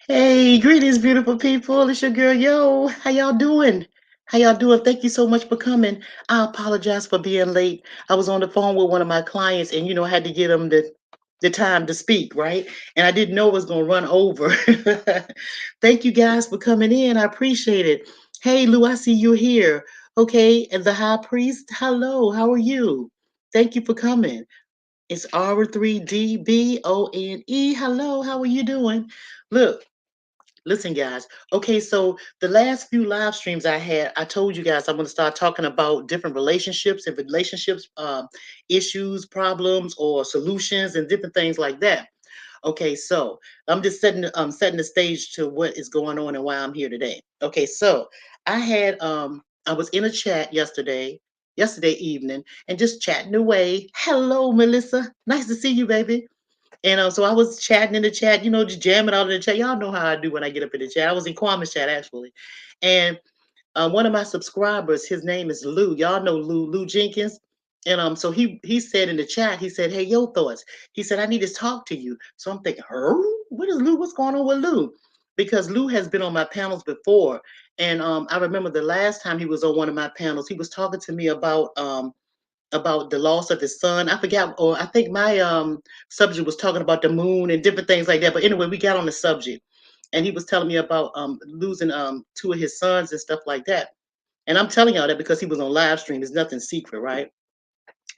Hey, greetings, beautiful people. It's your girl, Yo. How y'all doing? How y'all doing? Thank you so much for coming. I apologize for being late. I was on the phone with one of my clients, and I had to get them the time to speak, right? And I didn't know it was gonna run over. Thank you guys for coming in. I appreciate it. Hey, Lou, I see you here. Okay, and the high priest. Hello, how are you? Thank you for coming. It's R3DBONE. Hello, how are you doing? Look. Listen, guys. Okay, so the last few live streams I had, I told you guys I'm going to start talking about different relationships and relationships issues, problems, or solutions, and different things like that. Okay, so I'm just setting the stage to what is going on and why I'm here today. Okay, so I was in a chat yesterday evening, and just chatting away. Hello, Melissa. Nice to see you, baby. And so I was chatting in the chat, just jamming out in the chat. Y'all know how I do when I get up in the chat. I was in Kwame's chat actually, and one of my subscribers, his name is Lou. Y'all know Lou Jenkins, and so he said in the chat, he said, "Hey, yo, thoughts." He said, "I need to talk to you." So I'm thinking, what is Lou? What's going on with Lou? Because Lou has been on my panels before, and I remember the last time he was on one of my panels, he was talking to me about the loss of his son. I forgot, or I think my subject was talking about the moon and different things like that. But anyway, we got on the subject, and he was telling me about losing two of his sons and stuff like that. And I'm telling y'all that because he was on live stream. It's nothing secret, right?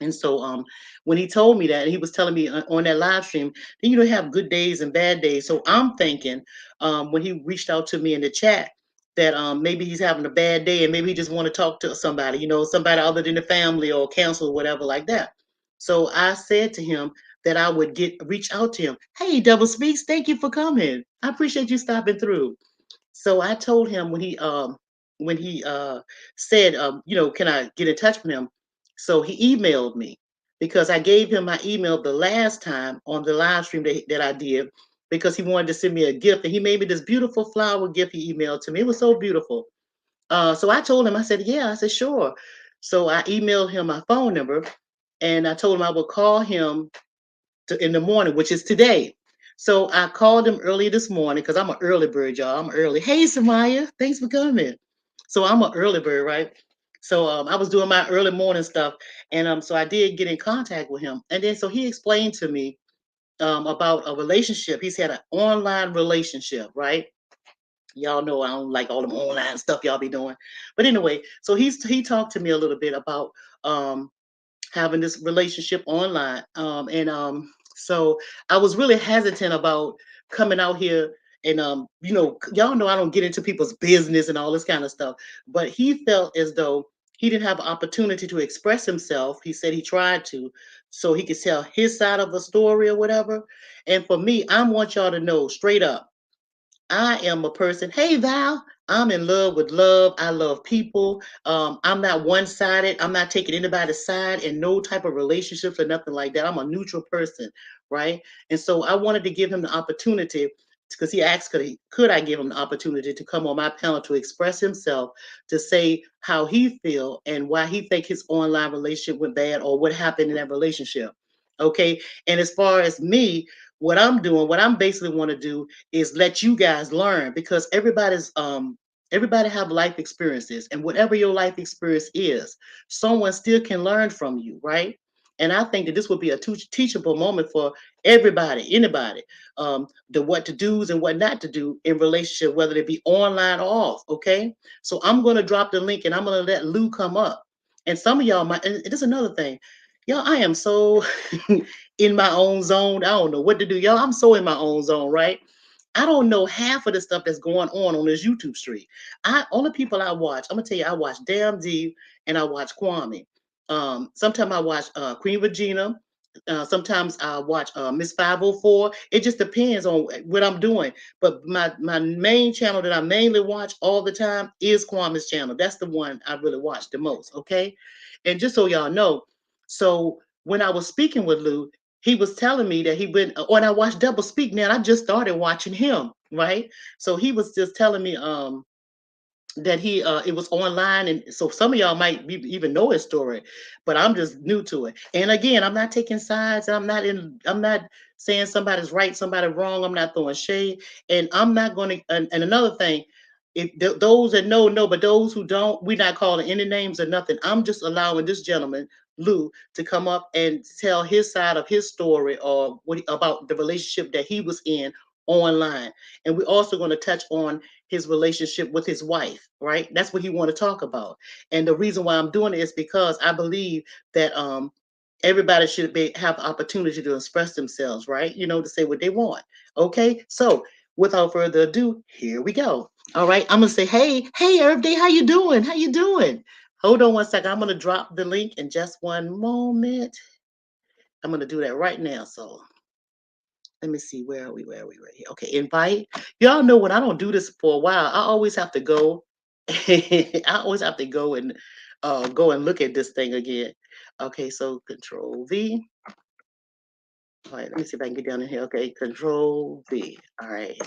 And so when he told me that, and he was telling me on that live stream, then have good days and bad days. So I'm thinking when he reached out to me in the chat that maybe he's having a bad day and maybe he just want to talk to somebody, somebody other than the family or counsel or whatever like that. So I said to him that I would reach out to him. Hey, Double Speaks, thank you for coming. I appreciate you stopping through. So I told him when he said, can I get in touch with him? So he emailed me because I gave him my email the last time on the live stream that I did because he wanted to send me a gift, and he made me this beautiful flower gift he emailed to me. It was so beautiful. So I told him, I said, yeah, I said, sure. So I emailed him my phone number, and I told him I would call him in the morning, which is today. So I called him early this morning because I'm an early bird, y'all. I'm early. Hey, Samaya, thanks for coming. So I'm an early bird, right? So I was doing my early morning stuff, and so I did get in contact with him, and then so he explained to me about a relationship. He's had an online relationship, right? Y'all know I don't like all them online stuff y'all be doing, but anyway, so he talked to me a little bit about um, having this relationship online. And so I was really hesitant about coming out here and y'all know I don't get into people's business and all this kind of stuff. But he felt as though he didn't have an opportunity to express himself. He said he tried to, so he could tell his side of the story or whatever. And for me, I want y'all to know straight up. I am a person. Hey Val, I'm in love with love. I love people. I'm not one sided. I'm not taking anybody's side in no type of relationships or nothing like that. I'm a neutral person, right? And so I wanted to give him the opportunity because he asked, could I give him the opportunity to come on my panel to express himself, to say how he feel and why he think his online relationship went bad or what happened in that relationship. Okay. And as far as me, what I'm basically want to do is let you guys learn because everybody have life experiences, and whatever your life experience is, someone still can learn from you, right? And I think that this would be a teachable moment for everybody, anybody, the what to do's and what not to do in relationship, whether it be online or off. Okay, so I'm going to drop the link and I'm going to let Lou come up. And some of y'all might. And this is another thing, y'all. I am so in my own zone. I don't know what to do, y'all. I'm so in my own zone, right? I don't know half of the stuff that's going on this YouTube street. I only people I watch. I'm gonna tell you, I watch Damn D and I watch Kwame. Sometimes I watch Queen Regina. Sometimes I watch Miss 504. It just depends on what I'm doing. But my main channel that I mainly watch all the time is Kwame's channel. That's the one I really watch the most. Okay, and just so y'all know, so when I was speaking with Lou, he was telling me that he went when I watched Double Speak now. I just started watching him, right? So he was just telling me that he it was online, and so some of y'all might even know his story, but I'm just new to it. And again, I'm not taking sides. I'm not saying somebody's right, somebody wrong. I'm not throwing shade, and I'm not going to. And another thing, if those that know, but those who don't, we're not calling any names or nothing. I'm just allowing this gentleman Lou to come up and tell his side of his story, or about the relationship that he was in online. And we're also going to touch on his relationship with his wife, right? That's what he want to talk about. And the reason why I'm doing it is because I believe that everybody should have opportunity to express themselves, right? To say what they want. Okay, so without further ado, here we go. All right, I'm gonna say, hey, Herb Day, how you doing? How you doing? Hold on one second. I'm gonna drop the link in just one moment. I'm gonna do that right now. So let me see, where are we? Where are we? Right here. Okay, invite. Y'all know when I don't do this for a while, I always have to go. I always have to go and look at this thing again. Okay, so Control V. All right, let me see if I can get down in here. Okay, Control V. All right.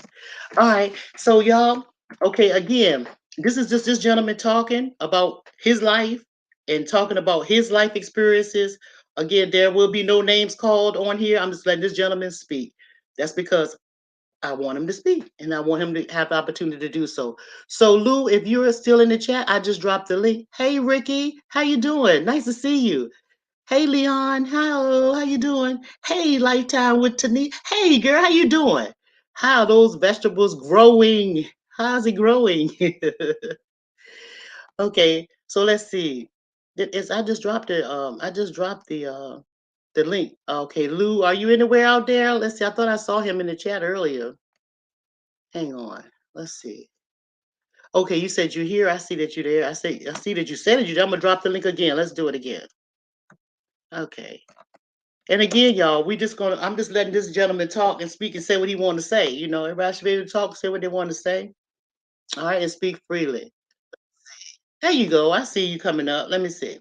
All right. So y'all, okay, again, this is just this gentleman talking about his life and talking about his life experiences. Again, there will be no names called on here. I'm just letting this gentleman speak. That's because I want him to speak and I want him to have the opportunity to do so. So Lou, if you're still in the chat, I just dropped the link. Hey Ricky, how you doing? Nice to see you. Hey Leon, hello, how you doing? Hey Lifetime with Tani. Hey girl, how you doing? How are those vegetables growing? How's it growing? Okay, so let's see. I just dropped it. I just dropped the link. Okay, Lou, are you anywhere out there? Let's see. I thought I saw him in the chat earlier. Hang on. Let's see. Okay, you said you're here. I see that you're there. I see that you said it. I'm gonna drop the link again. Let's do it again. Okay. And again, y'all, I'm just letting this gentleman talk and speak and say what he want to say. Everybody should be able to talk, say what they want to say. All right, and speak freely. There you go. I see you coming up. Let me see.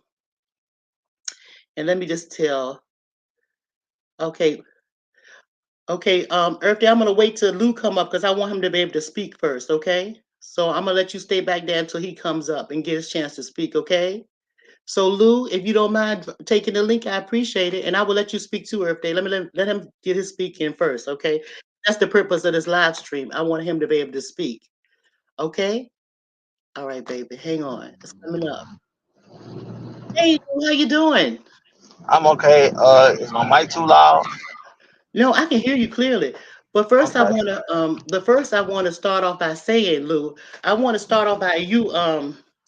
And let me just tell. Okay, okay, Earth Day, I'm gonna wait till Lou come up because I want him to be able to speak first. Okay, so I'm gonna let you stay back there until he comes up and get his chance to speak. Okay. So Lou, if you don't mind taking the link, I appreciate it, and I will let you speak to Earth Day. Let him get his speak in first, okay? That's the purpose of this live stream. I want him to be able to speak, okay? All right, baby, hang on. It's coming up. Hey, Lou, how you doing? I'm okay. Is my mic too loud? No, I can hear you clearly. But first, I Okay. want to start off by saying, Lou, I want to start off by you.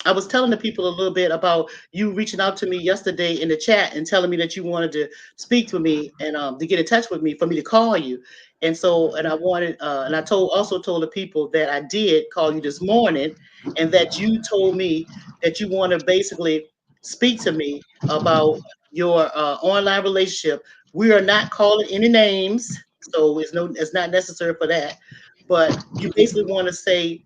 I was telling the people a little bit about you reaching out to me yesterday in the chat and telling me that you wanted to speak to me and to get in touch with me for me to call you. And so, and I wanted, and I told the people that I did call you this morning, and that you told me that you want to basically speak to me about your online relationship. We are not calling any names, so it's not necessary for that. But you basically want to say,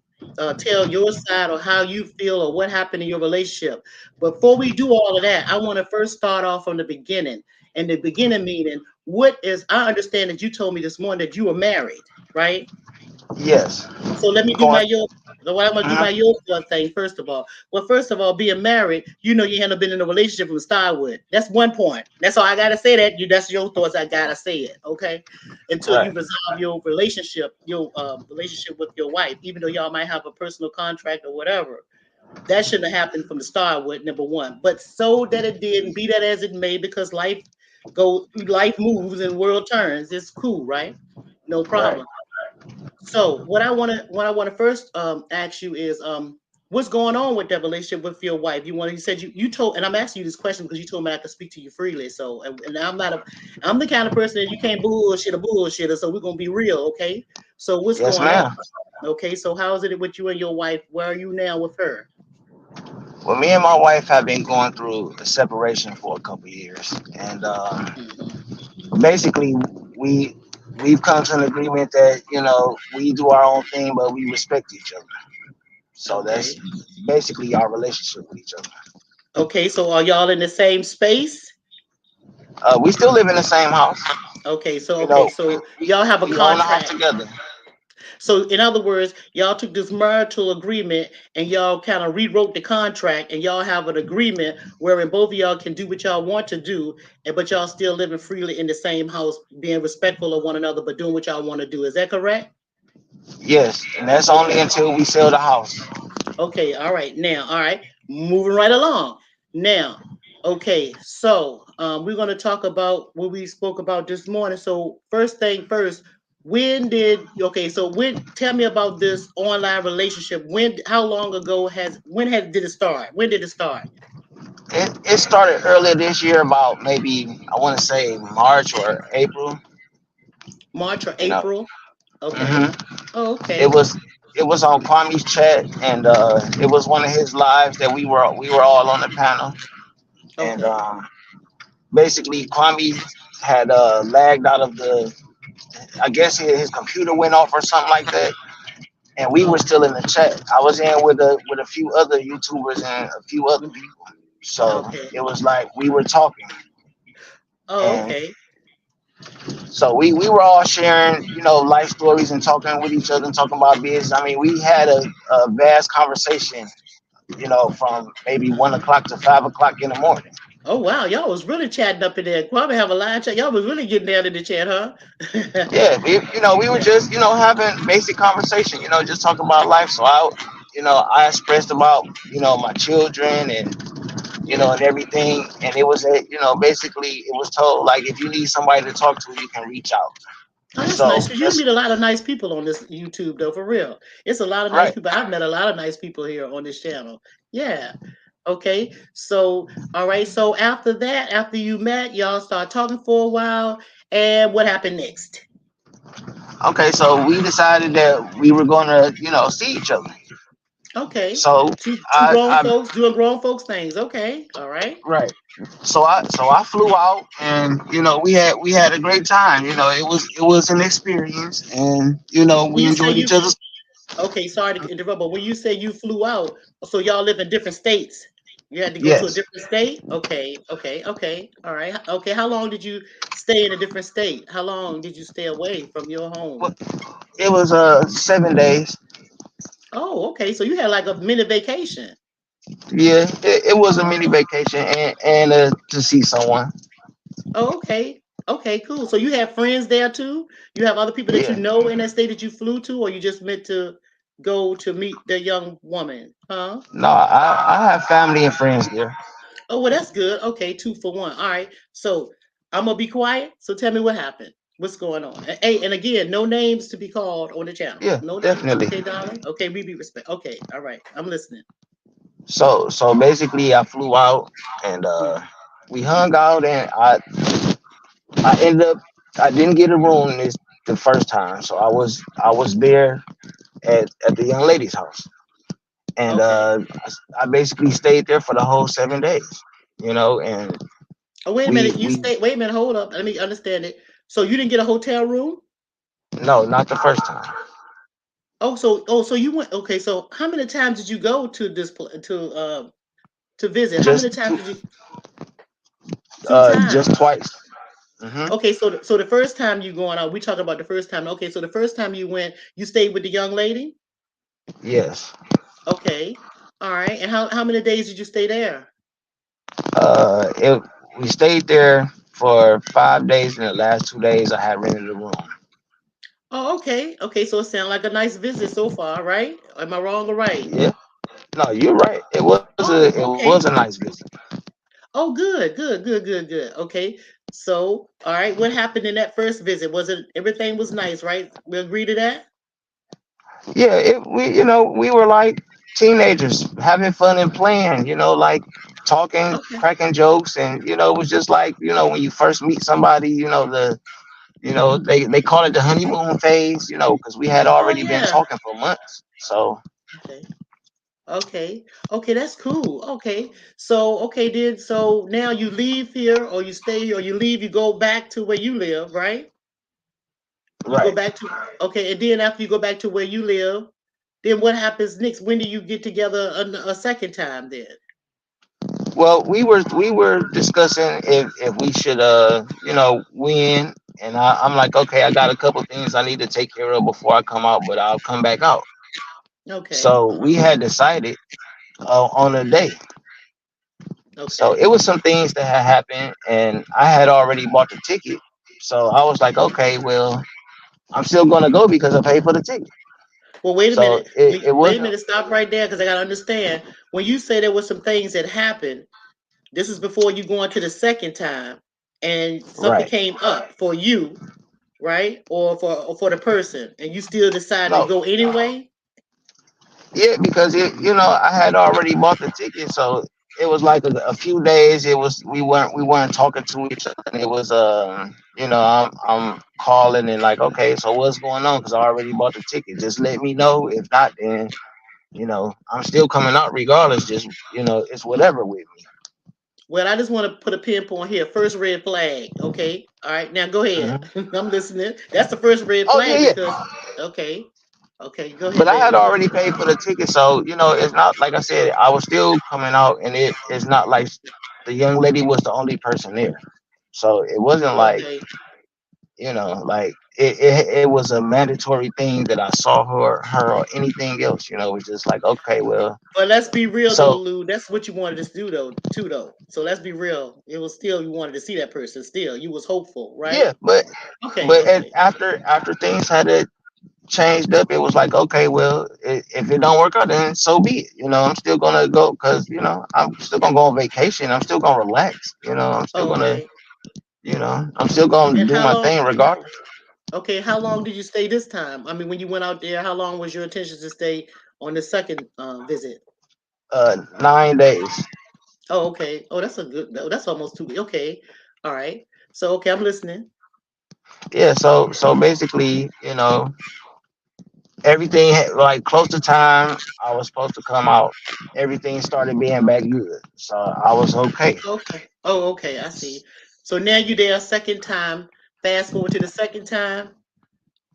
tell your side or how you feel or what happened in your relationship. Before we do all of that, I want to first start off from the beginning. And the beginning meaning, what is? I understand that you told me this morning that you were married, right? Yes. So let me do Going. my yoga. So I'm gonna do my Mhm. yoga thing first of all. Well, first of all, being married, you haven't been in a relationship from Starwood. That's one point. That's all I gotta say. That's your thoughts. I gotta say it. Okay, until you Right. resolve your relationship with your wife, even though y'all might have a personal contract or whatever. That shouldn't have happened from the Starwood. Number one, but so that it did, and be that as it may, because life moves and world turns. It's cool, right? No Right. problem. So what I want to first ask you is what's going on with that relationship with your wife? You said you told, and I'm asking you this question because you told me I could speak to you freely. So and I'm the kind of person that you can't bullshit a bullshitter. So we're gonna be real, okay? So what's Yes, going on? ma'am. Okay, so how is it with you and your wife? Where are you now with her? Well, me and my wife have been going through a separation for a couple of years, and Hmm. basically we we've come to an agreement that we do our own thing, but we respect each other. So that's Okay. basically our relationship with each other. Okay, so are y'all in the same space? We still live in the same house. Okay, so You okay, know, so we y'all have a we own the house contract. together. So, in other words, y'all took this marital agreement and y'all kind of rewrote the contract, and y'all have an agreement wherein both of y'all can do what y'all want to do, and but y'all still living freely in the same house, being respectful of one another, but doing what y'all want to do. Is that correct? Yes, and that's only Okay. until we sell the house. Okay. All right. Now, all right. Moving right along. Now, okay. So, we're going to talk about what we spoke about this morning. So, first thing first, when did okay? So, tell me about this online relationship. How long ago did it start? When did it start? It started earlier this year, about maybe I want to say March or April. March or You know, April? Okay. hmm Oh, it okay. was it was on Kwame's chat, and it was one of his lives that we were all on the panel, and Okay. basically Kwame had lagged out of the. I guess his computer went off or something like that, and we were Oh, still in the chat. I was in with a few other YouTubers and a few other mhm. people, so Okay. it was like we were talking, Oh, and okay. so we were all sharing, life stories and talking with each other and talking about business. I mean, we had a vast conversation, from maybe 1 o'clock to 5 o'clock in the morning. Oh, wow. Y'all was really chatting up in there. Probably have a live chat. Y'all was really getting down in the chat, huh? Yeah, we were Yeah. just, having basic conversation, just talking about life. So I expressed about, my children and, Yeah. and everything. And it was, basically it was told, like, if you need somebody to talk to, you can reach out. Oh, that's nice. So Cause you that's meet a lot of nice people on this YouTube, though, for real. It's a lot of nice right. people. I've met a lot of nice people here on this channel. Yeah. Okay. So, all right. So after that, after you met, y'all start talking for a while. And what happened next? Okay, so we decided that we were going to, see each other. Okay. So Two grown I folks doing grown folks things. Okay. All right. right. So I flew out, and we had a great time. It was an experience, and When we you say enjoyed you each other's. Okay, sorry to interrupt, but when you say you flew out, so y'all live in different states. You had to go to a Yes. different state? Okay, okay, okay. All right. Okay, how long did you stay in a different state? How long did you stay away from your home? Well, it was 7 days. Oh, okay. So you had like a mini vacation. Yeah, it was a Oh, mini vacation, and to see someone. oh, okay. Okay, cool. So you have friends there too? You have other people that you Yeah. know in that state that you flew to, or you just meant to go to meet the young woman? Huh? No, I have family and friends there. Oh, well, that's good. Okay, two for one. All right. So I'm gonna be quiet. So tell me what happened. What's going on? Hey, and again, no names to be called on the channel. Yeah, No names. definitely. Okay, darling. Okay, we be respect. Okay, all right. I'm listening. So basically, I flew out, and Mm. we hung out, and I ended up I didn't get a room this the first time, so I was there at the young lady's house, and Okay. I basically stayed there for the whole 7 days, and Oh, wait a we minute. You we stay. Wait a minute. Hold up. Let me understand it. So you didn't get a hotel room? no, not the first time, Oh, so you went. Okay. So how many times did you go to to visit? How just many times did you? Two just times. twice. Hmm. Okay, so the first time you going out, we talking about the first time. Okay, so the first time you went, you stayed with the young lady. Yes. Okay, all right. And how many days did you stay there? It We stayed there for 5 days, and the last 2 days I had rented a room. Oh, okay, okay. So it sounds like a nice visit so far, right? Am I wrong or right? Yeah. No, you're right. It Oh, was a okay. nice visit. Oh, good, good, good, good, good. Okay. So, all right. What happened in that first visit? Was it everything was nice, right? We agree to that. Yeah, we were like teenagers having fun and playing, like talking, Okay. cracking jokes, and it was just like, when you first meet somebody, they call it the honeymoon phase, because we had Oh already been yeah. talking for months. So Okay. Okay. Okay, that's cool. Okay. So, okay, then so now you leave here or you stay here or you leave, you go back to where you live, right? You go right. back to Okay, and then after you go back to where you live, then what happens next? When do you get together a second time then? Well, we were discussing if we should win. And I'm like, okay, I got a couple things I need to take care of before I come out, but I'll come back out. Okay. So we had decided on a day. So Okay. it was some things that had happened, and I had already bought the ticket. So I was like, Mhm. okay, well, I'm still gonna go because I paid for the ticket. Well, wait a So minute. it Wait a wasn't minute. Stop right there because I got to understand. When you say there was some things that happened, this is before you going to the second time, and something right. came up for you, right? Or for the person, and you still decided to No, go anyway. yeah, because I had already bought the ticket, so it was like a few days. It was we weren't talking to each other, and it was I'm calling and like, okay, so what's going on? Because I already bought the ticket. Just let me know. If not, then I'm still coming out regardless. Just it's whatever with me. Well, I just want to put a pinpoint here. First red flag. Okay. All right. Now go ahead. Hmm. I'm listening. That's the first red Oh yeah, flag yeah. because. Okay. Okay. Go But ahead, I had baby. already paid for the ticket, so it's not like I said. I was still coming out, and it's not like the young lady was the only person there. So it wasn't like Okay. like it was a mandatory thing that I saw her or anything else. It was just like, okay, well, But let's be real though, so Lou. That's what you wanted to do though, too though. So let's be real. It was still you wanted to see that person. Still, you was hopeful, right? yeah, but Okay. but Okay. after things had changed up, it was like, okay, well, if it don't work out, then so be it. I'm still gonna go because I'm still gonna go on vacation. I'm still gonna relax. I'm still Oh, gonna okay. I'm still gonna And do how my long? thing regardless. Okay. How long did you stay this time? I mean, when you went out there, how long was your intention to stay on the second visit? 9 days. Oh, okay. Oh, that's a good. That's almost 2 weeks. Okay. All right. So, okay, I'm listening. Yeah, so basically, everything like close to time I was supposed to come out. Everything started being back good, so I was okay. Okay. Oh, okay. I see. So now you there a second time. Fast forward to the second time.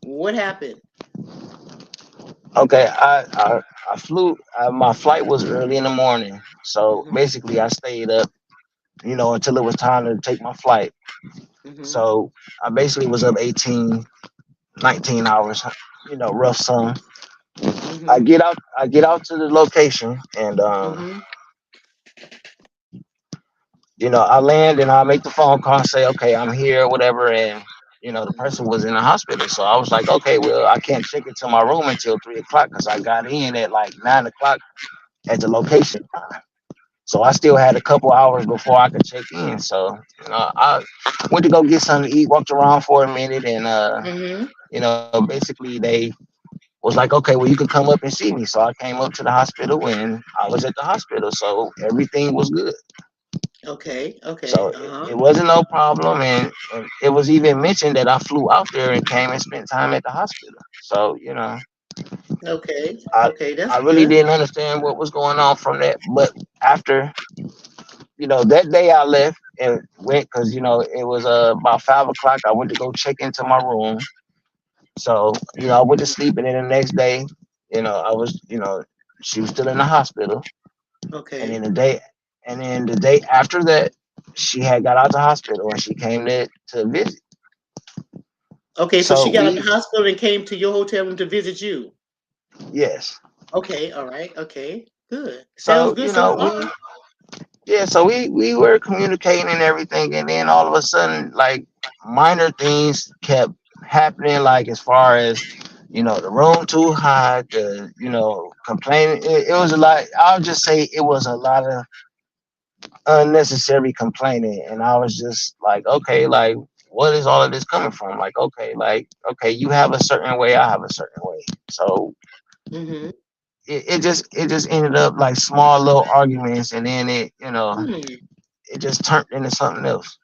What happened? Okay, I flew. My flight was early in the morning, so Mm-hmm. basically I stayed up, until it was time to take my flight. Mm-hmm. So I basically was up 18, 19 hours, rough sum. I Mm-hmm. get out, I get out to the location, and Mm-hmm. I land and I make the phone call, and say, okay, I'm here, whatever, and the person was in the hospital. So I was like, okay, well, I can't check into my room until 3 o'clock because I got in at like 9 o'clock at the location time. So I still had a couple hours before I could check in. So I went to go get something to eat, walked around for a minute, and Mm-hmm. basically they was like, okay, well, you can come up and see me. So I came up to the hospital and I was at the hospital. So everything was good. Okay. Okay. So it Uh-huh. wasn't no problem, and it was even mentioned that I flew out there and came and spent time at the hospital. So Okay. I Okay. I That's really good. didn't understand what was going on from that. But after that day, I left and went because it was about 5 o'clock. I went to go check into my room. So I went to sleep, and then the next day, I was she was still in the hospital, and Okay. then the day after that, she had got out the hospital and she came to visit. Okay. So So she got out the we, hospital and came to your hotel room to visit you. yes. Okay. All right. Okay. Good. Sounds So good so far. we were communicating and everything, and then all of a sudden, like minor things kept happening, like as far as the room too hot, the complaining. It was a lot. I'll just say it was a lot of unnecessary complaining, and I was just like, okay, like what is all of this coming from? Like, okay, you have a certain way, I have a certain way. So Mm-hmm. it just ended up like small little arguments, and then Hmm. it just turned into something else.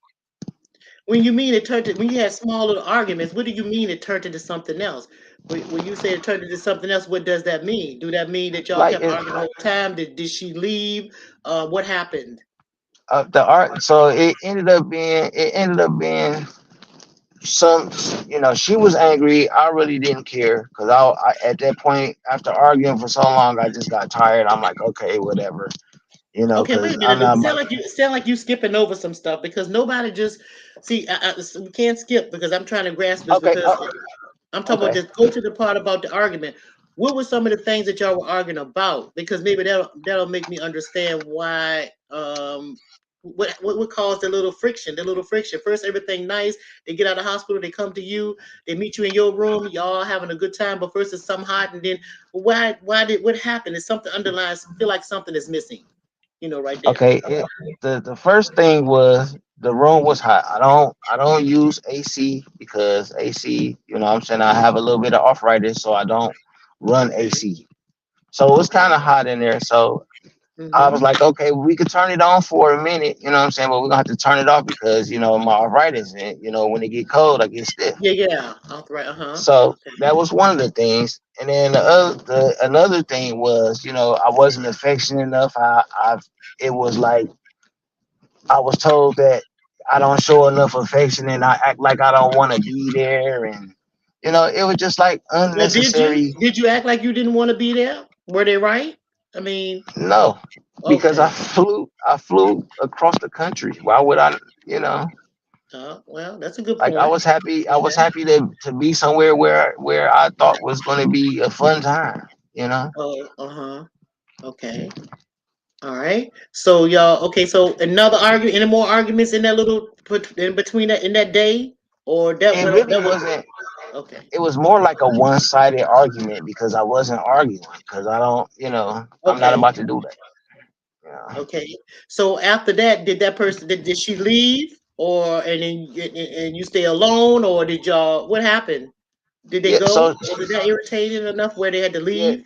When you mean it turned to, when you had small little arguments, what do you mean it turned into something else? When you say it turned into something else, what does that mean? Do that mean that y'all Like kept arguing the whole time? Did she leave? What happened? the art. So it ended up being some. She was angry. I really didn't care because at that point, after arguing for so long, I just got tired. I'm like, okay, whatever. Okay, wait because a I'm minute. not It about. sound like you skipping over some stuff because nobody just see. We can't skip because I'm trying to grasp this Okay, because I'm talking about okay, just go to the part about the argument. What were some of the things that y'all were arguing about? Because maybe that'll make me understand why what caused the little friction, the little friction. First everything nice, they get out of the hospital, they come to you, they meet you in your room, y'all having a good time, but first it's something hot and then why did what happened? Is something underlies feel like something is missing, right there. okay. The first thing was the room was hot. I don't use AC because AC, I'm saying I have a little bit of arthritis, so I don't run Okay. AC. So it was kind Okay. of hot in there. So I was Mm-hmm. like, okay, we could turn it on for a minute, you know what I'm saying? But we're gonna have to turn it off because my arthritis, and when it get cold, I get stiff. Yeah, yeah. All right. Uh-huh. So Okay. that was one of the things. And then another thing was, I wasn't affectionate enough. It was like I was told that I don't show enough affection and I act like I don't want to be there, and it was just like Well, did you? unnecessary. Did you act like you didn't want to be there? Were they right? I mean, No, because I okay. flew I flew across the country. Why would I, you know? Well, that's a good Like I point. was happy. I was Yeah. happy to be somewhere where I thought was going to be a fun time. You know. Oh, uh-huh. Okay. All right. So y'all, okay, so another argument, any more arguments in that little in between that in that day? Or that It went really that was wasn't. okay. It was more like a one-sided argument because I wasn't arguing because I don't. I'm not Okay. about to do that. You know. Okay. So after that, did that person did she leave or and then and you stay alone or did y'all what happened? Did they Yeah. go? So Was it that irritating enough where they had to yeah, leave?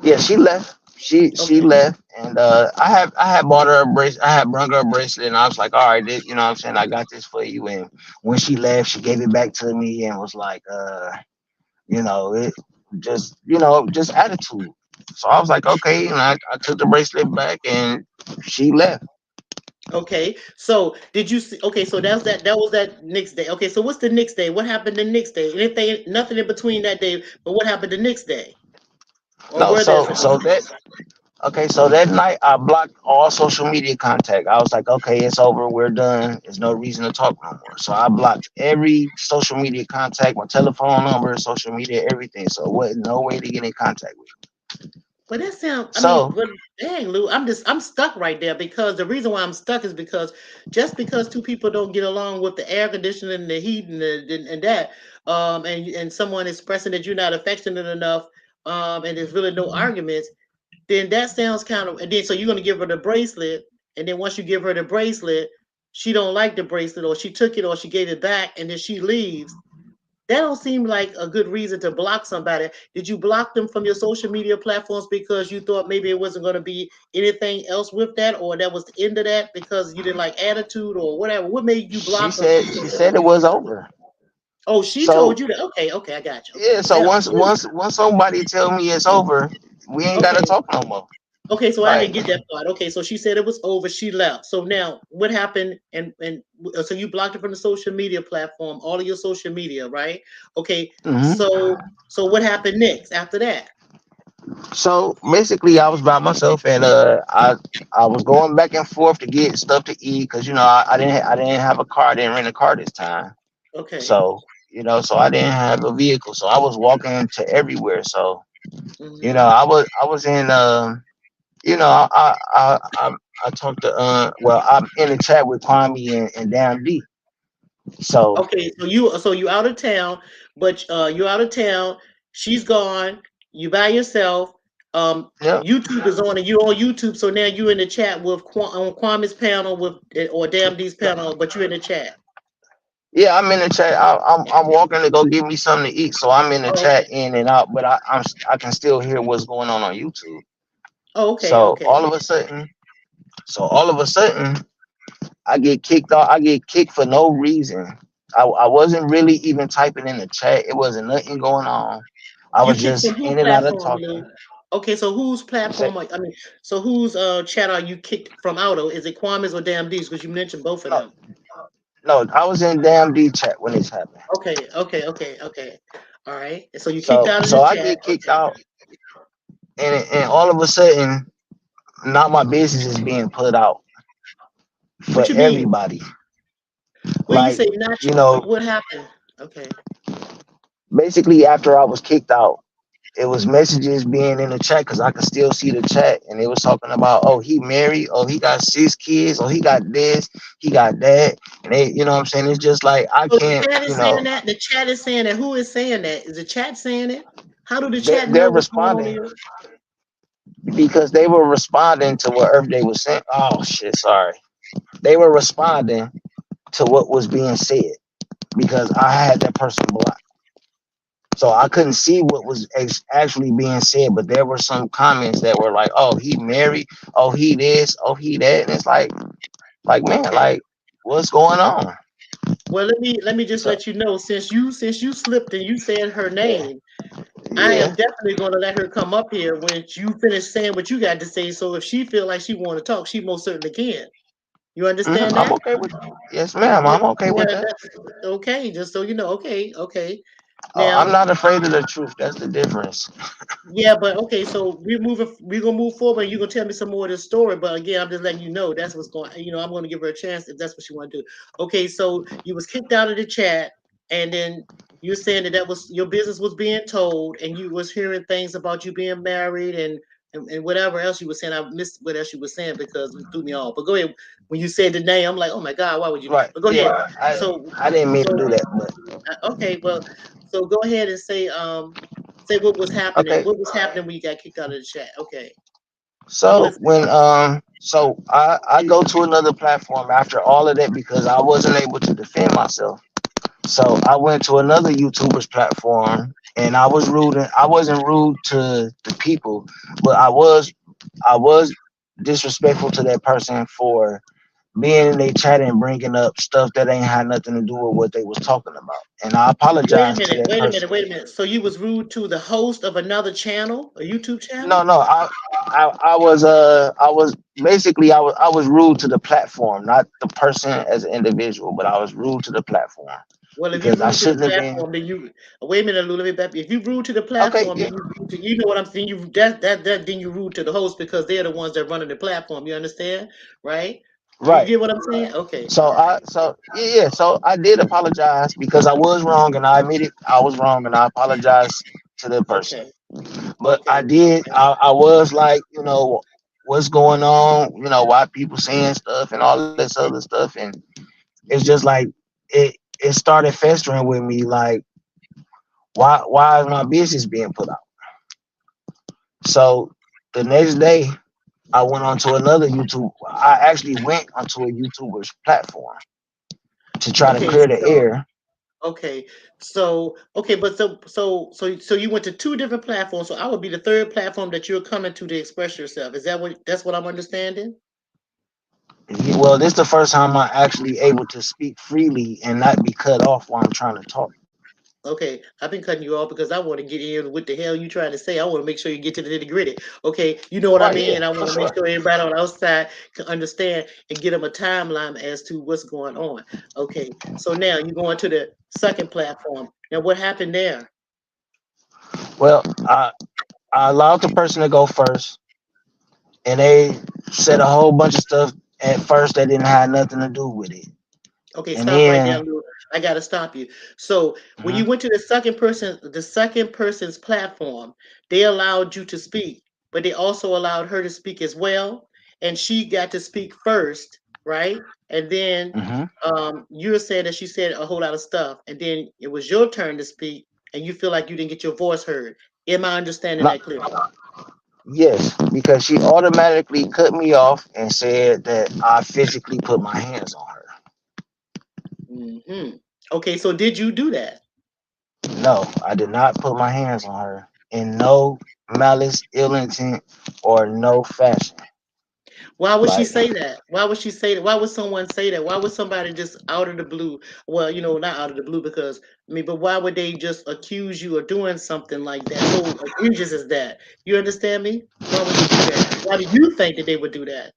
yeah. She left. She Okay. left, and I had bought her a bracelet. I had brung her a bracelet, and I was like, all right, what I'm saying, I got this for you. And when she left, she gave it back to me and was like, it just attitude. So I was like, okay, and I took the bracelet back and she left. Okay. So did you see okay, so that was that next day. Okay, so what's the next day? What happened the next day? Anything nothing in between that day, but what happened the next day? Or No, were there some so that night I blocked all social media contact. I was like, okay, it's over, we're done. There's no reason to talk no more. So I blocked every social media contact, my telephone number, social media, everything. So it wasn't no way to get in contact with me. But that sound, I mean, So but dang, Lou, I'm stuck right there because the reason why I'm stuck is because just because two people don't get along with the air conditioning and the heat and that, and someone expressing that you're not affectionate enough, and there's really no arguments, then that sounds kind of, and then so you're gonna give her the bracelet, and then once you give her the bracelet, she don't like the bracelet, or she took it, or she gave it back, and then she leaves. That don't seem like a good reason to block somebody. Did you block them from your social media platforms because you thought maybe it wasn't going to be anything else with that, or that was the end of that because you didn't like attitude or whatever? What made you she block them from said your she social said it media? was over. Oh, she told So you that. Okay, okay, I got you. Okay, yeah, so well, once somebody tell me it's over, we ain't gotta okay, talk no more. okay. So I Right. didn't get that part. Okay, so she said it was over. She left. So now what happened? And so you blocked her from the social media platform, all of your social media, right? Okay. Hmm. So what happened next after that? So basically, I was by myself, and I was going back and forth to get stuff to eat because I didn't have a car. I didn't rent a car this time. Okay. So so I didn't have a vehicle. So I was walking to everywhere. So Hmm. I was in you know I talked to well, I'm in the chat with Kwame and Damn D. So Okay, so you out of town, but you out of town. She's gone. You by yourself. yeah, YouTube is on, and you on YouTube. So now you in the chat with on Kwame's panel with or Damn D's no, panel, but you in the chat. yeah, I'm in the chat. I'm walking to go get me something to eat. So I'm in the Oh, chat okay. in and out, but I can still hear what's going on YouTube. Oh, okay. So Okay. all of a sudden, I get kicked off. I get kicked for no reason. I wasn't really even typing in the chat. It wasn't nothing going on. I You was kicked from just who in and out of platform, talking. Lou? Okay, so whose Say, platform? I mean, so whose chat are you kicked from out of? Is it Kwame's or Damn D's? Because you mentioned both of no, them. no, I was in damn D chat when this happened. Okay. Okay. Okay. Okay. All right. So you kicked So out of so the I chat. get kicked Okay. out, and all of a sudden, Now my business is being put out for What you mean? everybody. When you Like, say not you you, know, what happened? Okay. basically after I was kicked out, it was messages being in the chat because I could still see the chat, and it was talking about, oh, he married, oh, he got 6 kids, oh, he got this, he got that, and they, you know what I'm saying? It's just like I So the can't, chat you is saying know, that. The chat is saying that. Who is saying that? Is the chat saying it? How do the chat know they're what's going on responding here? because they were responding to what Earth Day was saying. Oh shit, sorry. They were responding to what was being said because I had that person blocked. So I couldn't see what was actually being said, but there were some comments that were like, "Oh, he married. Oh, he this. Oh, he that." And it's like man, Okay. like what's going on? Well, let me just So let you know, since you slipped and you said her yeah, name, I am yeah. definitely going to let her come up here when you finish saying what you got to say. So if she feel like she want to talk, she most certainly can. You understand I'm that? okay with. Yes, ma'am. Yeah, I'm okay with yeah, that. that's okay. Just so you know, okay, okay. I'm Now, not afraid of the truth. That's the difference. yeah, but okay, so we're gonna move forward. You're gonna tell me some more of this story, but again, I'm just letting you know that's what's going. I'm gonna give her a chance if that's what she want to do. Okay, so you was kicked out of the chat, and then you're saying that was your business was being told, and you was hearing things about you being married and whatever else you were saying. I missed what else you were saying because you threw me off. But go ahead. When you said the name, I'm like, oh my god, why would you? Right. But go ahead. Yeah. So I didn't mean to so do that, but okay, well, so go ahead and say what was happening. okay. What was happening when you got kicked out of the chat? Okay, I'm So listening. when I go to another platform after all of that because I wasn't able to defend myself. So I went to another YouTuber's platform and I was rude. I wasn't rude to the people, but I was disrespectful to that person for being in their chat and bringing up stuff that ain't had nothing to do with what they was talking about. And I Wait a apologized to minute. that Wait a person. minute. Wait a minute. So you was rude to the host of another channel, a YouTube channel? No, no, I was basically I was rude to the platform, not the person as an individual, but I was rude to the platform Well, if you because I rude to the shouldn't have been. platform, then you wait a minute, Lou, let me back. If you rude to the Okay, platform, then yeah, you rude to, you know what I'm saying. You that then you rude to the host because they're the ones that running the platform. You understand, right? You right. get what I'm saying? Okay, So all right. yeah, so I did apologize because I was wrong and I admitted I was wrong and I apologized to the person. Okay, But I okay, did okay. I was like, what's going on, why people saying stuff and all this other stuff, and it's just like it started festering with me like why is my business being put out? So the next day I went onto another YouTube. I actually went onto a YouTuber's platform to try to Okay, clear the so air. okay, but so you went to two different platforms. So I would be the third platform that you're coming to express yourself. Is that that's what I'm understanding? Well, this is the first time I'm actually able to speak freely and not be cut off while I'm trying to talk. Okay, I've been cutting you off because I want to get in what the hell you trying to say. I want to make sure you get to the nitty gritty. Okay, you know what I Right, mean, yeah, and I for want to make sure. sure everybody on the outside can understand and get them a timeline as to what's going on. Okay, so now you're going to the second platform. Now, what happened there? Well, I allowed the person to go first, and they said a whole bunch of stuff at first that didn't have nothing to do with it. Okay, And stop right there, then, Lou. I gotta stop you. So when you mhm, went to the second person's platform, they allowed you to speak, but they also allowed her to speak as well, and she got to speak first, right? And then mhm. you said that she said a whole lot of stuff, and then it was your turn to speak, and you feel like you didn't get your voice heard. Am I understanding No, that clearly? yes, because she automatically cut me off and said that I physically put my hands on her. Hmm. Okay, so did you do that? No, I did not put my hands on her in no malice, ill intent, or no fashion. Why would she Like, say that? Why would she say that? Why would someone say that? Why would somebody just out of the blue? Well, not out of the blue because but why would they just accuse you of doing something like that? So egregious as that. You understand me? Why would they do that? Why do you think that they would do that?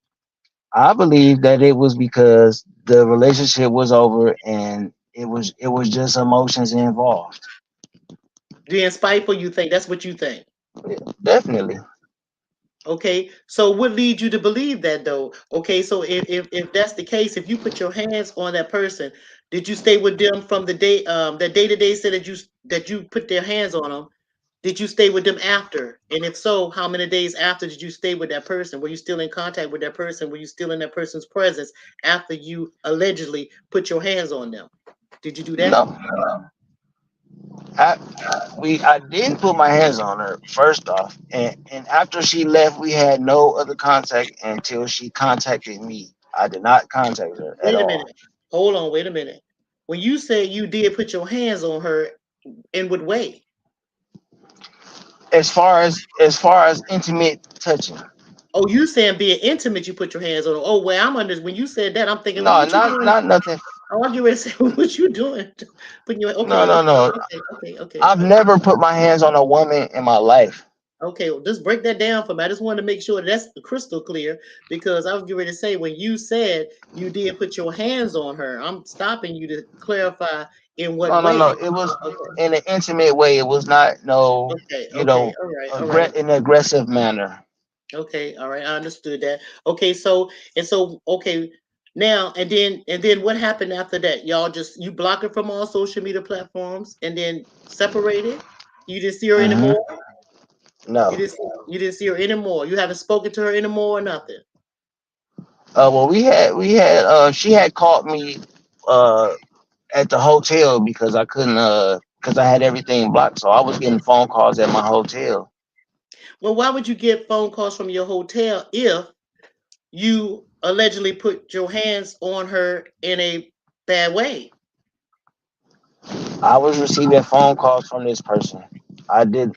I believe that it was because the relationship was over and it was just emotions involved. Being spiteful, you think that's what you think. Yeah, definitely. Okay, so what leads you to believe that though? Okay, so if that's the case, if you put your hands on that person, did you stay with them from the day that day to day said that you put their hands on them? Did you stay with them after? And if so, how many days after did you stay with that person? Were you still in contact with that person? Were you still in that person's presence after you allegedly put your hands on them? Did you do that? No, I I didn't put my hands on her first off, and after she left, we had no other contact until she contacted me. I did not contact her at Wait a all. minute. Hold on, wait a minute. When you say you did put your hands on her, in what way? As far as intimate touching, Oh, you saying being intimate, you put your hands on her. Oh, well, I'm under. When you said that, I'm thinking, no, what you not doing? not nothing. Oh, I'm getting ready to say, what you doing? Putting your No, okay, no, okay, no. okay, okay, okay, I've okay. never put my hands on a woman in my life. Okay, well, just break that down for me. I just wanted to make sure that's crystal clear because I was getting ready to say when you said you did put your hands on her, I'm stopping you to clarify in what No, no, no. way. It was Okay, in an intimate way. It was not no, okay, you okay, know, all right, all right. in an aggressive manner. Okay, all right, I understood that. Okay, so okay, now and then what happened after that? Y'all just you blocked her from all social media platforms and then separated. You didn't see her Hmm. anymore. You No. didn't you didn't see her anymore. You haven't spoken to her anymore or nothing. Well, we had she had called me uh at the hotel because I couldn't because I had everything blocked, so I was getting phone calls at my hotel. Well, why would you get phone calls from your hotel if you allegedly put your hands on her in a bad way? I was receiving phone calls from this person. I did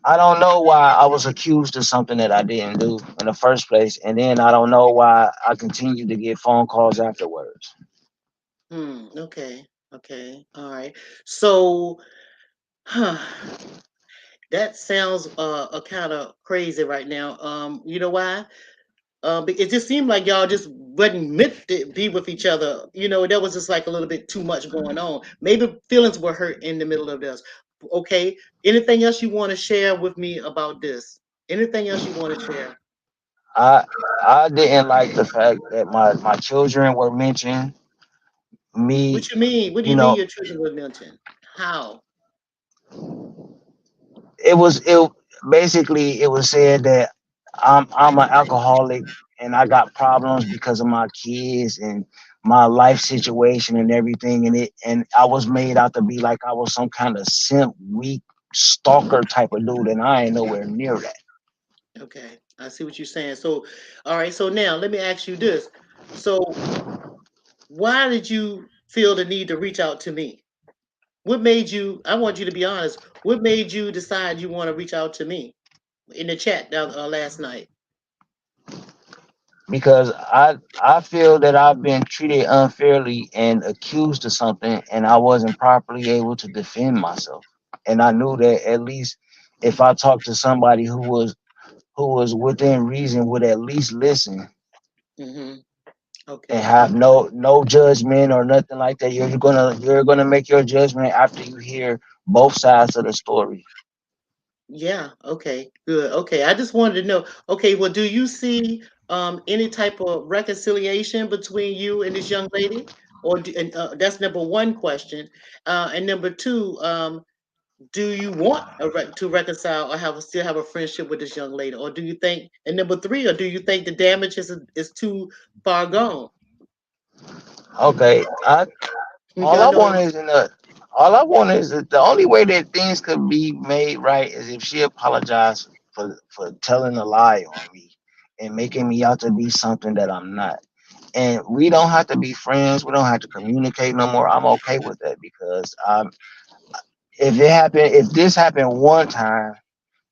I don't know why I was accused of something that I didn't do in the first place, and then I don't know why I continued to get phone calls afterwards. Okay. Okay. All right. So, huh, that sounds a kind of crazy right now. You know why? It just seemed like y'all just wasn't meant to be with each other. You know, there was just like a little bit too much going on. Maybe feelings were hurt in the middle of this. Okay. Anything else you want to share with me about this? Anything else you want to share? I I didn't like the fact that my children were mentioned. Me, What you mean? What do you you mean know, your children were mentioned? How? it basically it was said that I'm an alcoholic and I got problems because of my kids and my life situation and everything, and I was made out to be like I was some kind of simp, weak stalker type of dude, and I ain't nowhere near that. Okay, I see what you're saying. So, all right. So now let me ask you this. So, why did you feel the need to reach out to me? What made you? I want you to be honest. What made you decide you want to reach out to me in the chat last night? Because I feel that I've been treated unfairly and accused of something, and I wasn't properly able to defend myself. And I knew that at least if I talked to somebody who was within reason would at least listen Mm-hmm. and Okay. have no judgment or nothing like that. You're gonna make your judgment after you hear both sides of the story. Yeah. Okay. Good. Okay. I just wanted to know. Okay. Well, do you see any type of reconciliation between you and this young lady, and, that's number one question, and number two, do you want to reconcile or still have a friendship with this young lady, or do you think? And number three, or do you think the damage is too far gone? Okay, all I I know. want is in the all I want is that the only way that things could be made right is if she apologized for telling a lie on me and making me out to be something that I'm not. And we don't have to be friends. We don't have to communicate no more. I'm okay with that because if this happened one time,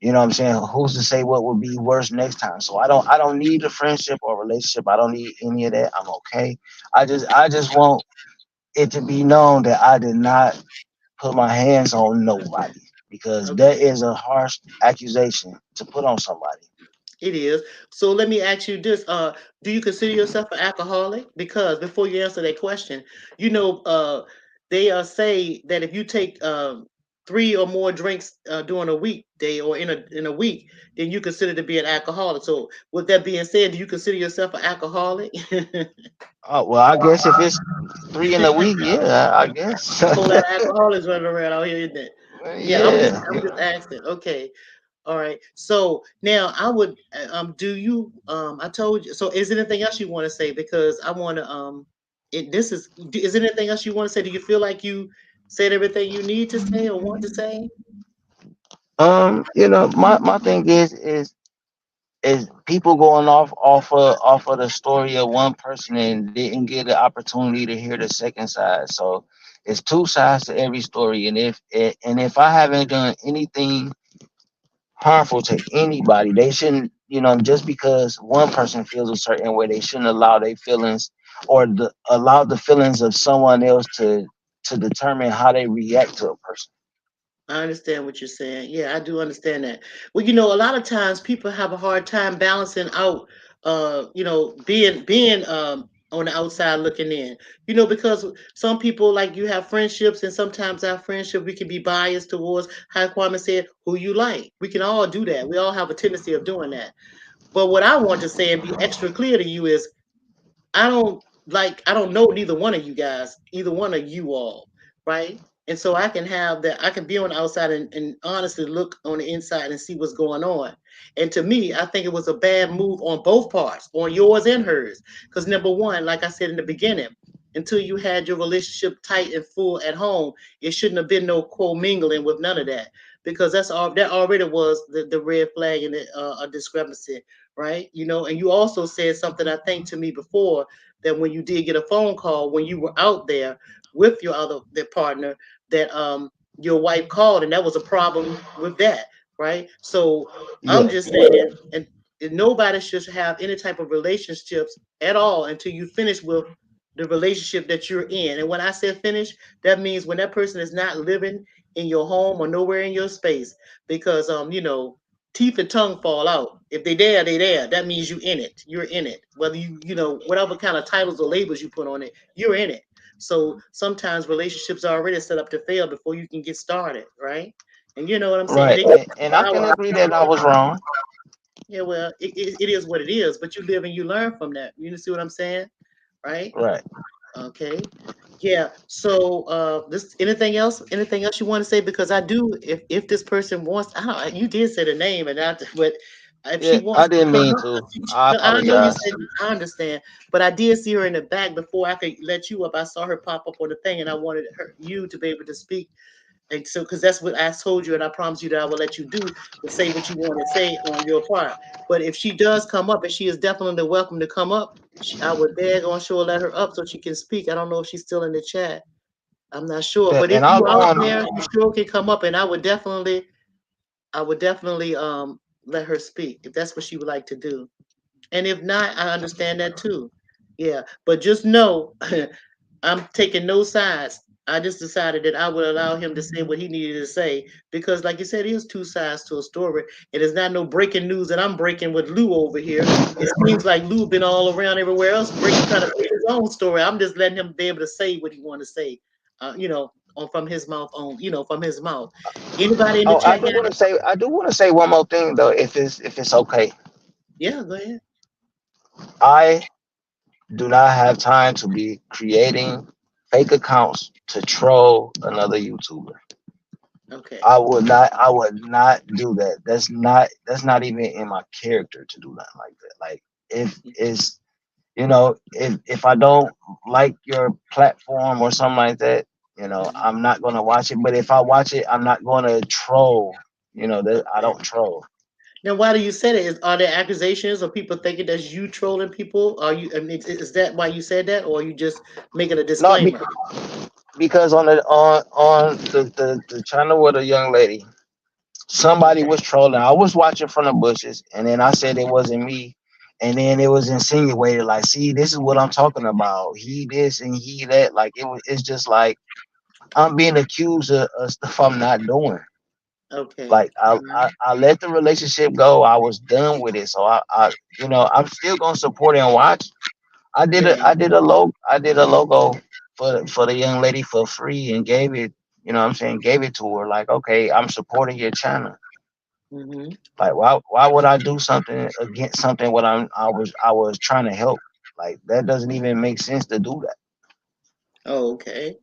you know what I'm saying? Who's to say what would be worse next time? So I don't need a friendship or relationship. I don't need any of that. I'm okay. I just want it to be known that I did not put my hands on nobody because that Okay, is a harsh accusation to put on somebody. it is. So let me ask you this: do you consider yourself an alcoholic? Because before you answer that question, you know, they say that if you take three or more drinks during a weekday or in a week, then you consider to be an alcoholic. So, with that being said, do you consider yourself an alcoholic? Oh well, I guess if it's 3 in a week, yeah, I guess. A whole lot of alcoholics running around out here, isn't it? Yeah, I'm just Yeah, I'm just yeah. asking. Okay, all right. So now I would do you I told you. So is there anything else you want to say? Because I want to is there anything else you want to say? Do you feel like you said everything you need to say or want to say? My thing is people going off of the story of one person and didn't get the opportunity to hear the second side. So it's two sides to every story, and if I haven't done anything harmful to anybody, they shouldn't. Just because one person feels a certain way, they shouldn't allow their feelings or allow the feelings of someone else to determine how they react to a person. I understand what you're saying. Yeah, I do understand that. Well, a lot of times people have a hard time balancing out, being on the outside looking in. Because some people like you have friendships, and sometimes our friendship we can be biased towards how Kwame said who you like. We can all do that. We all have a tendency of doing that. But what I want to say and be extra clear to you is I don't know neither one of you guys, either one of you all, right? And so I can have that, I can be on the outside and honestly look on the inside and see what's going on. And to me, I think it was a bad move on both parts, on yours and hers. Because number one, like I said in the beginning, until you had your relationship tight and full at home, it shouldn't have been no co-mingling with none of that. Because that already was the red flag and a discrepancy, right? And you also said something I think to me before, that when you did get a phone call when you were out there with your other their partner, that your wife called and that was a problem with that, right? So I'm Yeah, just saying, and nobody should have any type of relationships at all until you finish with the relationship that you're in. And when I say finish, that means when that person is not living in your home or nowhere in your space, because teeth and tongue fall out. If they there, they there. That means you in it. You're in it. Whether whatever kind of titles or labels you put on it, you're in it. So sometimes relationships are already set up to fail before you can get started, right? And you know what I'm saying? And right. it takes And I can power. agree that I was wrong. Yeah, well, it is what it is, but you live and you learn from that. You see what I'm saying? Right? Right. Okay. Yeah. So this anything else you want to say? Because I do, if this person wants, I don't, you did say the name and not, but if she Yeah, wants I to didn't come mean up, to. I no, I know you apologize. said, I understand, but I did see her in the back before I could let you up. I saw her pop up on the thing and I wanted you to be able to speak. And so, because that's what I told you, and I promised you that I will let you do to say what you want to say on your part. But if she does come up, and she is definitely welcome to come up, I would beg on sure let her up so she can speak. I don't know if she's still in the chat. I'm not sure, Yeah, but if and I'll you go out on. there, you sure can come up, and I would definitely let her speak if that's what she would like to do. And if not, I understand that too. Yeah, but just know I'm taking no sides. I just decided that I would allow him to say what he needed to say because, like you said, there's two sides to a story. It is not no breaking news that I'm breaking with Lou over here. It seems like Lou been all around everywhere else, trying to break his own story. I'm just letting him be able to say what he want to say, from his mouth on, from his mouth. Anybody in the Oh, I chat, do guys? want to say. I do want to say one more thing though, if it's okay. Yeah, go ahead. I do not have time to be creating fake accounts to troll another YouTuber. Okay. I would not do that. That's not even in my character to do nothing like that. Like if I don't like your platform or something like that, Mhm. I'm not gonna watch it. But if I watch it, I'm not gonna troll. That I Okay. don't troll. Now, why do you say that? Are there accusations or people thinking that's you trolling people? Are you? I mean, is that why you said that, or are you just making a Not disclaimer? because on the channel with a young lady, somebody Okay, was trolling. I was watching from the bushes, and then I said it wasn't me, and then it was insinuated like, see, this is what I'm talking about. He this and he that. Like it's just like I'm being accused of stuff I'm not doing. okay, Like I let the relationship go. I was done with it. So I'm still gonna support and watch. yeah, I did a logo for the young lady for free and gave it. You know what I'm saying? Gave it to her like, okay, I'm supporting your channel. Hmm. Like, why would I do something against something what I was trying to help? Like that doesn't even make sense to do that. Oh, okay.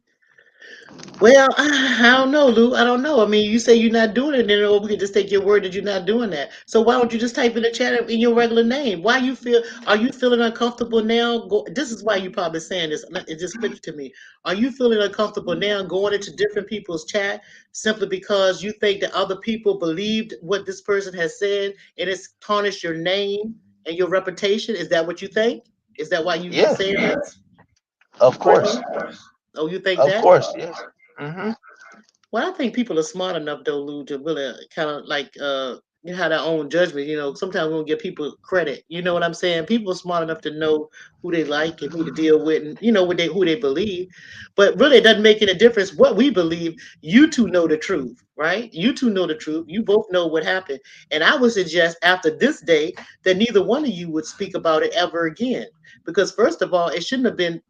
Well, I don't know, Lou. I don't know. I mean, you say you're not doing it, then we can just take your word that you're not doing that. So why don't you just type in the chat in your regular name? Why you feel? Are you feeling uncomfortable now? This is why you probably saying this. It just clicked to me. Are you feeling uncomfortable now going into different people's chat simply because you think that other people believed what this person has said and it's tarnished your name and your reputation? Is that what you think? Is that why you Yes, saying this of right course, now? Oh, you think of that? course, yes. Hmm. Well, I think people are smart enough though, Lou, to really kind of like you know, have their own judgment. You know, sometimes we don't give people credit. You know what I'm saying? People are smart enough to know who they like and who to deal with, and you know what they who they believe. But really, it doesn't make any difference what we believe. You two know the truth, right? You two know the truth. You both know what happened, and I would suggest after this day that neither one of you would speak about it ever again. Because first of all, it shouldn't have been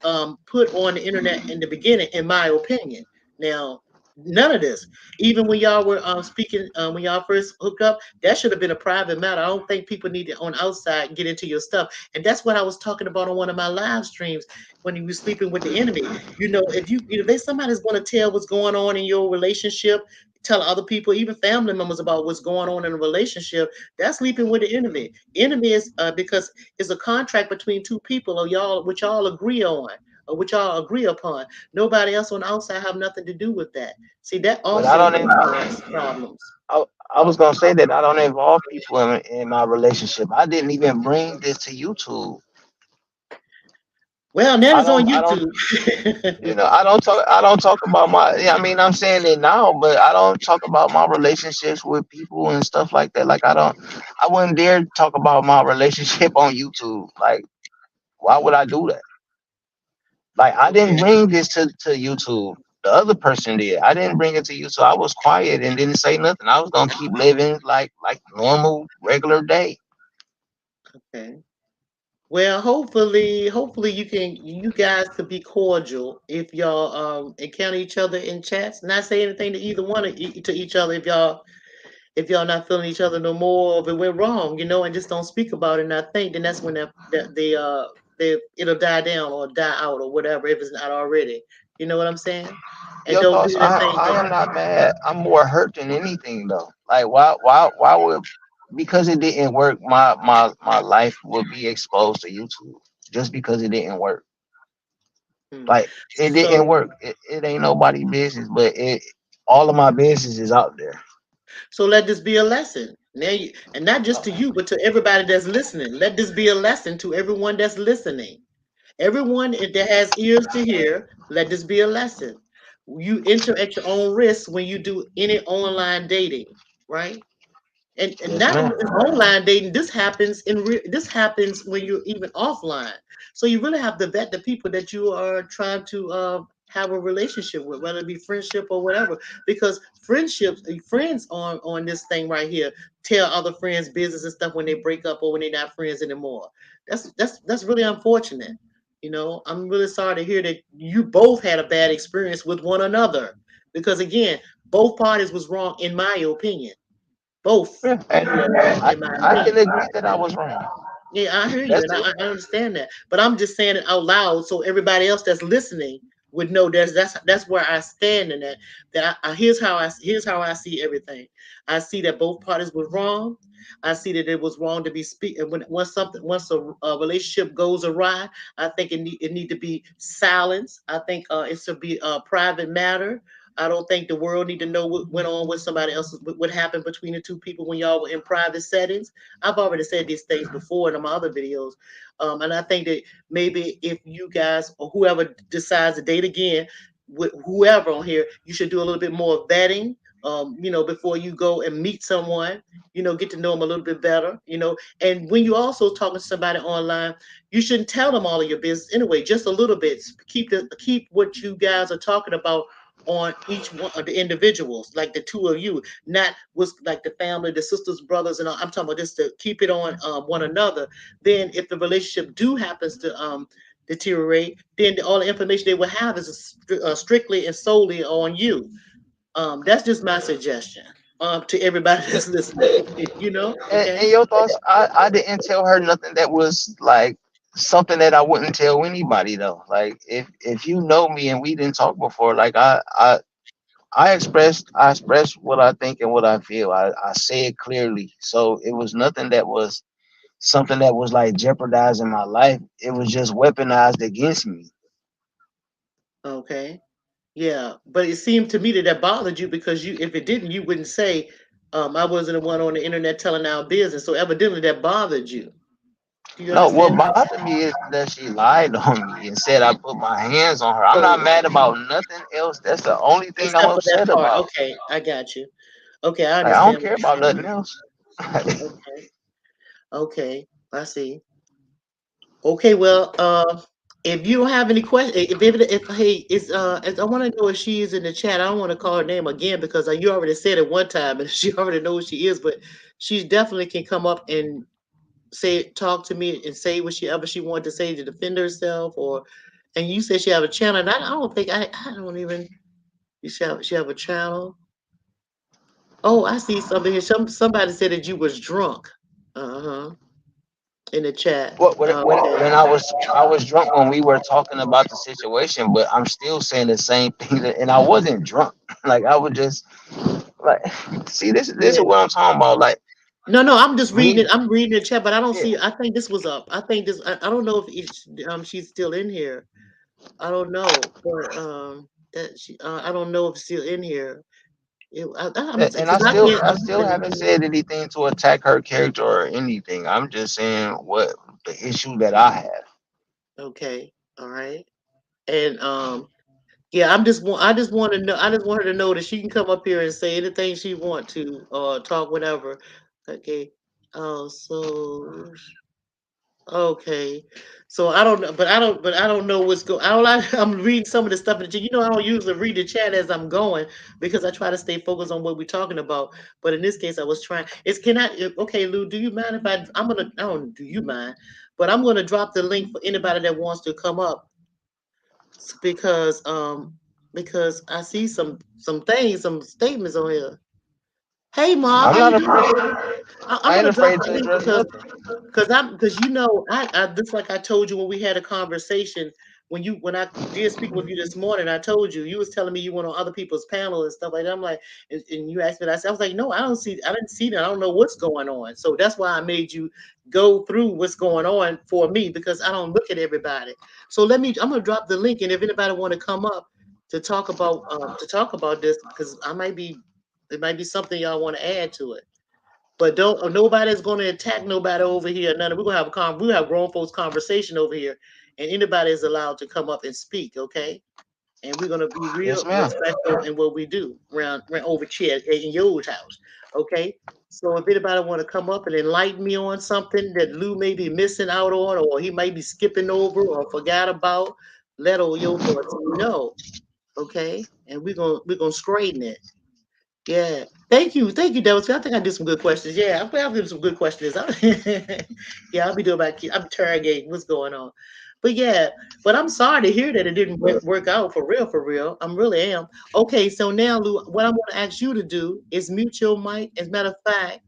put on the internet in the beginning, in my opinion. Now, none of this. Even when y'all were speaking, when y'all first hooked up, that should have been a private matter. I don't think people need to on outside get into your stuff. And that's what I was talking about on one of my live streams when you were sleeping with the enemy. You know, if there's somebody's going to tell what's going on in your relationship, tell other people, even family members, about what's going on in a relationship, that's sleeping with the enemy. Enemy is because it's a contract between two people, or y'all, which y'all agree on, or which y'all agree upon. Nobody else on the outside have nothing to do with that. See, that But I also don't. can cause problems. I, I was gonna say that I don't involve people in my relationship. I didn't even bring this to YouTube. Well, that I is on don't. I don't. YouTube. I don't talk about my. Yeah, I mean, I'm saying it now, but I don't talk about my relationships with people and stuff like that. Like I don't. I wouldn't dare talk about my relationship on YouTube. Like, why would I do that? Like, I didn't Okay. bring this to YouTube. The other person did. I didn't bring it to you, so I was quiet and didn't say nothing. I was gonna keep living like normal, regular day. Okay. Well, hopefully you guys could be cordial if y'all encounter each other in chats. Not say anything to either one to each other if y'all not feeling each other no more, or if it went wrong, you know, and just don't speak about it. And I think then that's when it'll die down or die out or whatever if it's not already. You know what I'm saying? And Your don't do thoughts? anything. I am not mad. I'm more hurt than anything though. Like why would because it didn't work, my life would be exposed to YouTube just because it didn't work. Hmm. Like it didn't So work. It ain't nobody business, but it all of my business is out there. so let this be a lesson. Now and not just to you, but to everybody that's listening. Let this be a lesson to everyone that's listening. Everyone that has ears to hear, let this be a lesson. You enter at your own risk when you do any online dating, right? And Yes, not ma'am. only this online dating, this happens when you're even offline. So you really have to vet the people that you are trying to have a relationship with, whether it be friendship or whatever. Because friends on this thing right here tell other friends business and stuff when they break up or when they're not friends anymore. That's really unfortunate. You know, I'm really sorry to hear that you both had a bad experience with one another. Because again, both parties was wrong in my opinion. Both Yeah, of and you are wrong, I in my I can opinion. agree that I was wrong. Yeah, I hear you, That's and true. I understand that. But I'm just saying it out loud so everybody else that's listening would know that's where I stand in that. Here's how I see everything. I see that both parties were wrong. I see that it was wrong to be when once a relationship goes awry. I think it need to be silenced. I think it should be a private matter. I don't think the world need to know what went on with somebody else, what happened between the two people when y'all were in private settings. I've already said these things before in my other videos. And I think that maybe if you guys or whoever decides to date again with whoever on here, you should do a little bit more vetting. You know, before you go and meet someone, you know, get to know them a little bit better, you know. And when you also talking to somebody online, you shouldn't tell them all of your business anyway, just a little bit. Keep what you guys are talking about on each one of the individuals, like the two of you, not was like the family, the sisters, brothers, and all. I'm talking about just to keep it on one another. Then, if the relationship do happens to deteriorate, then all the information they will have is strictly and solely on you. That's just my suggestion. To everybody that's listening, okay? And your thoughts? I didn't tell her nothing that was like something that I wouldn't tell anybody though. Like if you know me and we didn't talk before, like I expressed what I think and what I feel. I say it clearly. So it was nothing that was something that was like jeopardizing my life. It was just weaponized against me. Okay. Yeah, but it seemed to me that that bothered you because if it didn't, you wouldn't say, I wasn't the one on the internet telling our business. So evidently that bothered you. Do you No, what understand that? bothered me is that she lied on me and said I put my hands on her. I'm not So mad about nothing else. That's the only thing I'm except for that upset part. about. Okay, I got you. Okay, I Like I don't understand what care about you're nothing saying. else. Okay, okay, I see. Okay, well, if you don't have any questions, if hey, I want to know if she is in the chat. I don't want to call her name again because you already said it one time and she already knows she is, but she definitely can come up and talk to me and say what she wanted to say to defend herself, or and you said she have a channel, and I don't think I don't even she have a channel. Oh, I see something here. Somebody said that you was drunk. Uh-huh. In the chat. What Okay. when I was drunk when we were talking about the situation, but I'm still saying the same thing. And I wasn't drunk. Like I was just like, see, this is Yeah. what I'm talking about. Like No, I'm just reading me, it. I'm reading the chat, but I don't yeah. see. I think this was up. I think this. I don't know if she's still in here. I don't know, but that she. I don't know if she's still in here. I'm And because I can't. I still haven't said anything to attack her character or anything. I'm just saying what the issue that I have. Okay. All right. And yeah, I just want to know. I just want her to know that she can come up here and say anything she want to, or talk whatever. Okay. Oh, so okay. So I don't know, but I don't know what's going. I don't like. I'm reading some of the stuff that I don't usually read the chat as I'm going because I try to stay focused on what we're talking about. But in this case, I was trying. Okay, Lou? Do you mind if I'm gonna? I don't. Do you mind? But I'm gonna drop the link for anybody that wants to come up because I see some things, some statements on here. Hey, Ma, I'm how you not doing? afraid. I'm I ain't gonna drop afraid the to link address nothing. because I just like I told you when we had a conversation when I did speak with you this morning. I told you was telling me you went on other people's panel and stuff like that. I'm like, and you asked me that. I was like, no, I didn't see that. I don't know what's going on. So that's why I made you go through what's going on for me because I don't look at everybody. So I'm gonna drop the link, and if anybody want to come up to talk about this because it might be something y'all want to add to it. But don't nobody's going to attack nobody over here. None. We're gonna have we have grown folks conversation over here, and anybody is allowed to come up and speak. Okay, and we're gonna be real Yes, ma'am. respectful in what we do around over here in your house. Okay. So if anybody want to come up and enlighten me on something that Lou may be missing out on, or he might be skipping over or forgot about, let your thoughts know. Okay, and we're gonna straighten it. Yeah. Thank you, Devil. I think I did some good questions. Yeah, I'm doing some good questions. Yeah, I'll be doing I'm interrogating what's going on. But yeah, but I'm sorry to hear that it didn't work out for real, for real. I'm really am. Okay, so now, Lou, what I'm going to ask you to do is mute your mic. As a matter of fact,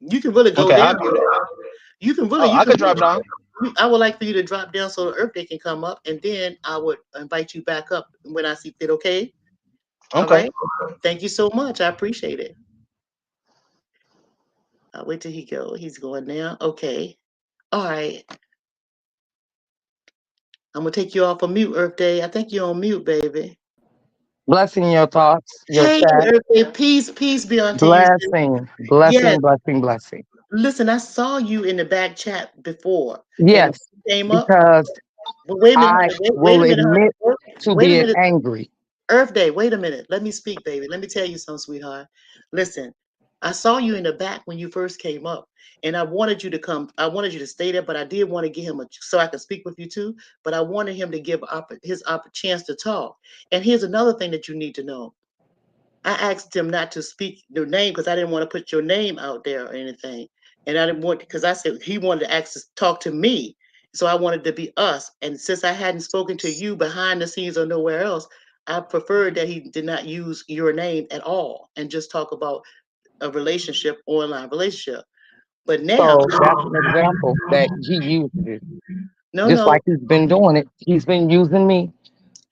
you can really go Okay, down. I'll mute it. Oh, You I can could drop really. down. I would like for you to drop down so the Earth Day can come up, and then I would invite you back up when I see fit. Okay. All Okay. right. Thank you so much. I appreciate it. I'll wait till he go. He's going now. Okay. All right. I'm gonna take you off of mute, Earth Day. I think you're on mute, baby. Blessing your thoughts, your Hey, chat. Earth Day. Peace be unto you. Sis. Blessing, Yes. blessing, blessing, blessing. Listen, I saw you in the back chat before, and Yes, you came up. because But wait a minute, I honey. Wait will a minute, admit honey. to Wait a being minute. angry. Earth Day, wait a minute. Let me speak, baby. Let me tell you something, sweetheart. Listen, I saw you in the back when you first came up, and I wanted you to come. I wanted you to stay there, but I did want to give him so I could speak with you too. But I wanted him to give his chance to talk. And here's another thing that you need to know. I asked him not to speak your name because I didn't want to put your name out there or anything. And I didn't want because I said he wanted to talk to me. So I wanted to be us. And since I hadn't spoken to you behind the scenes or nowhere else, I preferred that he did not use your name at all and just talk about a relationship, online relationship. But now, So that's an example that he uses, no, just no, like he's been doing it. He's been using me.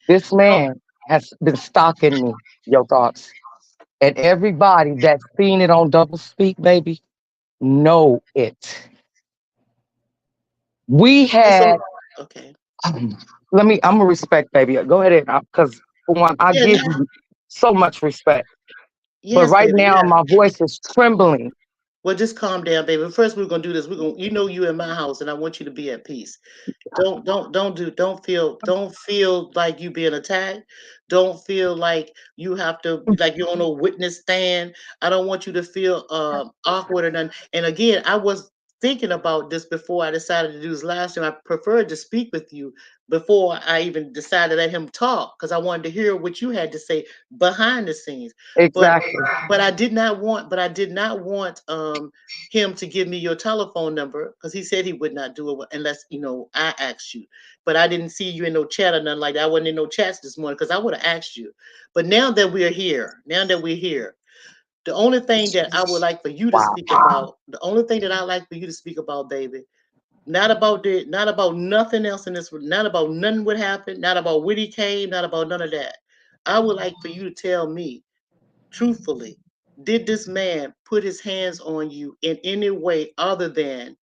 This no, man has been stalking me. Your thoughts? And everybody that's seen it on double speak, baby, know it. We so had. okay. Let me. I'm gonna respect, baby. Go ahead and because for one, I Yeah, give you so much respect. But yes, right baby. now, Yeah. my voice is trembling. Well, just calm down, baby. First, we're gonna do this. We're gonna, you know, you in my house, and I want you to be at peace. Don't feel like you being attacked. Don't feel like you have to, like you're on a witness stand. I don't want you to feel awkward or nothing. And again, I was thinking about this before I decided to do this last time. I preferred to speak with you before I even decided to let him talk because I wanted to hear what you had to say behind the scenes. But Exactly. but I did not want him to give me your telephone number because he said he would not do it unless I asked you. But I didn't see you in no chat or nothing like that. I wasn't in no chats this morning because I would have asked you. But now that we're here, the only thing that I would like for you to Wow. speak about, the only thing that I like for you to speak about, baby, not about nothing else in this, not about nothing what happened, not about when he came, not about none of that. I would like for you to tell me truthfully, did this man put his hands on you in any way other than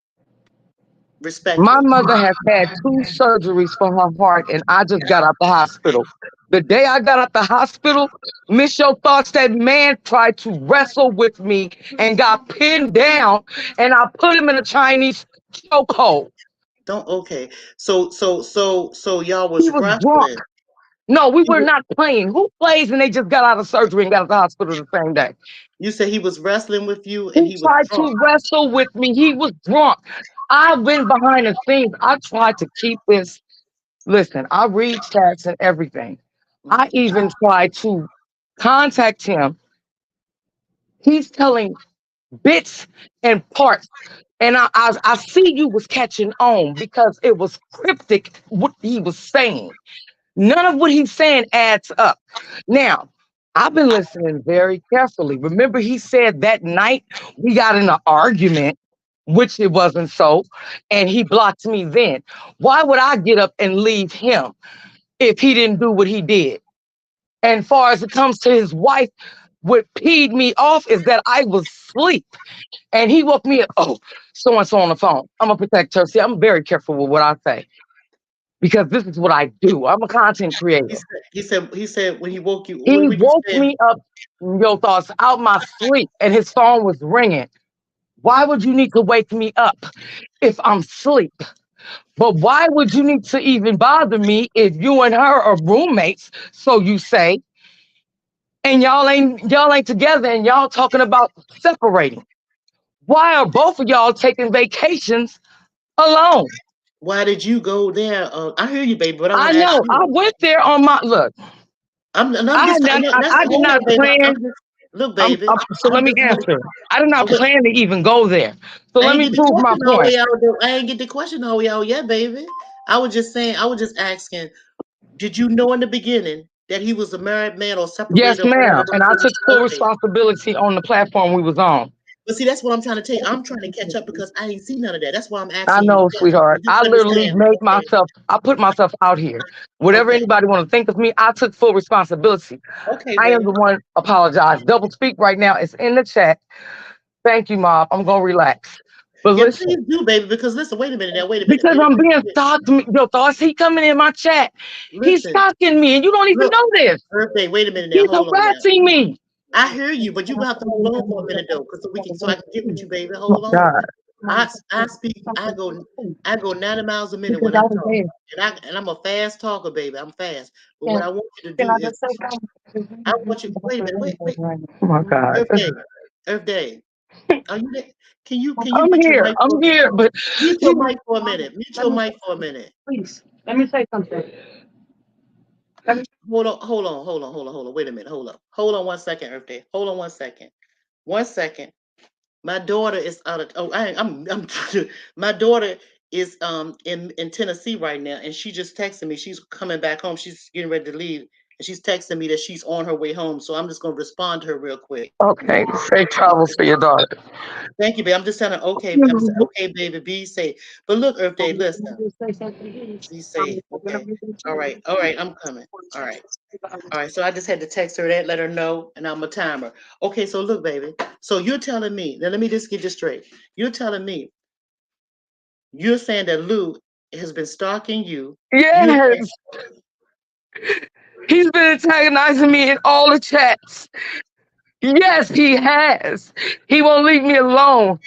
My respectfully? mother has had two surgeries for her heart, and I just got out the hospital. The day I got out the hospital, Miss Yo thoughts that man tried to wrestle with me and got pinned down, and I put him in a Chinese chokehold. Don't okay. So y'all He was was drunk. wrestling. No, we He were was, not playing. Who plays and they just got out of surgery and got out the hospital the same day? you said he was wrestling with you and He he was tried drunk. to wrestle with me. He was drunk. I've been behind the scenes. I tried to keep this. Listen, I read chats and everything. I Mhm. even tried to contact him. He's telling bits and parts. And I see you was catching on because it was cryptic what he was saying. None of what he's saying adds up. Now, I've been listening very carefully. Remember, he said that night we got in an argument, which it wasn't so, and he blocked me then. Why would I get up and leave him if he didn't do what he did? And far as it comes to his wife, what peed me off is that I was asleep and he woke me up. Oh, so and so on the phone. I'm gonna protect her. See, I'm very careful with what I say because this is what I do. I'm a content He creator. said he said when he woke you, He what you woke said? me up, your thoughts, out my sleep, and his phone was ringing. Why would you need to wake me up if I'm asleep? But why would you need to even bother me if you and her are roommates, so you say, and y'all ain't together and y'all talking about separating? Why are both of y'all taking vacations alone? Why did you go there? I hear you, baby, but I I want to ask know. I you. went there on my look. I'm I just had not. no, that's I did hold not on, baby. I'm plan. just look, baby. So I'm let me just answer. I did not okay. plan to even go there. So I let ain't me get the prove my question all the point. way out. Though. I ain't get the question all the way out yet, baby. I was just saying. I was just asking. Did you know in the beginning that he was a married man or Yes, separated or whatever? ma'am. And I took full Okay. responsibility on the platform we was on. But see, that's what I'm trying to tell you. I'm trying to catch up because I ain't seen none of that. That's why I'm I asking you the know, question. sweetheart. So just I literally understand. made Okay. myself. I put myself out here. Whatever Okay. anybody want to think of me, I took full responsibility. Okay, I am baby. the one apologize. Double speak right now. It's in the chat. Thank you, Mob. I'm gonna relax. But Yeah, listen, please do, baby. Because listen, wait a minute now. Wait a minute. because Wait a I'm being minute. stalked. Yo, thoughts he coming in my chat. He's Listen. stalking me, and you don't even Look, know this. birthday. Wait a minute now. He's Hold on now. harassing me. I hear you, but you gonna have to hold on for a minute though, because so I can get with you, baby. Oh Hold my on. God. I speak. I go 90 miles a minute when I talk, and I'm a fast talker, baby. I'm fast. But what I want you to do is I want you. Wait a minute. Wait, wait. Oh my God. Earth Day. Earth Day. Are you there? Can you I'm mute your here. mic for I'm a minute? here, but Mute he your was. mic for a minute. Mute Let your me mic for a minute. please. Let me say something. Let me, Hold on. Hold on. Hold on. Hold on. Hold on. Wait a minute. Hold up. Hold on 1 second, Earth Day. Hold on 1 second. 1 second. My daughter is out of I'm my daughter is in Tennessee right now and she just texted me. She's coming back home. She's getting ready to leave and she's texting me that she's on her way home. So I'm just gonna respond to her real quick. Okay. Safe travels for your daughter. Thank you, babe. I'm just telling her, okay. I'm saying, okay, baby, be safe. But look, Earth Day, listen, be safe. Okay. All right. All right. I'm coming. All right. All right. So I just had to text her that, let her know, and I'm a timer. Okay. So look, baby. So you're telling me, now let me just get this straight. You're telling me, you're saying that Lou has been stalking you. You Yes, he's been antagonizing me in all the chats. Yes, he has. He won't leave me alone.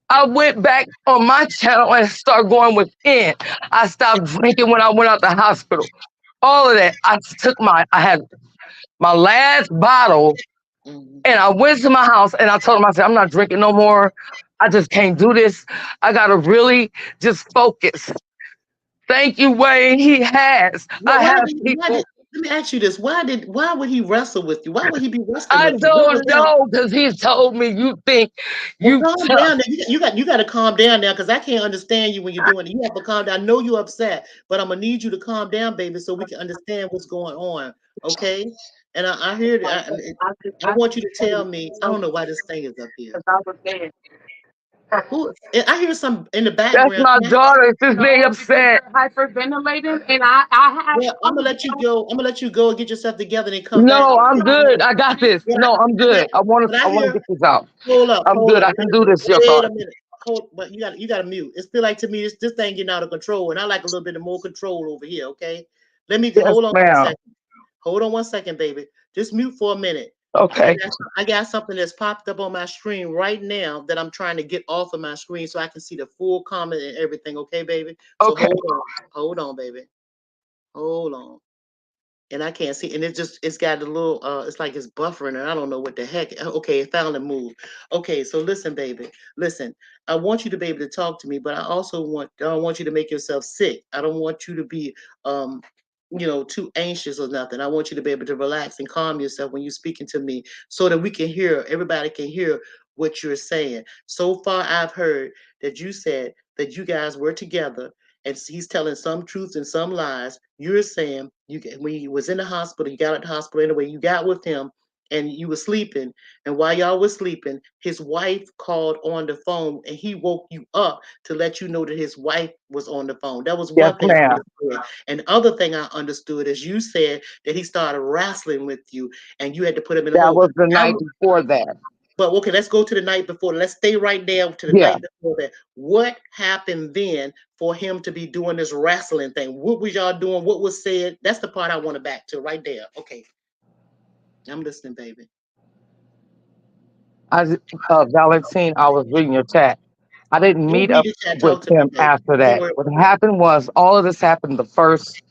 I went back on my channel and started going within. I stopped drinking when I went out the hospital. All of that. I had my last bottle mhm. and I went to my house and I told him, I said, I'm not drinking no more. I just can't do this. I got to really just focus. Thank you, Wayne. He has. I have Why people. did let me ask you this? Why would he wrestle with you? Why would he be wrestling I with you? What was don't that? know because he's told me you think Well, you calm tough. down. Now. You got to calm down now because I can't understand you when you're doing it. You have to calm down. I know you're upset, but I'm gonna need you to calm down, baby, so we can understand what's going on. Okay? And I hear I want you to tell me. I don't know why this thing is up here. Who? I hear some in the That's background. my daughter. She's being upset. Hyperventilating, and I have Well, I'm gonna let you go. I'm gonna let you go and get yourself together and then come back. No, I'm good. I got this. But No, I'm good. I I want to hear. get this out. Hold up, I'm hold good. up. I can do this, your Wait a card. minute. Hold, but you got to mute. It's feel like to me this thing getting out of control, and I like a little bit of more control over here. Okay, let me Yes, hold on one ma'am. second. Hold on one second, baby. Just mute for a minute. Okay. I got something that's popped up on my screen right now that I'm trying to get off of my screen so I can see the full comment and everything. Okay, baby. So Okay. hold on, baby. Hold on. And I can't see, and it's got a little it's like it's buffering, and I don't know what the heck. Okay, it finally moved. Okay, so listen, baby, listen. I want you to be able to talk to me, but I don't want you to make yourself sick. I don't want you to be um too anxious or nothing. I want you to be able to relax and calm yourself when you're speaking to me so that we can hear, everybody can hear what you're saying. So far, I've heard that you said that you guys were together and he's telling some truths and some lies. You're saying when he was in the hospital, you got at the hospital anyway, you got with him and you were sleeping. And while y'all was sleeping, his wife called on the phone and he woke you up to let you know that his wife was on the phone. That was Yes, one thing I ma'am. understood. And the other thing I understood is you said that he started wrestling with you and you had to put him in a That hold. was the night before that. But okay, let's go to the night before. Let's stay right there to the Yeah. night before that. What happened then for him to be doing this wrestling thing? What was y'all doing? What was said? That's the part I want to back to right there. Okay, I'm listening, baby. I, Valentine, I was reading your chat. I didn't Don't meet read up the chat. with Talk to me, him baby. after Don't that. worry What about that. happened was all of this happened the first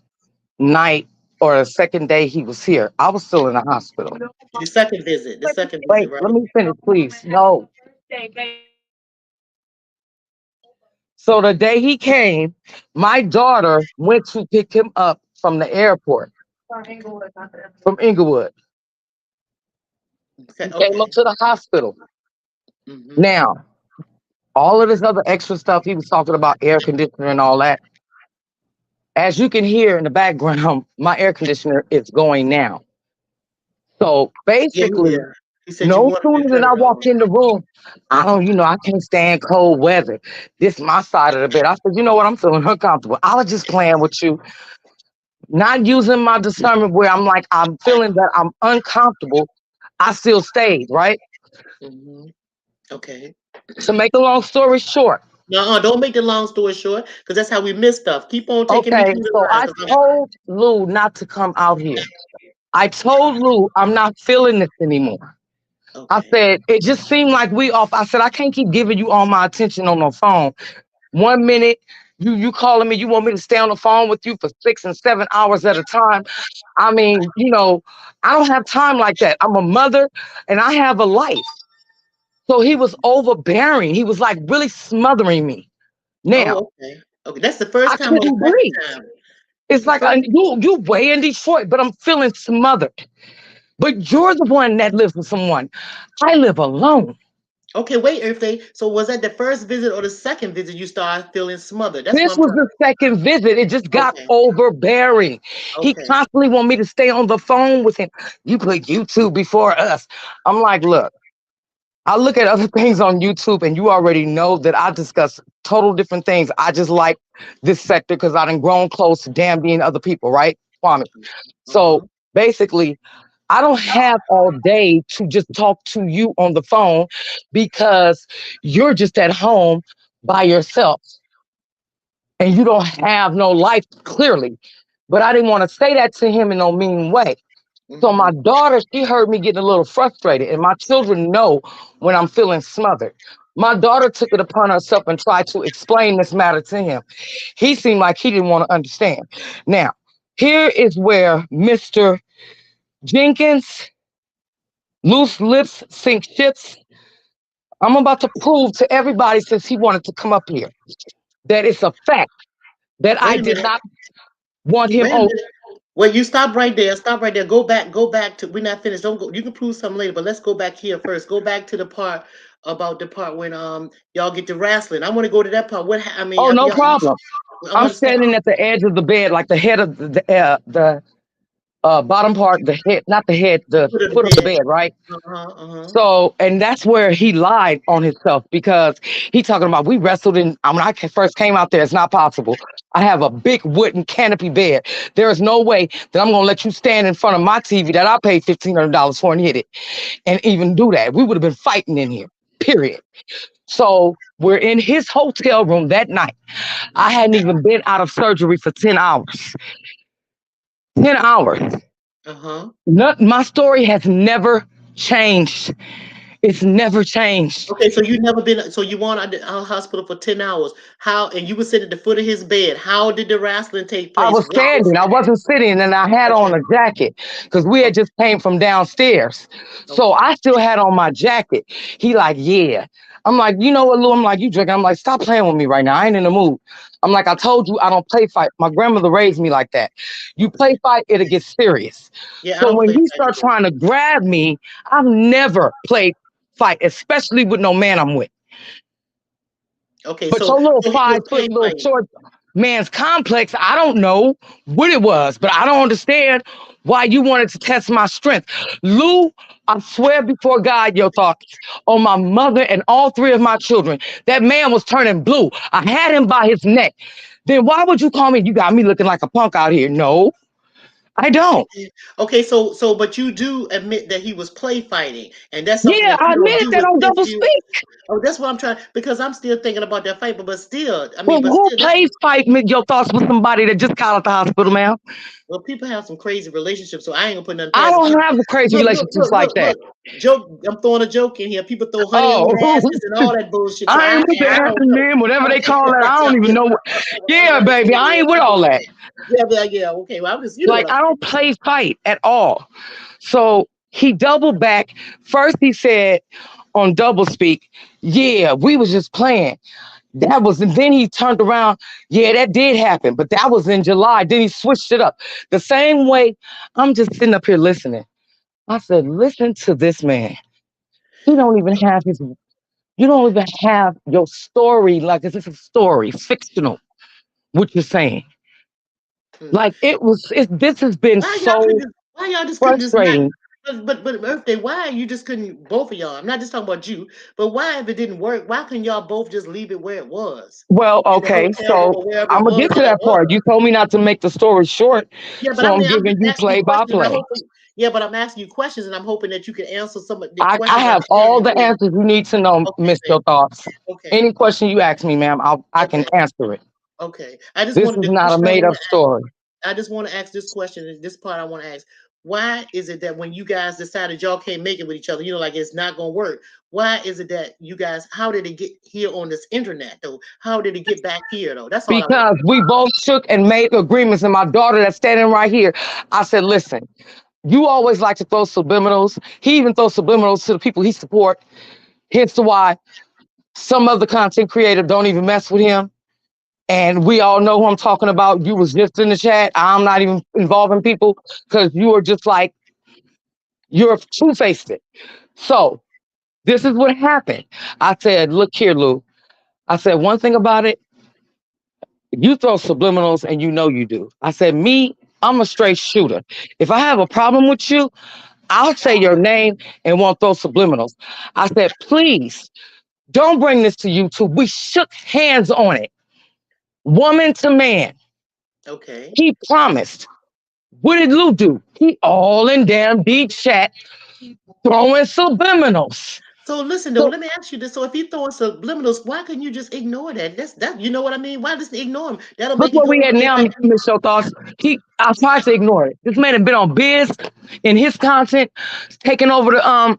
night or the second day he was here. I was still in the hospital. The second visit. The second visit, Wait, right? let me finish, please. No. So the day he came, my daughter went to pick him up from the airport, from Inglewood. Okay. He came up Okay. to the hospital. Mm-hmm. Now, all of this other extra stuff he was talking about, air conditioner and all that. As you can hear in the background, my air conditioner is going now. So Yeah, basically, yeah. He said you no wanted sooner to than turn I it walked on. in the room, I can't stand cold weather. This is my side of the bed. I said, you know what? I'm feeling uncomfortable. I was just playing with you, not using my discernment where I'm feeling that I'm uncomfortable. I still stayed, right? Mm-hmm. Okay. To make a long story short, No, don't make the long story short, because that's how we miss stuff. Keep on taking me okay, through the so line, I told Lou not to come out here. I told Lou I'm not feeling this anymore. I okay. said, it just seemed like we off. I said, I can't keep giving you all my attention on the phone. 1 minute, you calling me, you want me to stay on the phone with you for 6 and 7 hours at a time. I mean, I don't have time like that. I'm a mother and I have a life. So he was overbearing. He was like really smothering me. Now, Oh, okay. Okay, that's the first I time or couldn't the breathe. second time? It's The like first. you way in Detroit, but I'm feeling smothered. But you're the one that lives with someone. I live alone. Okay, wait, Earthday. So was that the first visit or the second visit you started feeling smothered? That's what This I'm was trying the second visit. It just to. got Okay, overbearing. He okay. constantly want me to stay on the phone with him. You put YouTube before us. I'm like, look, I look at other things on YouTube, and you already know that I discuss total different things. I just like this sector because I done grown close to damn being other people, right? Kwame. So Uh-huh. basically, I don't have all day to just talk to you on the phone because you're just at home by yourself and you don't have no life clearly. But I didn't want to say that to him in no mean way. So Mm-hmm. my daughter, she heard me getting a little frustrated, and my children know when I'm feeling smothered. My daughter took it upon herself and tried to explain this matter to him. He seemed like he didn't want to understand. Now, here is where Mr. Jenkins, loose lips sink ships. I'm about to prove to everybody since he wanted to come up here that it's a fact that I Wait a did minute. not want him Wait a on. minute. Well, you stop right there. Stop right there. Go back to. We're not finished. Don't go. You can prove something later, but let's go back here first. Go back to the part about the part when y'all get to wrestling. I want to go to that part. I mean, Oh, no y'all, problem. I I'm want to start. standing at the edge of the bed, like the head of the bottom part, the head, not the head, the Foot of the foot of the bed. bed, right? Uh-huh, uh-huh. So, and that's where he lied on himself because he talking about we wrestled in. When I first came out there, it's not possible. I have a big wooden canopy bed. There is no way that I'm gonna let you stand in front of my TV that I paid $1,500 for and hit it, and even do that. We would have been fighting in here. Period. So we're in his hotel room that night. I hadn't even been out of surgery for 10 hours. 10 hours. Uh-huh. My story has never changed. It's never changed. Okay, so you never been. So you were at the hospital for 10 hours. How? And you were sitting at the foot of his bed. How did the wrestling take I place? was What was? standing. I wasn't sitting, and I had on Okay. a jacket because we had Okay. just came from downstairs. So Okay. I still had on my jacket. He like, yeah. I'm like, you know what, Lou? I'm like, you drinking? I'm like, stop playing with me right now. I ain't in the mood. I'm like, I told you I don't play fight. My grandmother raised me like that. You play fight, it'll get serious. Yeah, I So don't when play he fight started either. trying to grab me, I've never played fight, especially with no man I'm with. Okay, But so your little he was 5 foot, play little fighting. short man's complex, I don't know what it was, but I don't understand why you wanted to test my strength. Lou, I swear before God, your thoughts on my mother and all three of my children. That man was turning blue. I had him by his neck. Then why would you call me? You got me looking like a punk out here. No, I don't. Okay. Okay, so but you do admit that he was play fighting, and that's something Yeah, that I you don't admitted do that with on double sensitive. speak. Oh, that's what I'm trying because I'm still thinking about that fight, but still, I Well, mean, but who still, that's plays fight with your thoughts with somebody that just got out the hospital, man? well, people have some crazy relationships, so I ain't gonna put nothing I past it. don't have crazy relationships like that. Look. Joke, I'm throwing a joke in here. People throw honey on Oh, asses and all that bullshit. So I ain't with the I don't know. acronym, whatever they Okay, call it. I don't even know what. all Yeah, right, baby, okay, I yeah, ain't with I know all what that. you're saying. Yeah, yeah, okay. Well, I'm just, you know what Like, I'm I saying. don't play fight at all. So he doubled back. First, he said on double speak, yeah, we was just playing. That was, and then he turned around. Yeah, that did happen, but that was in July. Then he switched it up. The same way I'm just sitting up here listening. I said, listen to this man. He don't even have his, you don't even have your story like it's a story, fictional, what you're saying. Hmm. Like this has been Why y'all so couldn't? Why y'all just couldn't just not? frustrating. But birthday. Why you just couldn't? Both of y'all. I'm not just talking about you. But why if it didn't work? Why couldn't y'all both just leave it where it was Well, in the okay, hotel room so or wherever I'm it gonna was get to that it that part. was? You told me not to make the story short, Yeah, but so I I'm mean, I'm giving just you asking you play by questions. I'm play. hoping. Yeah, but I'm asking you questions, and I'm hoping that you can answer some of the I questions I'm have all sharing the here. answers you need to know, Okay, Miss babe. Your Thoughts. Okay, Any question you ask me, ma'am, I can okay, answer it. okay. I just This wanted is the not a question I made want up to story I just want to ask this question. This part I want to ask. Why is it that when you guys decided y'all can't make it with each other, like it's not gonna work? Why is it that you guys? How did it get here on this internet though? How did it get back here though? That's all I want. because we both shook and made agreements. And my daughter that's standing right here, I said, listen, you always like to throw subliminals. He even throws subliminals to the people he support. Hence why some of the content creators don't even mess with him. And we all know who I'm talking about. You was just in the chat. I'm not even involving people because you are just like, you're two-faced it. So this is what happened. I said, look here, Lou. I said, one thing about it, you throw subliminals and you know you do. I said, me, I'm a straight shooter. If I have a problem with you, I'll say your name and won't throw subliminals. I said, please don't bring this to YouTube. We shook hands on it, woman to man. Okay. He promised. What did Lou do? He all in damn deep chat throwing subliminals. So listen though, So let me ask you this. So if he throwing subliminals, why couldn't you just ignore that? That's that. You know what I mean? Why just ignore him? That'll look make it what go we had away. now, Miss Show Thoughts. I tried to ignore it. This man had been on Biz in his content, taking over the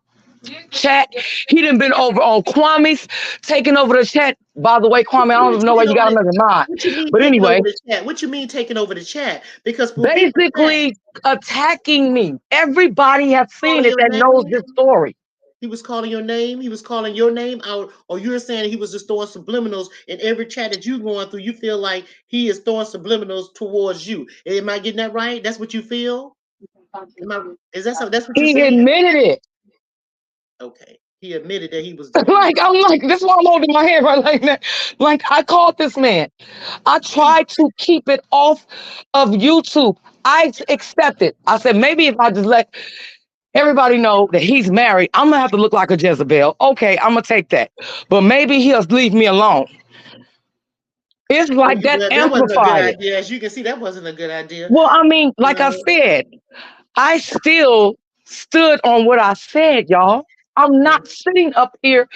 chat. He done been over on Kwame's, taking over the chat. By the way, What Kwame, I you don't mean even know why taking you over got the? him as a mod. What you mean But taking over anyway, the chat? What you mean taking over the chat? Because when people chat, basically attacking me. Everybody has seen calling it your that knows name, this story. he was calling your name. He was calling your name out, or you're saying he was just throwing subliminals in every chat that you going through. You feel like he is throwing subliminals towards you. Am I getting that right? That's what you feel? Am I? Is that so? That's what you're He saying? admitted it. Okay. He admitted that he was doing that. Like I'm like, this is why I'm holding my hand right like that. Like I called this man. I tried to keep it off of YouTube. I accept it. I said maybe if I just let everybody know that he's married, I'm gonna have to look like a Jezebel. Okay, I'm gonna take that. But maybe he'll leave me alone. It's Well, like that that wasn't a good amplified it. idea. As you can see, that wasn't a good idea. Well, I mean, You like I know. said, I still stood on what I said, y'all. I'm not sitting up here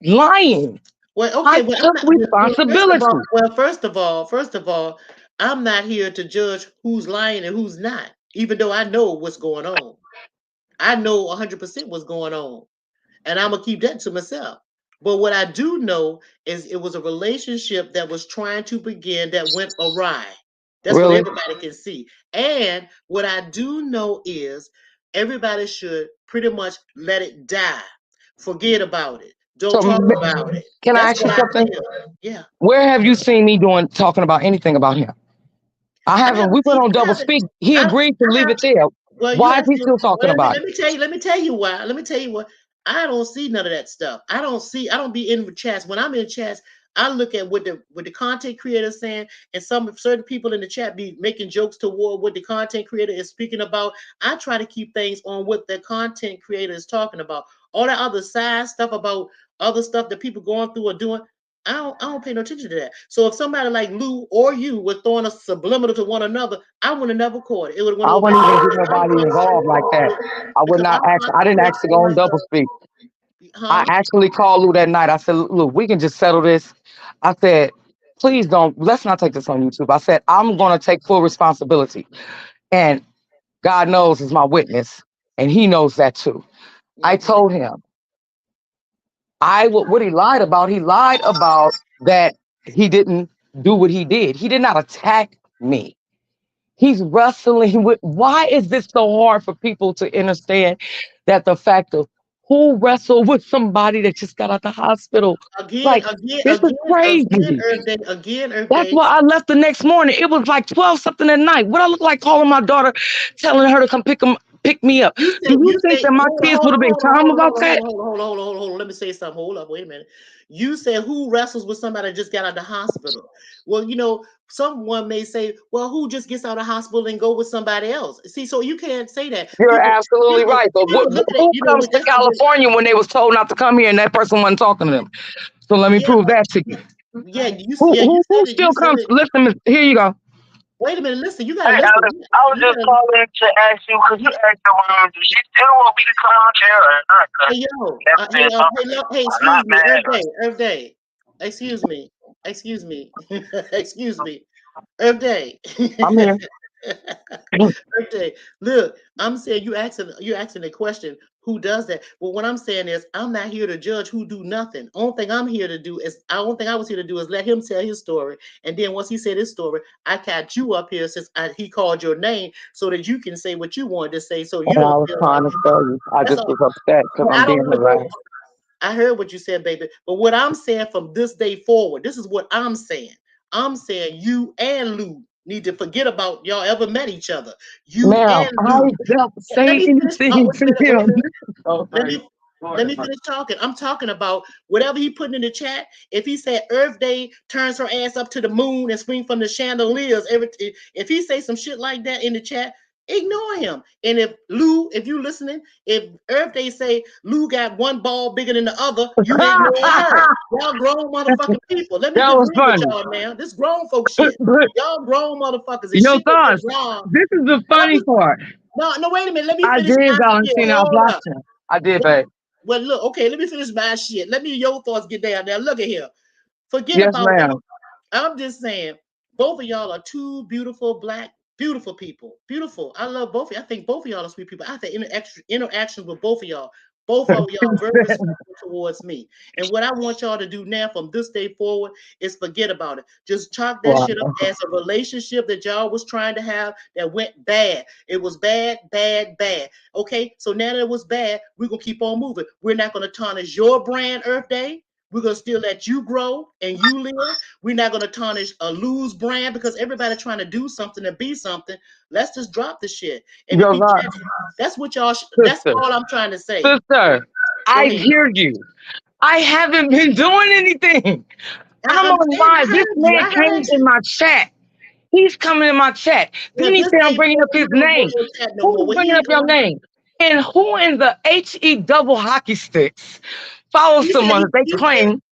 lying. Well, I okay. Well, I'm took not. Well, first of all, responsibility. I'm not here to judge who's lying and who's not. Even though I know what's going on, I know 100% what's going on, and I'm gonna keep that to myself. But what I do know is it was a relationship that was trying to begin that went awry. That's what Really? everybody can see. And what I do know is everybody should pretty much let it die. Forget about it. Don't So talk about it. can I That's ask you what I something? feel. Yeah. Where have you seen me doing talking about anything about him? I I haven't. haven't We went seen on I double haven't speak. He agreed to I leave have it there. well, you Why is asked he me. still talking Well, about it? let me tell you why. Let me tell you what. I don't see none of that stuff. I don't be in chats. When I'm in chats, I look at what the content creator is saying, and some certain people in the chat be making jokes toward what the content creator is speaking about. I try to keep things on what the content creator is talking about. All that other side stuff about other stuff that people going through or doing. I don't pay no attention to that. So if somebody like Lou or you were throwing a subliminal to one another, I would have never caught it. It would have went I over wouldn't my even head. get I would have nobody gone straight involved like that. over it I would because not I'm ask. I didn't concentrating actually go on on double speak. the I actually called Lou that night. I said, "Look, we can just settle this." I said, "Please don't. Let's not take this on YouTube." I said, "I'm going to take full responsibility, and God knows is my witness, and He knows that too." I Mhm. told him what he lied about. He lied about that he didn't do what he did. He did not attack me. He's wrestling with why is this so hard for people to understand that the fact of who wrestled with somebody that just got out the hospital? Again, Like, this is crazy. Earth That's Day. why I left the next morning. It was like 12 something at night. What I look like calling my daughter, telling her to come pick me up. Do you You think say, that my kids would have been calm about that? hold on. Let me say something. Hold up, wait a minute. You said who wrestles with somebody that just got out of the hospital? Well, someone may say, well, who just gets out of the hospital and go with somebody else? See, so you can't say that. You're absolutely right. But People look at it, who comes to that's California when they was told not to come here and that person wasn't talking to them? So let me yeah, prove that to you. you Who said it. You still said comes? it. Listen, here you go. Wait a minute, listen. You gotta Hey, listen. Alex, I was You just gotta. calling to ask you because you asked the woman, does she still want me to come out there or not? 'Cause Hey yo, never been talking. I'm excuse not me, mad. Earth Day, excuse me, excuse me, Earth Day, I'm here. Earth Day. Look, I'm saying you asking the question who does that. But what I'm saying is I'm not here to judge who do nothing. Only thing I'm here to do is only thing I was here to do is let him tell his story, and then once he said his story, I got you up here since he called your name so that you can say what you wanted to say, so you And I don't was feel like trying to tell you. I that's just all. was upset because But I'm I don't being want to go. harassed. I heard what you said, baby. But what I'm saying from this day forward, this is what I'm saying. I'm saying you and Lou need to forget about y'all ever met each other. You Ma'am, and I Lou. don't Let say me finish. Oh, anything wait a to minute. Wait a him. minute. All Let right. me Let me finish talking. I'm talking about whatever he put in the chat. If he said Earth Day turns her ass up to the moon and swing from the chandeliers, if he say some shit like that in the chat, ignore him. And if Lou, if you listening, if Earth Day say Lou got one ball bigger than the other, you ignore her. Y'all grown motherfucking people. Let me That was agree with funny. y'all now. This grown folk shit. But Y'all grown motherfuckers. And your she is thoughts. wrong. This is the And I'm funny just, part. no, wait a minute. Let me I finish did, my shit. Valentina. I Hold up. blocked him. I did, babe. Well, look, okay, let me finish my shit. Let me your thoughts get down there. Look at here. Forget Yes, about ma'am. that. I'm just saying, both of y'all are two beautiful black, beautiful people. Beautiful. I love both of you. I think both of y'all are sweet people. I have interaction with both of y'all. Both of y'all are very respectful towards me. And what I want y'all to do now from this day forward is forget about it. Just chalk that Wow. shit up as a relationship that y'all was trying to have that went bad. It was bad, bad, bad. Okay, so now that it was bad, we're gonna keep on moving. We're not gonna tarnish your brand, Earth Day. We're gonna still let you grow and you live. We're not gonna tarnish a lose brand because everybody trying to do something and be something. Let's just drop the shit. And if Your he love, catches, that's what y'all. That's sister. all I'm trying to say. Sister, Go I ahead. hear you. I haven't been doing anything. I I'm on understand. live. I This heard you. man I came heard in you. my chat. He's coming in my chat. Well, Then he this said I'm ain't bringing up his he don't go name. to your chat no more. Who's What bringing he up your doing? name? And who in the HE double hockey sticks follows He said someone that they he said claim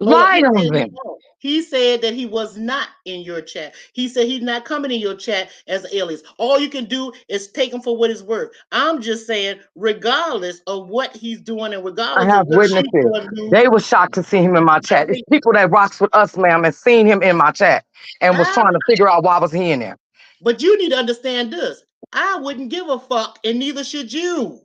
hold up. He lied on said them? no. He said that he was not in your chat. He said he's not coming in your chat as an alias. All you can do is take him for what it's worth. I'm just saying, regardless of what he's doing and I regardless of have what she's witnesses. doing, They were shocked to see him in my I chat. It's think people that rocks with us, ma'am, and seen him in my chat and was I trying to figure out why was he in there. but you need to understand this. I wouldn't give a fuck, and neither should you.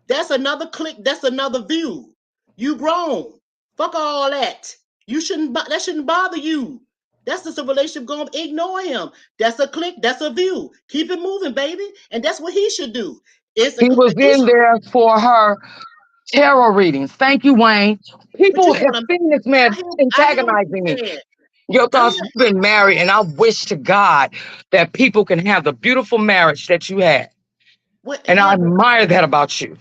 That's another click. That's another view. You grown. Fuck all that. You shouldn't. That shouldn't bother you. That's just a relationship going. Ignore him. That's a click. That's a view. Keep it moving, baby. And that's what he should do. It's a. He was He in there for her tarot readings. Thank you, Wayne. but People you know have what I'm. seen this man I hear what antagonizing me. you're saying. Your I'm thoughts, you've been married, and I wish to God that people can have the beautiful marriage that you had. And I whatever, admire that about you.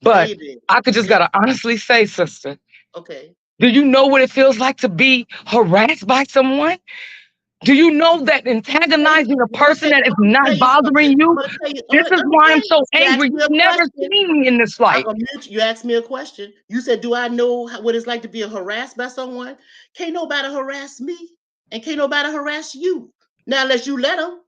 But baby. I could just Just gotta honestly say, sister, okay. do you know what it feels like to be harassed by someone? Do you know that Okay. antagonizing a Let me person that is tell not you something. bothering I'm you? gonna tell you. This is why I'm Okay. so You asked angry. me You've a never question. seen me in this I'm light. gonna mute you. You asked me a question. You said, "Do I know what it's like to be harassed by someone?" Can't nobody harass me, and can't nobody harass you. Now, unless you let them.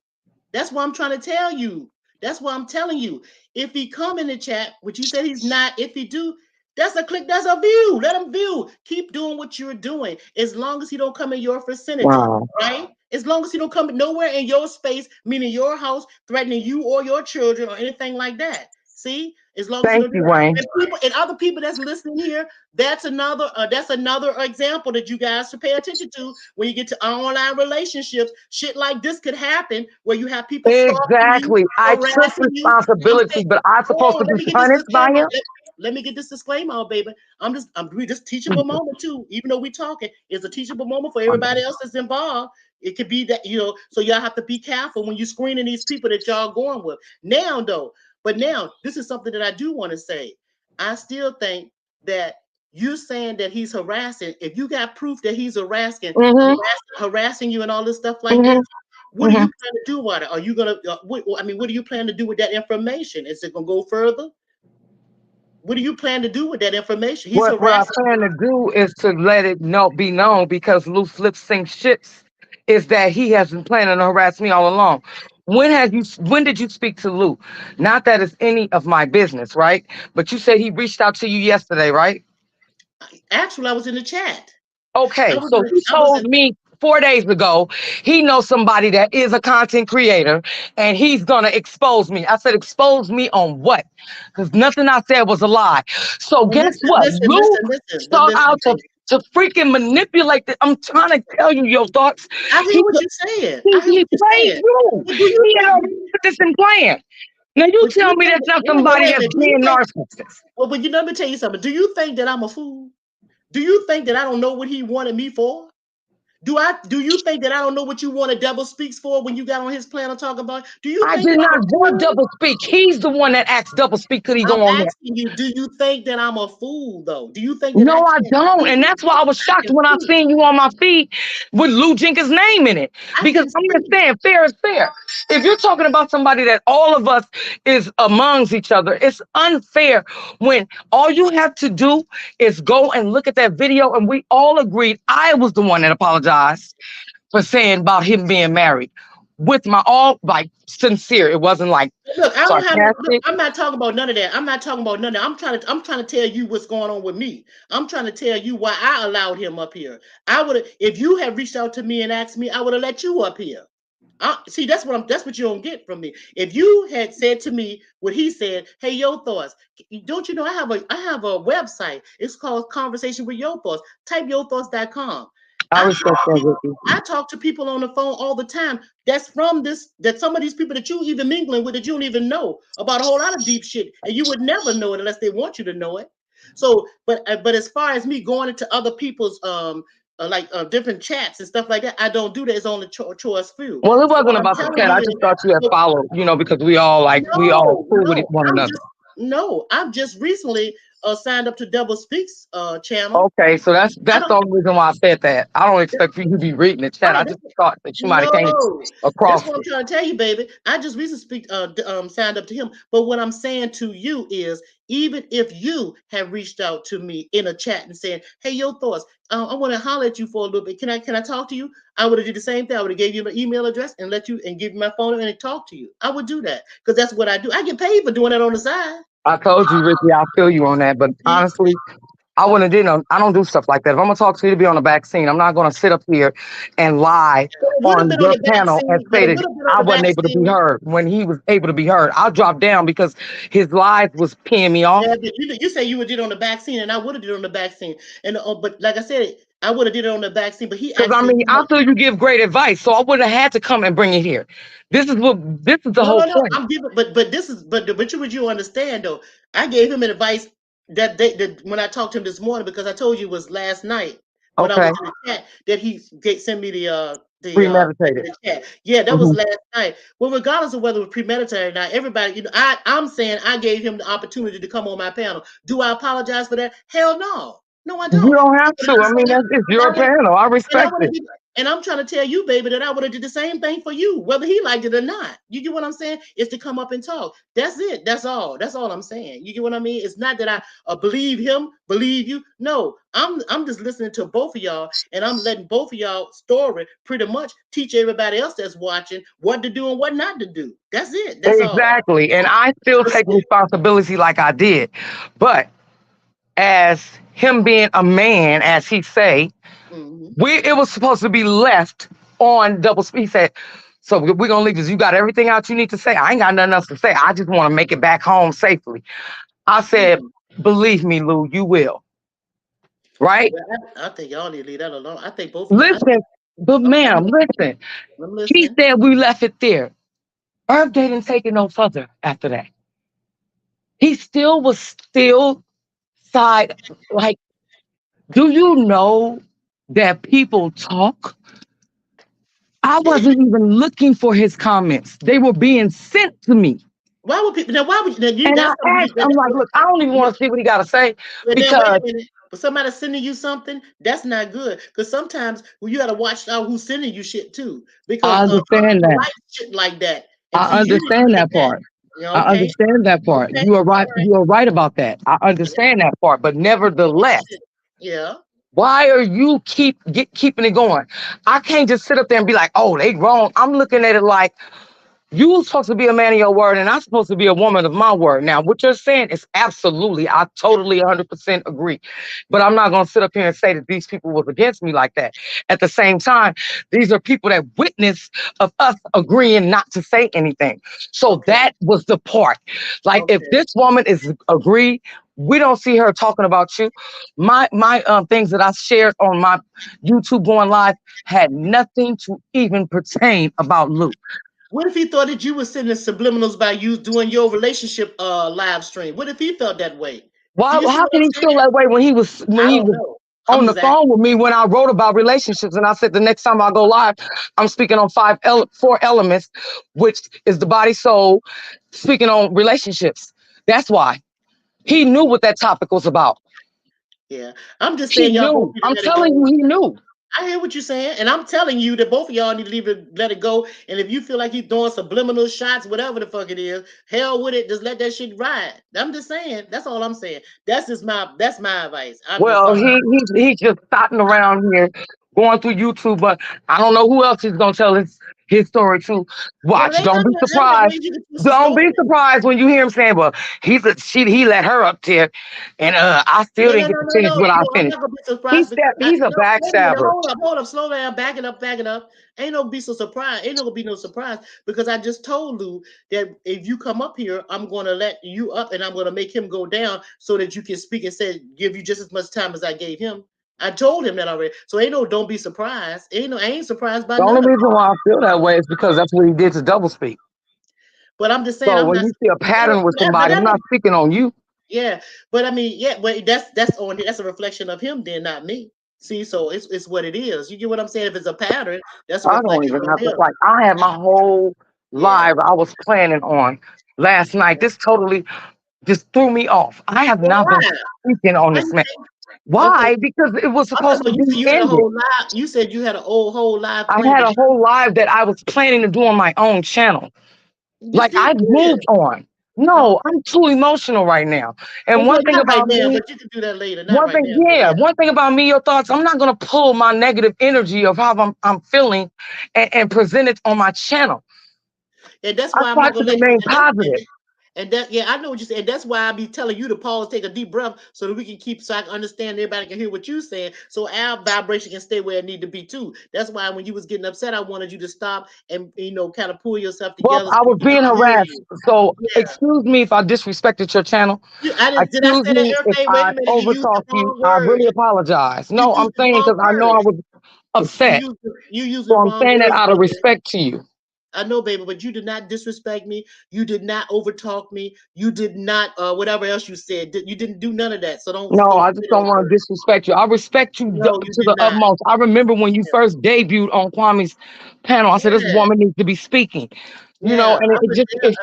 That's what I'm trying to tell you. That's what I'm telling you. If he come in the chat, which you said he's not, if he do, that's a click, that's a view. Let him view. Keep doing what you're doing. As long as he don't come in your vicinity, Wow. right? As long as he don't come nowhere in your space, meaning your house, threatening you or your children or anything like that. See, as long as you Thank don't do you, that, Wayne. and people and other people that's listening here, that's another example that you guys should pay attention to when you get to online relationships. Shit like this could happen where you have people stalking you, Exactly. I took harassing you. I'm responsibility, saying, but I'm supposed oh, to let be me get this punished by disclaimer. him. Let me get this disclaimer, oh, baby. We just teachable moment too. Even though we talking, it's a teachable moment for everybody else that's involved. It could be that so y'all have to be careful when you're screening these people that y'all going with. Now, though, but now this is something that I do want to say. I still think that you saying that he's harassing. If you got proof that he's Mm-hmm. harassing you and all this stuff like Mm-hmm. this, what do Mm-hmm. you plan to do about it? Are you gonna? What do you plan to do with that information? Is it gonna go further? What do you plan to do with that information? He's What I harassing plan you. to do is to let it be known because loose lips sink ships. Is that he has been planning to harass me all along. When did you speak to Lou? Not that it's any of my business, right? But you said he reached out to you yesterday, right? Actually, I was in the chat. I Okay, was so in. he I was told in. me 4 days ago he knows somebody that is a content creator and he's gonna expose me. I said, expose me on what? Because nothing I said was a lie. So Well, guess listen, what? listen, Lou listen, listen. But sought listen, out to baby. freaking manipulate this. I'm trying to tell you your thoughts. I hear He what you're saying. I hear he what you're played saying. you. But do you He had think? already put this in plan. Now you But do tell you me think? that's not Wait somebody a that's minute. Do you being think? narcissist. Well, but let me tell you something. Do you think that I'm a fool? Do you think that I don't know what he wanted me for? Do you think that I don't know what you wanted double speaks for when you got on his plan to talk about? Do you I think did that I'm not a want fool? double speak. He's the one that asked double speak. Could he I'm go on there? asking you, do you think that I'm a fool though? Do you think that I No, I can't don't. speak? And that's why I was I shocked can when I speak. seen you on my feed with Lou Jenkins' name in it. I Because can I'm just speak. saying, fair is fair. If you're talking about somebody that all of us is amongst each other, it's unfair when all you have to do is go and look at that video. And we all agreed I was the one that apologized for saying about him being married with my all like sincere. It wasn't like Look, I don't have no. Look, sarcastic. I'm not talking about none of that. I'm not talking about none of that. I'm trying to tell you what's going on with me. I'm trying to tell you why I allowed him up here. I would have, if you had reached out to me and asked me, I would have let you up here. See, that's what you don't get from me. If you had said to me what he said, hey, your thoughts. Don't you know I have a website. It's called Conversation with Your Thoughts. Type yourthoughts.com. I I respect talk to that, people, Ricky. I talk to people on the phone all the time. That's from this, that some of these people that you even mingling with that you don't even know about a whole lot of deep shit. And you would never know it unless they want you to know it. So, but as far as me going into other people's different chats and stuff like that, I don't do that. It's only choice few. Well, it So wasn't what I'm about the telling chat. you I is, just thought you had so, followed, because we all cool with no, one another. I've just recently signed up to Double Speaks channel. Okay, so that's I that's don't. the only reason why I said that. I don't expect you to be reading the chat. I Right. just thought that you might have came No, that's across what I'm it. trying to tell you, baby. I just recently signed up to him. But what I'm saying to you is, even if you have reached out to me in a chat and saying, "Hey, your thoughts," I want to holler at you for a little bit. Can I talk to you? I would have did the same thing. I would have gave you my email address and let you and give you my phone and talk to you. I would do that because that's what I do. I get paid for doing that on the side. I told you, Ricky, I feel you on that. But See? honestly, I wouldn't have did no. I don't do stuff like that. If I'm gonna talk to you to be on the back scene, I'm not gonna sit up here and lie But it would have on been on your the back panel and scene. But say it that would have been on I the wasn't back able to be scene. heard when he was able to be heard. I'll drop down because his lies was peeing me off. Yeah, but you say you would did it on the back scene, and I would have did it on the back scene. And but like I said, I would have did it on the back scene. But he Because asked I me, mean, I feel you give great advice, so I wouldn't have had to come and bring it here. This is the no, whole no, no. point. I'm giving, but this is, but you understand though. I gave him advice that when I talked to him this morning because I told you it was last night when I Okay, was in the chat that he sent me premeditated. the chat. Yeah, that was Mhm. last night. Well, regardless of whether it was premeditated or not, everybody, I'm saying I gave him the opportunity to come on my panel. Do I apologize for that? Hell no, no, I You don't. don't have to. I mean, it's And I your would panel. I and I respect would have it. did, and I'm trying to tell you, baby, that I would have did the same thing for you, whether he liked it or not. You get what I'm saying? Is to come up and talk. That's it. That's all. That's all I'm saying. You get what I mean? It's not that I believe him, believe you. No, I'm just listening to both of y'all, and I'm letting both of y'all story pretty much teach everybody else that's watching what to do and what not to do. That's it. That's all. Exactly. And I still take responsibility like I did. But as him being a man, as he say, Mhm. it was supposed to be left on double speed. He said, so we're gonna leave this. You got everything out you need to say. I ain't got nothing else to say. I just want to make it back home safely. I said, Mhm. believe me, Lou, you will. Right? Well, I think y'all need to leave that alone. I think both of y'all. Listen, but Okay, ma'am, listen. I'm He listening. said we left it there. Herb didn't take it no further after that. He still was still side like, do you know that people talk? I wasn't even looking for his comments. They were being sent to me. Why would people now? Why would you? And I That's something asked, I'm like, look, I don't even want to see what he got to say but now wait a because minute. But somebody sending you something, that's not good. Because sometimes you got to watch out who's sending you shit too. Because I other understand people that. like shit like that, and I see, you didn't understand like that that. part. Yeah, I okay, understand that part. okay, You are all right. right. You are right about that. I understand that part. But nevertheless, Yeah. why are you keeping it going? I can't just sit up there and be like, oh, they wrong. I'm looking at it like, you're supposed to be a man of your word, and I'm supposed to be a woman of my word. Now, what you're saying is absolutely, I totally 100% agree. But I'm not going to sit up here and say that these people was against me like that. At the same time, these are people that witness of us agreeing not to say anything. So Okay. that was the part. Like, if Okay. this woman is agreed, we don't see her talking about you. My things that I shared on my YouTube going live had nothing to even pertain about Luke. What if he thought that you were sending subliminals by you doing your relationship live stream? What if he felt that way? Do Why? you see How what can I'm he saying? feel that way when he was I don't know. I'm on the just asking. phone with me when I wrote about relationships, and I said the next time I go live, I'm speaking on four elements, which is the body, soul, speaking on relationships. That's why he knew what that topic was about. Yeah, I'm just He saying y'all both knew. need to I'm let it telling go. you, he knew. I hear what you're saying, and I'm telling you that both of y'all need to leave it, let it go. And if you feel like you're throwing subliminal shots, whatever the fuck it is, hell with it. Just let that shit ride. I'm just saying. That's all I'm saying. That's my advice. I'm just Well, sorry. he's just starting around here, going through YouTube, but I don't know who else he's gonna tell his story to. Well, it Watch, ain't don't be none of that way surprised. you can twist the Don't be story. surprised when you hear him saying, "Well, he let her up there, and I still No, didn't no, get no, to no, finish no, what I no. I'm finished." not gonna be surprised because He's a no, wait a minute, backstabber. hold up, slow down, back it up. Ain't no be so surprised. Ain't no gonna be no surprise because I just told Lou that if you come up here, I'm gonna let you up and I'm gonna make him go down so that you can speak and say give you just as much time as I gave him. I told him that already. So ain't no don't be surprised. I ain't surprised by The only none of it. reason why I feel that way is because that's what he did to double speak. But I'm just saying So I'm when not you see a pattern with but somebody, that I'm not don't speaking on you. yeah, but I mean, yeah, but that's a reflection of him, then not me. See, so it's what it is. You get what I'm saying? If it's a pattern, that's a I don't reflection even of have to him. like. I had my whole Yeah. live I was planning on last night. This totally just threw me off. I have Well, not been why? speaking on Why this you man. think? Okay, Why? Because it was I'm talking supposed to about you be said you had a ended. whole live. You said you had a whole live I plan, had but a whole live that I was planning to do on my own channel. you Like still I've did. moved on. Oh, No, I'm too emotional right now. And well, one thing not right about now, me, but you can do that later. Not one right thing, now, but yeah, yeah, one thing about me, your thoughts, I'm not gonna pull my negative energy of how I'm feeling and present it on my channel. and that's I why I'm try not to gonna let you. remain positive. And that, yeah, I know what you said. And that's why I be telling you to pause, take a deep breath, so that we can keep, so I can understand, everybody can hear what you're saying, so our vibration can stay where it need to be too. That's why when you was getting upset, I wanted you to stop and kind of pull yourself Well, together so I we was can being hear harassed. you. So Yeah, excuse me if I disrespected your channel. I didn't. Did I Excuse say that me if everything? Wait I a minute. You used the overtalked you. wrong I word. really apologize. You No, I'm used the saying wrong because I know word. I was upset. You used So the I'm wrong saying that words, out of baby. respect to you. I know, baby, but you did not disrespect me. You did not overtalk me. You did not whatever else you said. You didn't do none of that. So No, don't I say just don't those want to words. disrespect you. I respect you No, you to did the not. utmost. I remember when you first debuted on Kwame's panel. I said this Yeah, woman needs to be speaking. You know, yeah. and I it was just there. it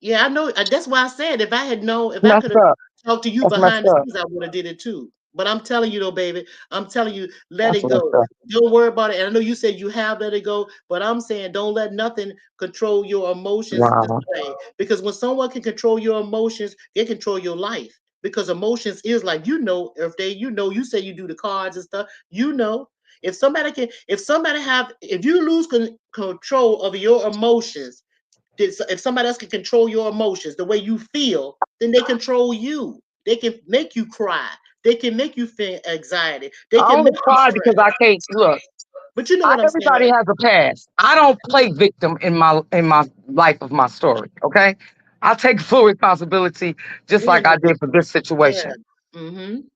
Yeah, I know. That's why I said if I had known, if I could messed have up. talked to you That's messed behind the up. scenes, I would have did it too. But I'm telling you though, baby, I'm telling you, let That's it messed go. up. Don't worry about it. And I know you said you have let it go, but I'm saying don't let nothing control your emotions this Wow. way. Because when someone can control your emotions, they control your life. Because emotions is like if they you say you do the cards and stuff, if you lose control of your emotions, if somebody else can control your emotions the way you feel, then they control you. They can make you cry. They can make you feel anxiety. They I can only make you cry because I stress. can't look. But you know what I'm saying, Everybody right? has a past. I don't play victim in my life of my story. Okay, I take full responsibility, just Yeah, like I no, did for this yeah, situation.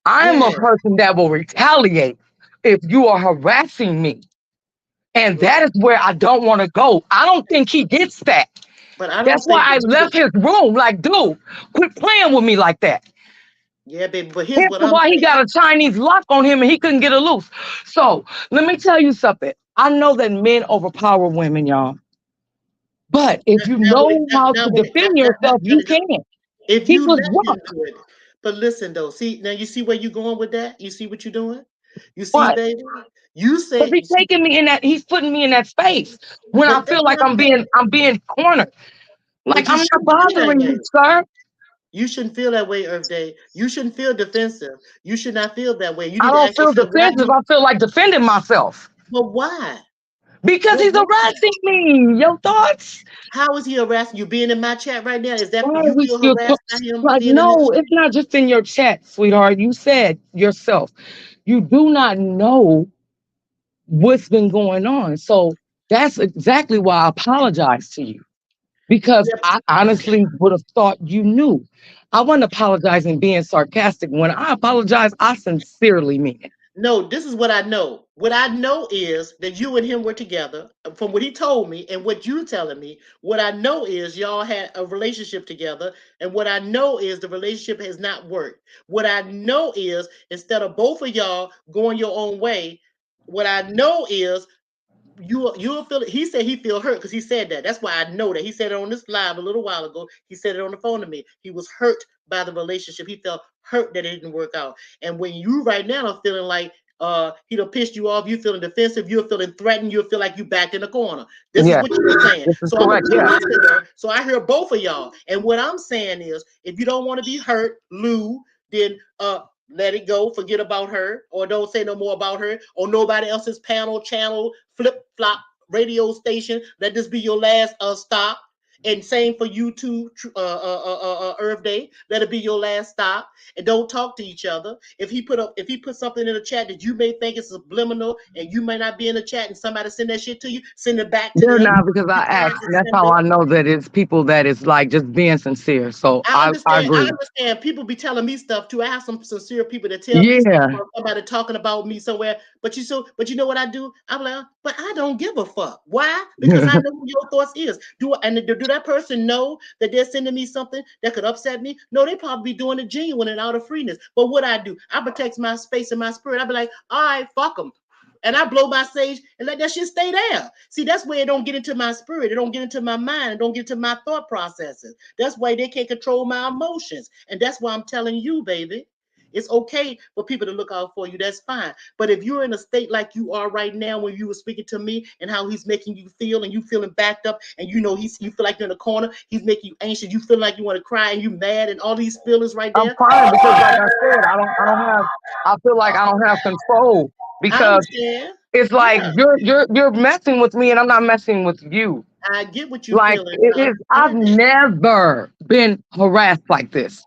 I'm a yeah, person that will retaliate if you are harassing me. And yeah. that is where I don't want to go. I don't think he gets that. But I That's don't why think I that left his room. Like, dude, quit playing with me like that. yeah, baby. But here's Hence what I'm why he saying. got a Chinese lock on him and he couldn't get it loose. So let me tell you something. I know that men overpower women, y'all. But if you Now, wait, know how now, to wait, defend yourself, you now, can. if He you was let him drunk. do it, but listen though, see now you see where you're going with that. You see what you're doing. You see, What? baby. You Because said, he's taking me in that, he's putting me in that space when I but that's feel like what I'm saying. I'm being cornered. Like But you I'm not shouldn't feel that bothering way. you, sir. You shouldn't feel that way, Earth Day. You shouldn't feel defensive. You should not feel that way. You I need to don't ask feel yourself, why defensive. do? I feel like defending myself But why? because But he's why? harassing me. Your thoughts? How is he harassing you? Being in my chat right now, is that Why are you we feel still harassed by him like? being in this No, chat? it's not just in your chat, sweetheart. You said yourself you do not know what's been going on. So that's exactly why I apologize to you because Yeah, I honestly would have thought you knew. I wasn't apologizing being sarcastic. When I apologize, I sincerely mean it. No, this is what I know. What I know is that you and him were together. From what he told me and what you telling me, what I know is y'all had a relationship together. And what I know is the relationship has not worked. What I know is instead of both of y'all going your own way, what I know is you'll feel it. He said he feel hurt because he said that. That's why I know that. He said it on this live a little while ago. He said it on the phone to me. He was hurt by the relationship. He felt hurt that it didn't work out. And when you right now are feeling like he done pissed you off, you feeling defensive, you're feeling threatened, you feel like you backed in the corner. This is Yes, what you're saying. this is So I'm a correct. good Yeah. listener. So I hear both of y'all. And what I'm saying is if you don't want to be hurt, Lou, then let it go, forget about her, or don't say no more about her, or nobody else's panel, channel, flip flop radio station. Let this be your last stop. And same for you too, Earth Day. Let it be your last stop, and don't talk to each other. If he put something in the chat that you may think is subliminal, and you may not be in the chat, and somebody send that shit to you, send it back to They're them. not because I You asked, guys and that's send how it. I know that it's people that is like just being sincere. So I I understand. I agree. understand. People be telling me stuff too. I have some sincere people that tell me stuff Yeah. or somebody talking about me somewhere. But you know what I do? I'm like, but I don't give a fuck. Why? Because I know who your thoughts is. Do that person know that they're sending me something that could upset me? No, they probably be doing it genuine and out of freeness. But what I do, I protect my space and my spirit. I be like, all right, fuck them. And I blow my sage and let that shit stay there. See, that's where it don't get into my spirit. It don't get into my mind. It don't get into my thought processes. That's why they can't control my emotions. And that's why I'm telling you, baby, it's okay for people to look out for you. That's fine. But if you're in a state like you are right now, when you were speaking to me and how he's making you feel, and you feeling backed up, and you know you feel like you're in a corner, he's making you anxious, you feel like you want to cry, and you mad, and all these feelings right I'm there. crying because, like I said, I don't have. I feel like I don't have control I because understand. it's like Yeah, you're messing with me, and I'm not messing with you. I get what you're Like feeling. it I is. I've understand that. never been harassed like this,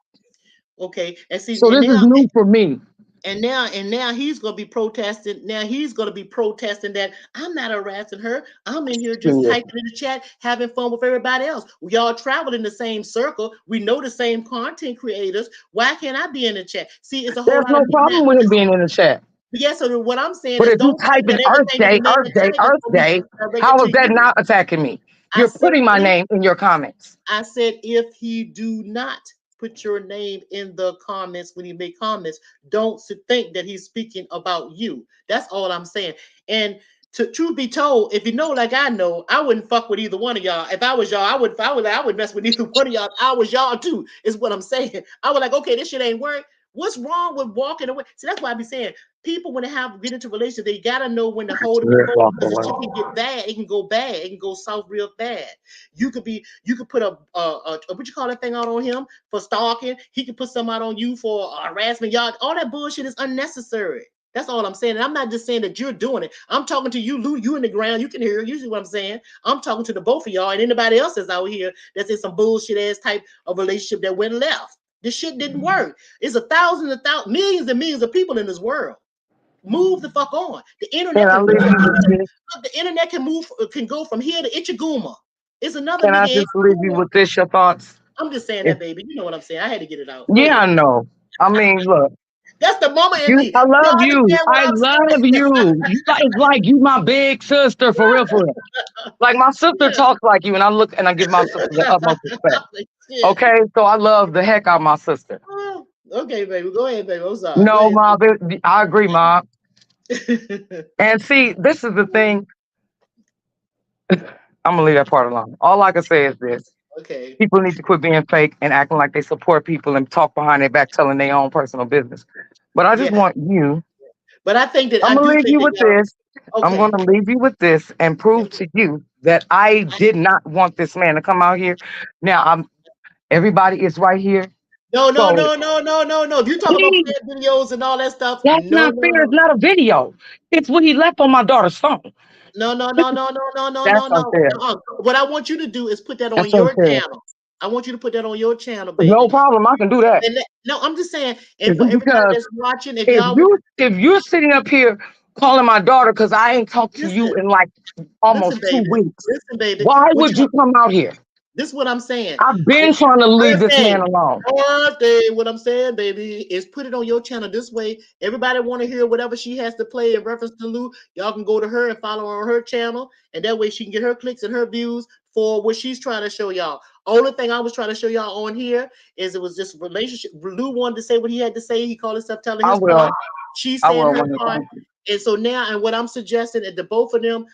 Okay, and see, so this is new for me. and now he's gonna be protesting. Now he's gonna be protesting that I'm not harassing her. I'm in here just Yeah. typing in the chat, having fun with everybody else. We all travel in the same circle. We know the same content creators. Why can't I be in the chat? See, it's a whole There's lot of no people that problem with him listen. being in the chat. Yeah, so what I'm saying But is if you don't type think in that everything that the man Earth Day, type is Earth gonna be Day, directed how to is that you. not attacking me? I You're said putting my if name in your comments. I said, if he do not put your name in the comments when he make comments, don't think that he's speaking about you. That's all I'm saying. And to truth be told, if you know like I know, I wouldn't fuck with either one of y'all. If I was y'all, I would mess with either one of y'all. I was y'all too, is what I'm saying. I would like, okay, this shit ain't work. What's wrong with walking away? See, that's why I be saying people when they get into relationships, they gotta know when to hold them and fold them, Walk because the away. shit can get bad. It can go bad. It can go south real bad. You could put a what you call that thing out on him for stalking. He could put something out on you for harassment. Y'all, all that bullshit is unnecessary. That's all I'm saying. And I'm not just saying that you're doing it. I'm talking to you, Lou. You in the ground. You can hear. You see what I'm saying? I'm talking to the both of y'all and anybody else that's out here that's in some bullshit ass type of relationship that went left. This shit didn't work. It's millions and millions of people in this world. Move the fuck on. The Can internet I can leave you with this? look, the internet can go from here to Ichiguma. It's another Can I nigga in just leave you Ichiguma. with this? Your thoughts? I'm just saying If, that, baby. You know what I'm saying. I had to get it out. Go yeah, I ahead. know. I mean, look, That's the mama in you. me. I Y'all love you. understand what I I'm love saying? you. It's like you, my big sister, for real, for real. Like my sister Yeah. talks like you, and I look and I give my sister the utmost respect. Like, shit. Okay, so I love the heck out of my sister. Oh, okay, baby. Go ahead, baby. I'm sorry. Go No, ahead. mom, I agree, mom. And see, this is the thing. I'm gonna leave that part alone. All I can say is this: Okay. people need to quit being fake and acting like they support people and talk behind their back, telling their own personal business. But I just Yeah. want you. But I'm I gonna do leave think you that with y'all this. I'm okay. gonna leave you with this and prove Okay. to you that I I, did not want this man to come out here. Now I'm. Everybody is right here. no, no, So no, no, no, no, no. If you talk about please, fan videos and all that stuff, that's no, not no, fair. It's no. not a video. It's what he left on my daughter's phone. No, no, no, no, no, no, no, That's no, no. unfair. What I want you to do is put that on That's your unfair. channel. I want you to put that on your channel, No baby. problem. I can do that. No, I'm just saying, and It's for everybody because that's watching, if if y'all would you're sitting up here calling my daughter because I ain't talked to you listen, in like listen, almost two baby, weeks, listen, baby. why What you would you want? come out here? This is what I'm saying. I've been trying to leave this Birthday, man alone. birthday. What I'm saying, baby, is put it on your channel. This way, everybody want to hear whatever she has to play in reference to Lou. Y'all can go to her and follow her on her channel, and that way she can get her clicks and her views for what she's trying to show y'all. Only thing I was trying to show y'all on here is it was just relationship. Lou wanted to say what he had to say. He called himself telling I his part. will. She's I saying will her when it part. comes. And so now, and what I'm suggesting is the both of them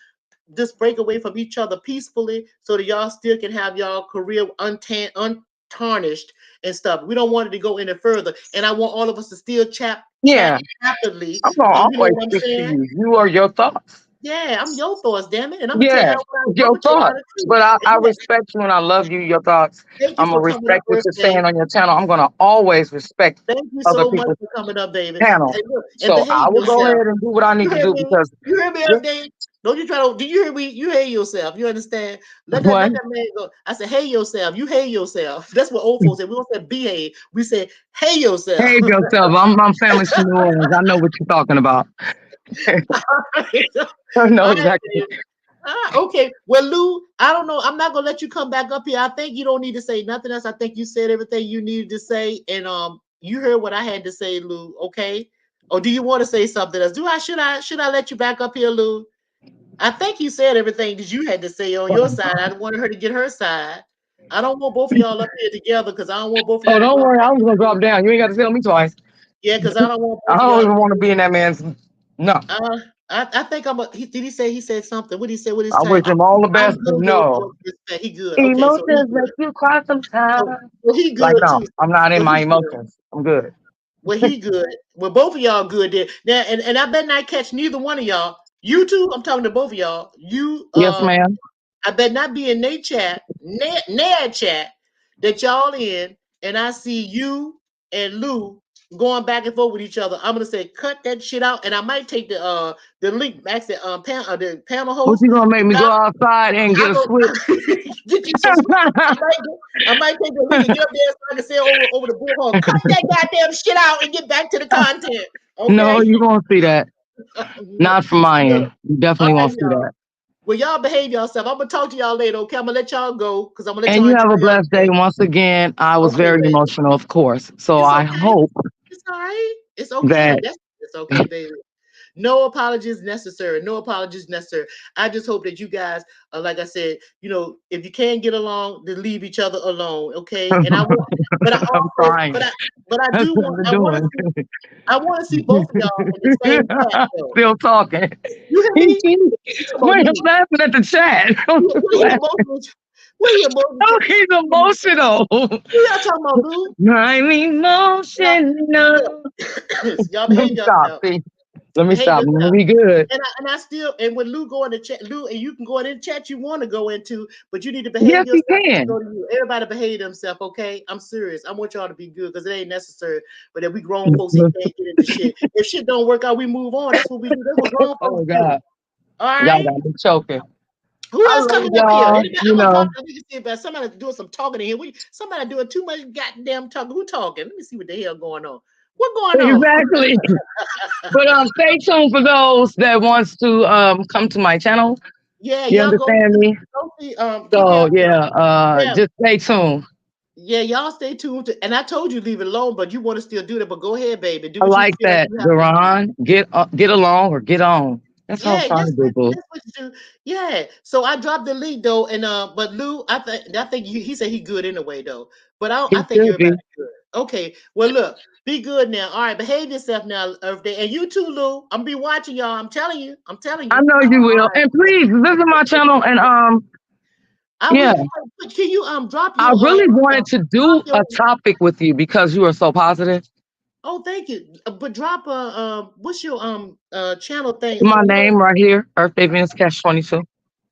just break away from each other peacefully so that y'all still can have y'all career untarnished and stuff. We don't want it to go any further. And I want all of us to still chat Yeah, happily. I'm gonna And you know always what I'm stick to saying? you. You are your thoughts. Yeah, I'm your thoughts, damn it. And I'm gonna tell Yeah, y'all what I'm your gonna tell y'all thoughts. the truth. But I And yeah, respect you and I love you, your thoughts. thank you I'm gonna for coming up, respect what you're birthday. saying on your channel. I'm gonna always respect Thank you other so much people's for coming up, baby. channel. And look, and So I behave will go yourself. ahead and do what I need You to heard do me? because You heard me this update? Don't you try to do you hear me? You hate yourself. You understand? Let one, that man go. I said, hey yourself. You hate yourself. That's what old folks say. We don't say behave. We say hey yourself. behave yourself. I'm family's from New Orleans. I know what you're talking about. All right. I know All right, exactly. babe. Okay. Well, Lou, I don't know. I'm not gonna let you come back up here. I think you don't need to say nothing else. I think you said everything you needed to say, and you heard what I had to say, Lou. Okay. Or do you want to say something else? Do I should I let you back up here, Lou? I think you said everything that you had to say on your side. I wanted her to get her side. I don't want both of y'all up here together because I don't want both of Oh, y'all to don't drop worry. back I was in gonna the drop group. down. You ain't got to tell me twice. Yeah, because I don't want I both of don't y'all to even want to be. be in that man's. No, Uh, I think I'm a. Did he say he said something? What did he say? What is I saying? wish him all the I'm best, but good with no. respect. He good. Okay, so he Emotions make good. you cry So, sometimes. so he Like good no, too. I'm not in So my he good. emotions. I'm good. Well, he good. Well, both of y'all good there. Now, and I better not catch neither one of y'all. You two, I'm talking to both of y'all. You Yes, ma'am. I bet not be in Nate chat, Ned chat that y'all in, and I see you and Lou going back and forth with each other. I'm gonna say cut that shit out, and I might take the link back to the panel What host. you gonna make me go Y'all, outside and get I a go switch? get you some. I might take the link and get up there so I can say over the bullhorn, cut that goddamn shit out and get back to the content. No, Okay. you won't see that. Not from my Look, end. You all definitely right, won't see y'all. that. Well, y'all behave yourself. I'm gonna talk to y'all later, okay? I'm gonna let y'all go because I'm gonna let And y'all you enjoy have a y'all blessed day. day. Once again, I was Okay, very baby. emotional, of course. So It's I okay. hope It's all right. It's okay. that It's okay, baby. No apologies necessary. No apologies necessary. I just hope that you guys, like I said, if you can't get along, then leave each other alone, okay? And I want, but I I'm also, crying. but I That's do what want, we're doing. I want to see both of y'all in the same chat, though. Still talking. You hear me? You talking about Wait, I'm me? laughing at the chat. I'm just What are you laughing. emotional? What are you Oh, emotional? he's emotional. Who y'all talking about, Lou? I'm Y'all, emotional. y'all Let behave me stop. yourself. See, let me Behave stop. I'm gonna yourself. be good. And I still and when Lou go in the chat, Lou, and you can go in the chat you want to go into, but you need to behave Yes, he yourself when you can. go to you. Everybody behave themselves, okay? I'm serious. I want y'all to be good because it ain't necessary. But if we grown folks here can't get into shit. If shit don't work out, we move on. That's what we do. That's what grown folks Oh do. God, All y'all right. got me choking. Who I else love coming up here? y'all. Anybody, You I'm gonna pop. know, Let me see if somebody doing some talking in here. Somebody doing too much goddamn talking. Who talking? Let me see what the hell going on. What going on? exactly. But stay tuned for those that wants to come to my channel. Yeah, You y'all understand me? go see keep So y'all yeah, yeah. just stay tuned. Yeah, y'all stay tuned and I told you leave it alone, but you want to still do that. But go ahead, baby. Do I what you like feel like that, you have to do. Duran. Get along or get on. That's all I'm Yeah, trying to do, boo. that's what you do. Yeah. So I dropped the link though, and but Lou, I think he said he good anyway though. But I He think should be. everybody's good. Okay. Well, look, be good now. All right, behave yourself now, Earth Day, and you too, Lou. I'm gonna be watching y'all. I'm telling you. I'm telling I you. know you will. And please visit my channel and I will. yeah. Can you drop I your really wanted to drop do your a topic with you because you are so positive. oh thank you. But drop what's your channel thing? My name right here, Earth Day Venus Cash 22.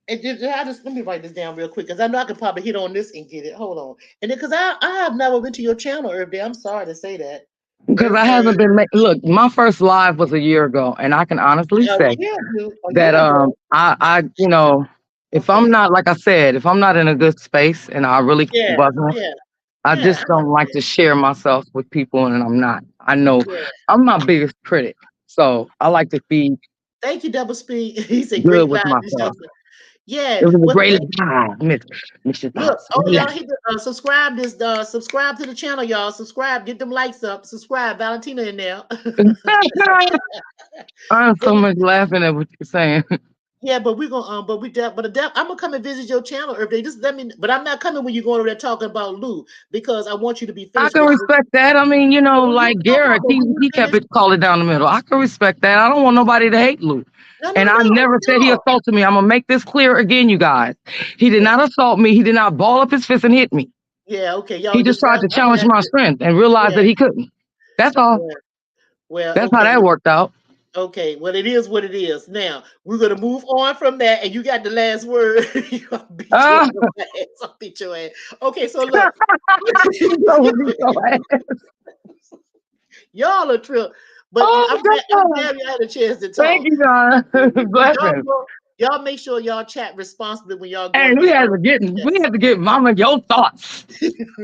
I just let me write this down real quick because I know I could probably hit on this and get it. Hold on, and then because I have never been to your channel, Earth Day. I'm sorry to say that, Because I Earth Day. haven't been look, my first live was a year ago, and I can honestly A say year ago, a that year ago. I if I'm Okay. not like I said, if I'm not in a good space and I really Yeah, wasn't, yeah, I yeah. just I don't like understand. to share myself with people and I'm not. I know Yeah. I'm my biggest critic. So I like to be Thank you, Double Speed. He said, good "Great with vibes." myself. Yeah. It was the Well, greatest God, Mr. look, Thoughts. all Yeah. y'all hit the subscribe to the channel, y'all. Subscribe, get them likes up. Subscribe, Valentina in there. I'm so much laughing at what you're saying. Yeah, but we're gonna I'm gonna come and visit your channel, or if they just let me. But I'm not coming when you're going over there talking about Lou because I want you to be I finished can with. respect that. I mean, But when you like no, no, Garrett, but when you he kept finish, it call it down the middle. I can respect that. I don't want nobody to hate Luke. no, And no, I no, never said he no. assaulted me. I'm gonna make this clear again, you guys. He did Yeah, not assault me. He did not ball up his fist and hit me. yeah, okay, He y'all just just tried to I'm challenge my asking. strength and realized Yeah, that he couldn't. That's all. yeah. Well, That's how okay. that worked out. Okay, well, it is what it is. Now we're gonna move on from that, and you got the last word. You gonna beat your Ah, ass. I'll beat your ass. Okay, so look, so would be so bad. y'all are true, but Oh I'm God. glad you had a chance to Thank talk. you, God. But y'all Blessings. y'all make sure y'all chat responsibly when y'all go And in these rooms. we had to get Mama your thoughts.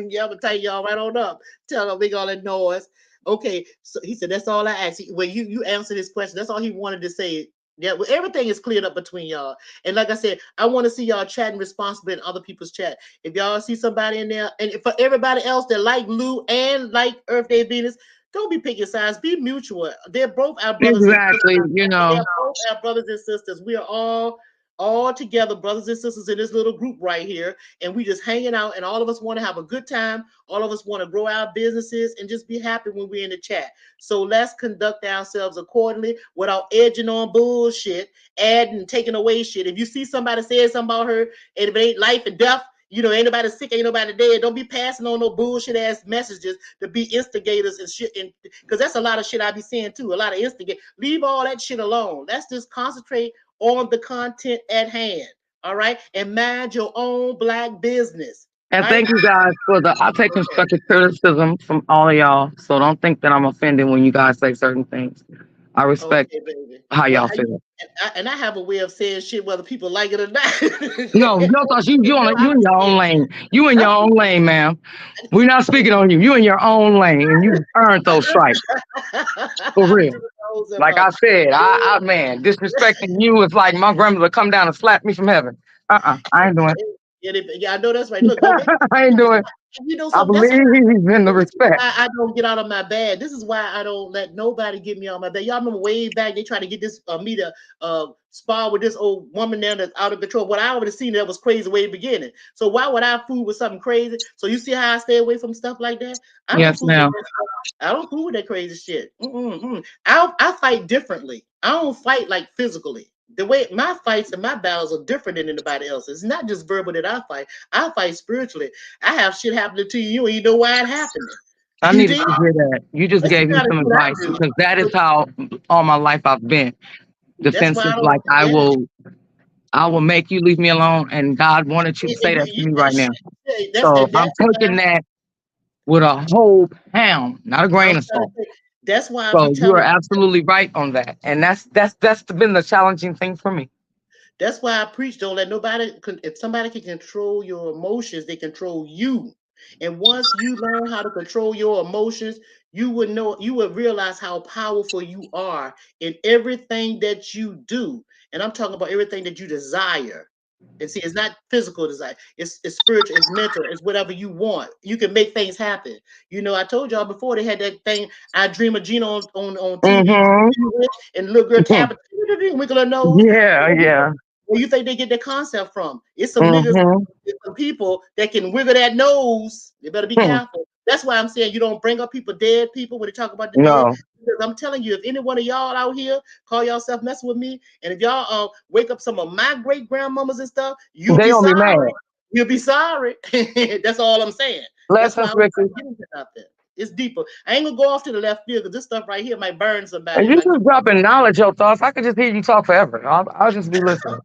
Yeah, I'm gonna tell y'all right on up. Tell them we gonna ignore us. Okay, so he said that's all I asked. Well, you answered his question. That's all he wanted to say. Yeah, well, everything is cleared up between y'all. And like I said, I want to see y'all chatting responsibly in other people's chat. If y'all see somebody in there, and for everybody else that like Lou and like Earth Day Venus, don't be picking sides. Be mutual. They're both our brothers and sisters. Exactly. They're both our brothers and sisters. We are all together, brothers and sisters, in this little group right here, and we just hanging out, and all of us want to have a good time. All of us want to grow our businesses and just be happy when we're in the chat. So let's conduct ourselves accordingly without edging on bullshit, adding, taking away shit. If you see somebody saying something about her, and if it ain't life and death, ain't nobody sick, ain't nobody dead. Don't be passing on no bullshit ass messages to be instigators and shit. And because that's a lot of shit I be seeing too. A lot of instigate. Leave all that shit alone. Let's just concentrate on the content at hand. All right, and mind your own black business. And Right? thank you guys for I take constructive criticism from all of y'all. So don't think that I'm offended when you guys say certain things. I respect Okay, baby. how Well, y'all feel. and I have a way of saying shit whether people like it or not. No, no thoughts. You in your own lane. You in your own lane, ma'am. We're not speaking on you. You in your own lane, and you earned those stripes for I'm real. doing those of Like I said, I man, disrespecting you is like my grandmother come down and slap me from heaven. I ain't doing. yeah, I know that's right. Look, oh, I ain't doing. you know I something. believe in the This is respect. why I don't get out of my bed. This is why I don't let nobody get me out of my bed. Y'all remember way back they tried to get this me to spar with this old woman there that's out of control. What I already seen that was crazy way in the beginning. So why would I fool with something crazy? So you see how I stay away from stuff like that? I don't Yes, fool with ma'am. that stuff. I don't fool with that crazy shit. I fight differently. I don't fight like physically. The way my fights and my battles are different than anybody else. It's not just verbal that I fight. I fight spiritually. I have shit happening to you, and you know why it happened. I You needed did. to hear that. You just That's the gave me kind of some shit I advice do. because that is So how all my life I've been that's why defensive. I don't. Like Yeah. I will make you leave me alone. And God wanted you to say that to me right now. So I'm That's why taking that with a whole pound, not a I'm grain of trying to salt. say. That's why I be So you are telling. absolutely right on that. And that's been the challenging thing for me. That's why I preach. Don't let nobody. If somebody can control your emotions, they control you. And once you learn how to control your emotions, you would know. You would realize how powerful you are in everything that you do. And I'm talking about everything that you desire. And see, it's not physical desire. It's spiritual. It's mental. It's whatever you want. You can make things happen. I told y'all before they had that thing. I Dream of Gina on TV, Hmm. and the little girl tapping, wiggle her nose. Yeah, yeah. Where you think they get their concept from? It's some niggas, Hmm. it's some people that can wiggle that nose. You better be Hmm. careful. That's why I'm saying you don't bring up dead people when they talk about the dead. No, Because I'm telling you, if any one of y'all out here call yourself messing with me, and if y'all wake up some of my great grandmamas and stuff, you'll they be gonna be mad. sorry. You'll be sorry. That's all I'm saying. That's why Blessings, I was Ricky. getting to nothing. It's deeper. I ain't gonna go off to the left field because this stuff right here might burn somebody. And It you might just dropping knowledge, your thoughts. I could just hear you talk forever. I'll just be listening.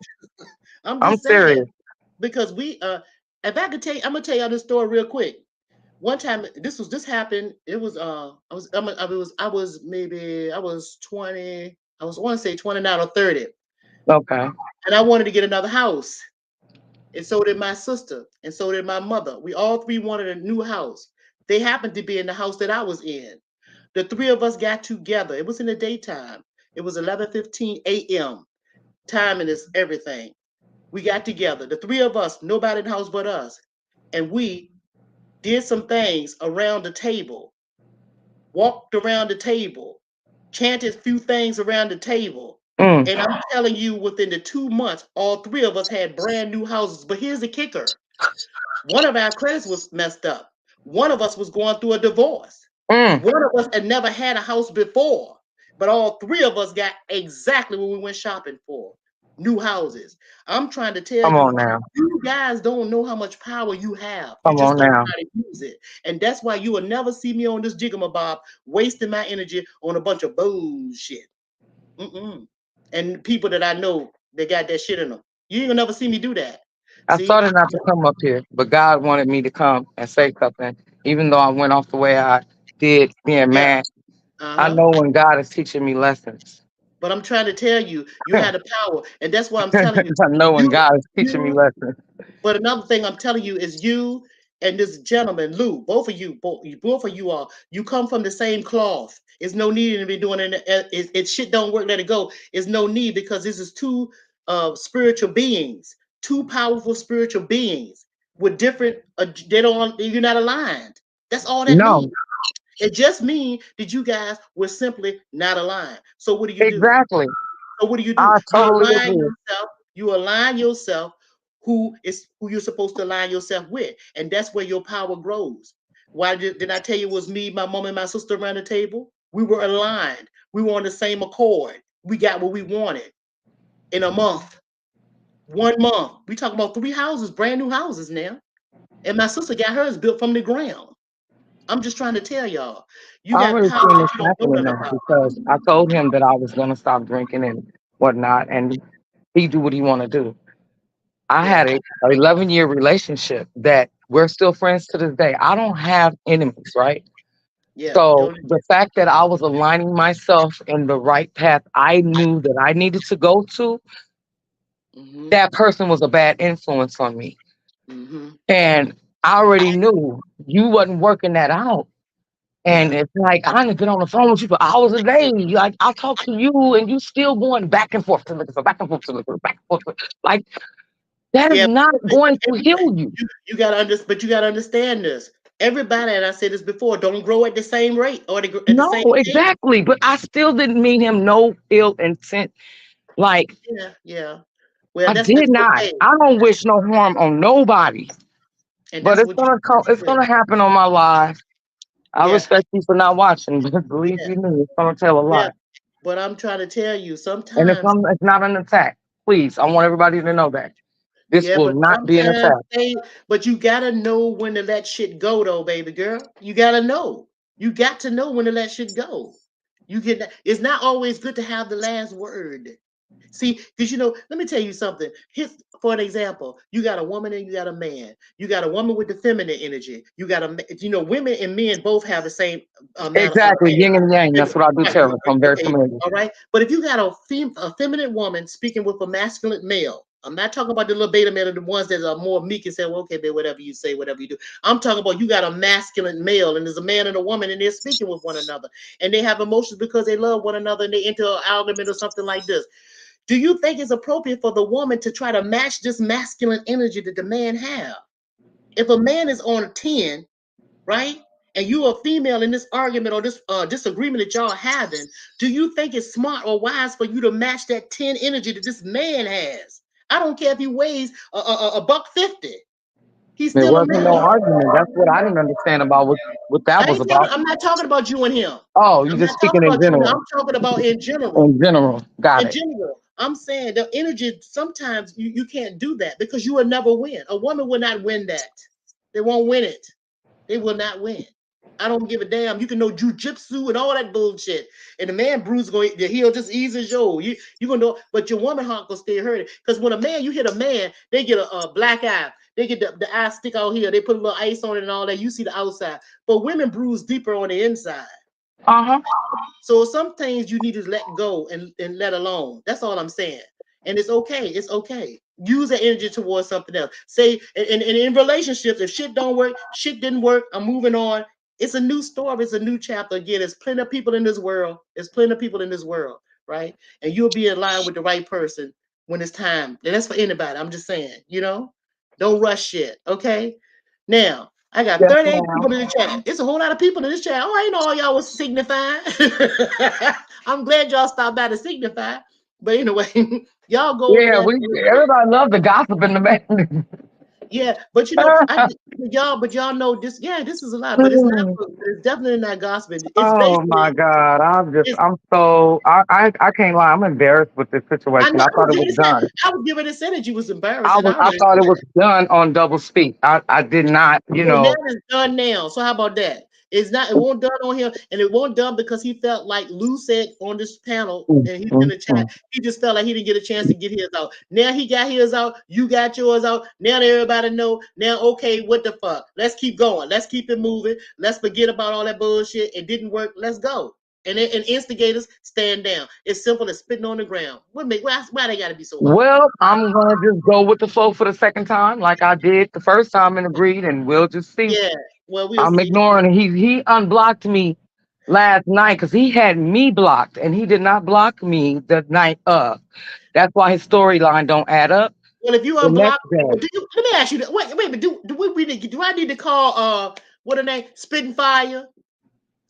I'm I'm just saying serious. because if I could tell you, I'm gonna tell y'all this story real quick. One time, this happened. It was I was maybe I was 20. I want to say 29 or 30, Okay. and I wanted to get another house, and so did my sister, and so did my mother. We all three wanted a new house. They happened to be in the house that I was in. The three of us got together. It was in the daytime. It was 11:15 a.m. Timing is everything. We got together, the three of us, nobody in the house but us, and we did some things around the table, walked around the table, chanted a few things around the table. Mm, And I'm telling you, within the 2 months, all three of us had brand new houses. But here's the kicker: one of our credits was messed up. One of us was going through a divorce. mm. One of us had never had a house before. But all three of us got exactly what we went shopping for: new houses. I'm trying to tell Come you, on now. you guys don't know how much power you have. You Come just on don't know now. how to use it. And that's why you will never see me on this jigamabob wasting my energy on a bunch of bullshit. Mm-mm. And people that I know that got that shit in them. You ain't gonna never see me do that. I See? started not to come up here, but God wanted me to come and say something. Even though I went off the way I did, being Yeah. mad, I Uh-huh. know when God is teaching me lessons. But I'm trying to tell you, you I had the power. And that's why I'm telling you, know when you God is teaching me you lessons. but another thing I'm telling you is you and this gentleman, Lou, both of you are, you come from the same cloth. There's no need to be doing it. It shit don't work, let it go. There's no need, because this is two spiritual beings, two powerful spiritual beings with different, you're not aligned. That's all that No, means. It just means that you guys were simply not aligned. So what do you do? exactly. So what do? I You totally align agree. yourself. You align yourself who you're supposed to align yourself with, and that's where your power grows. Why did I tell you it was me, my mom, and my sister around the table? We were aligned. We were on the same accord. We got what we wanted in a month. 1 month. We talking about 3 houses, brand new houses now. And my sister got hers built from the ground. I'm just trying to tell y'all, you I got already power seen that this you don't know happening nothing though, about. because I told him that I was gonna stop drinking and whatnot, and he do what he want to do. I Yeah, had a 11-year relationship that we're still friends to this day. I don't have enemies, right? yeah. So Don't. the fact that I was aligning myself in the right path I knew that I needed to go to, Mm-hmm. that person was a bad influence on me. Mm-hmm. And I already knew you wasn't working that out. And Yeah. it's like I done been on the phone with you for hours a day. Like I'll talk to you and you still going back and forth to liquor, back and forth to liquor, back and forth. Like that is Yeah, not but going to everybody, heal you. you gotta but you gotta understand this. Everybody, and I said this before, don't grow at the same rate or at the No, same pace. exactly. But I still didn't mean him no ill intent. Like Yeah, yeah. Well, I that's did it's not. okay, I don't wish no harm on nobody. and But that's it's what you gonna come. It's should. gonna happen on my live. I Yeah, respect you for not watching, but believe yeah, you me, it's gonna tell a yeah. lot. But I'm trying to tell you, And it's, sometimes, it's not an attack. Please, I want everybody to know that this yeah, will but not be an sometimes attack. but you gotta know when to let shit go, though, baby girl. You gotta know. You got to know when to let shit go. You get. It's not always good to have the last word. See, because let me tell you something. For an example, you got a woman and you got a man. You got a woman with the feminine energy. You got women and men both have the same amount of Exactly, yin and yang. energy. That's what I do, Right, Tara. I'm very okay, familiar. all right. But if you got a feminine woman speaking with a masculine male, I'm not talking about the little beta male, the ones that are more meek and say, well, okay, babe, whatever you say, whatever you do. I'm talking about you got a masculine male and there's a man and a woman and they're speaking with one another and they have emotions because they love one another and they into an argument or something like this. Do you think it's appropriate for the woman to try to match this masculine energy that the man have? If a man is on a 10, right, and you are female in this argument or this disagreement that y'all having, do you think it's smart or wise for you to match that 10 energy that this man has? I don't care if he weighs a buck 50. He's There still a wasn't no man. argument. That's what I didn't understand about what that was about. I'm not talking about you and him. Oh, you I'm just not talking speaking in about you and him. general. I'm talking about in general. In general, got In it. general, I'm saying the energy, sometimes you can't do that because you will never win. A woman will not win that. They won't win it. They will not win. I don't give a damn. You can know jujitsu and all that bullshit. And the man bruise going to heal just easy as you gonna know, but your woman heart gonna stay hurting. Because when a man, you hit a man, they get a black eye. They get the eye stick out here. They put a little ice on it and all that. You see the outside. But women bruise deeper on the inside. Uh-huh. So some things you need to let go and let alone. That's all I'm saying. And it's okay. It's okay. Use the energy towards something else. Say in relationships, if shit don't work, shit didn't work, I'm moving on. It's a new story. It's a new chapter. Again, there's plenty of people in this world. There's plenty of people in this world, right? And you'll be in line with the right person when it's time. And that's for anybody. I'm just saying, don't rush shit. Okay. Now, I got Yes, 38 ma'am. people in the chat. It's a whole lot of people in this chat. Oh, I ain't know all y'all was signifying. I'm glad y'all stopped by to signify. But anyway, y'all go over Yeah, there. we everybody love the gossip in the man. Yeah, but y'all know this. Yeah, this is a lot, but it's not. It's definitely not gospel. It's Oh basically. my God. It's. I'm so I can't lie, I'm embarrassed with this I situation. know. I I thought was it getting was to say. done. I was getting to say that you was embarrassed, and I I already thought it said was it. done on double speak. I did not, Well, now it's done now. So how about that? It's not. It won't done on him, and it won't done because he felt like Lou said on this panel, mm, and he's in mm, the chat. mm. He just felt like he didn't get a chance to get his out. Now he got his out. You got yours out. Now everybody know. Now okay, what the fuck? Let's keep going. Let's keep it moving. Let's forget about all that bullshit. It didn't work. Let's go. And instigators stand down. It's simple as spitting on the ground. Why they got to be so hard? Well, I'm gonna just go with the flow for the second time, like I did the first time and agreed, and we'll just see. Yeah. Well, we'll I'm see. ignoring. He unblocked me last night because he had me blocked, and he did not block me the night of. That's why his storyline don't add up. Well, if you The unblock, next day, let me ask you that. Wait, but do we need, do I need to call what a name Spitting Fire?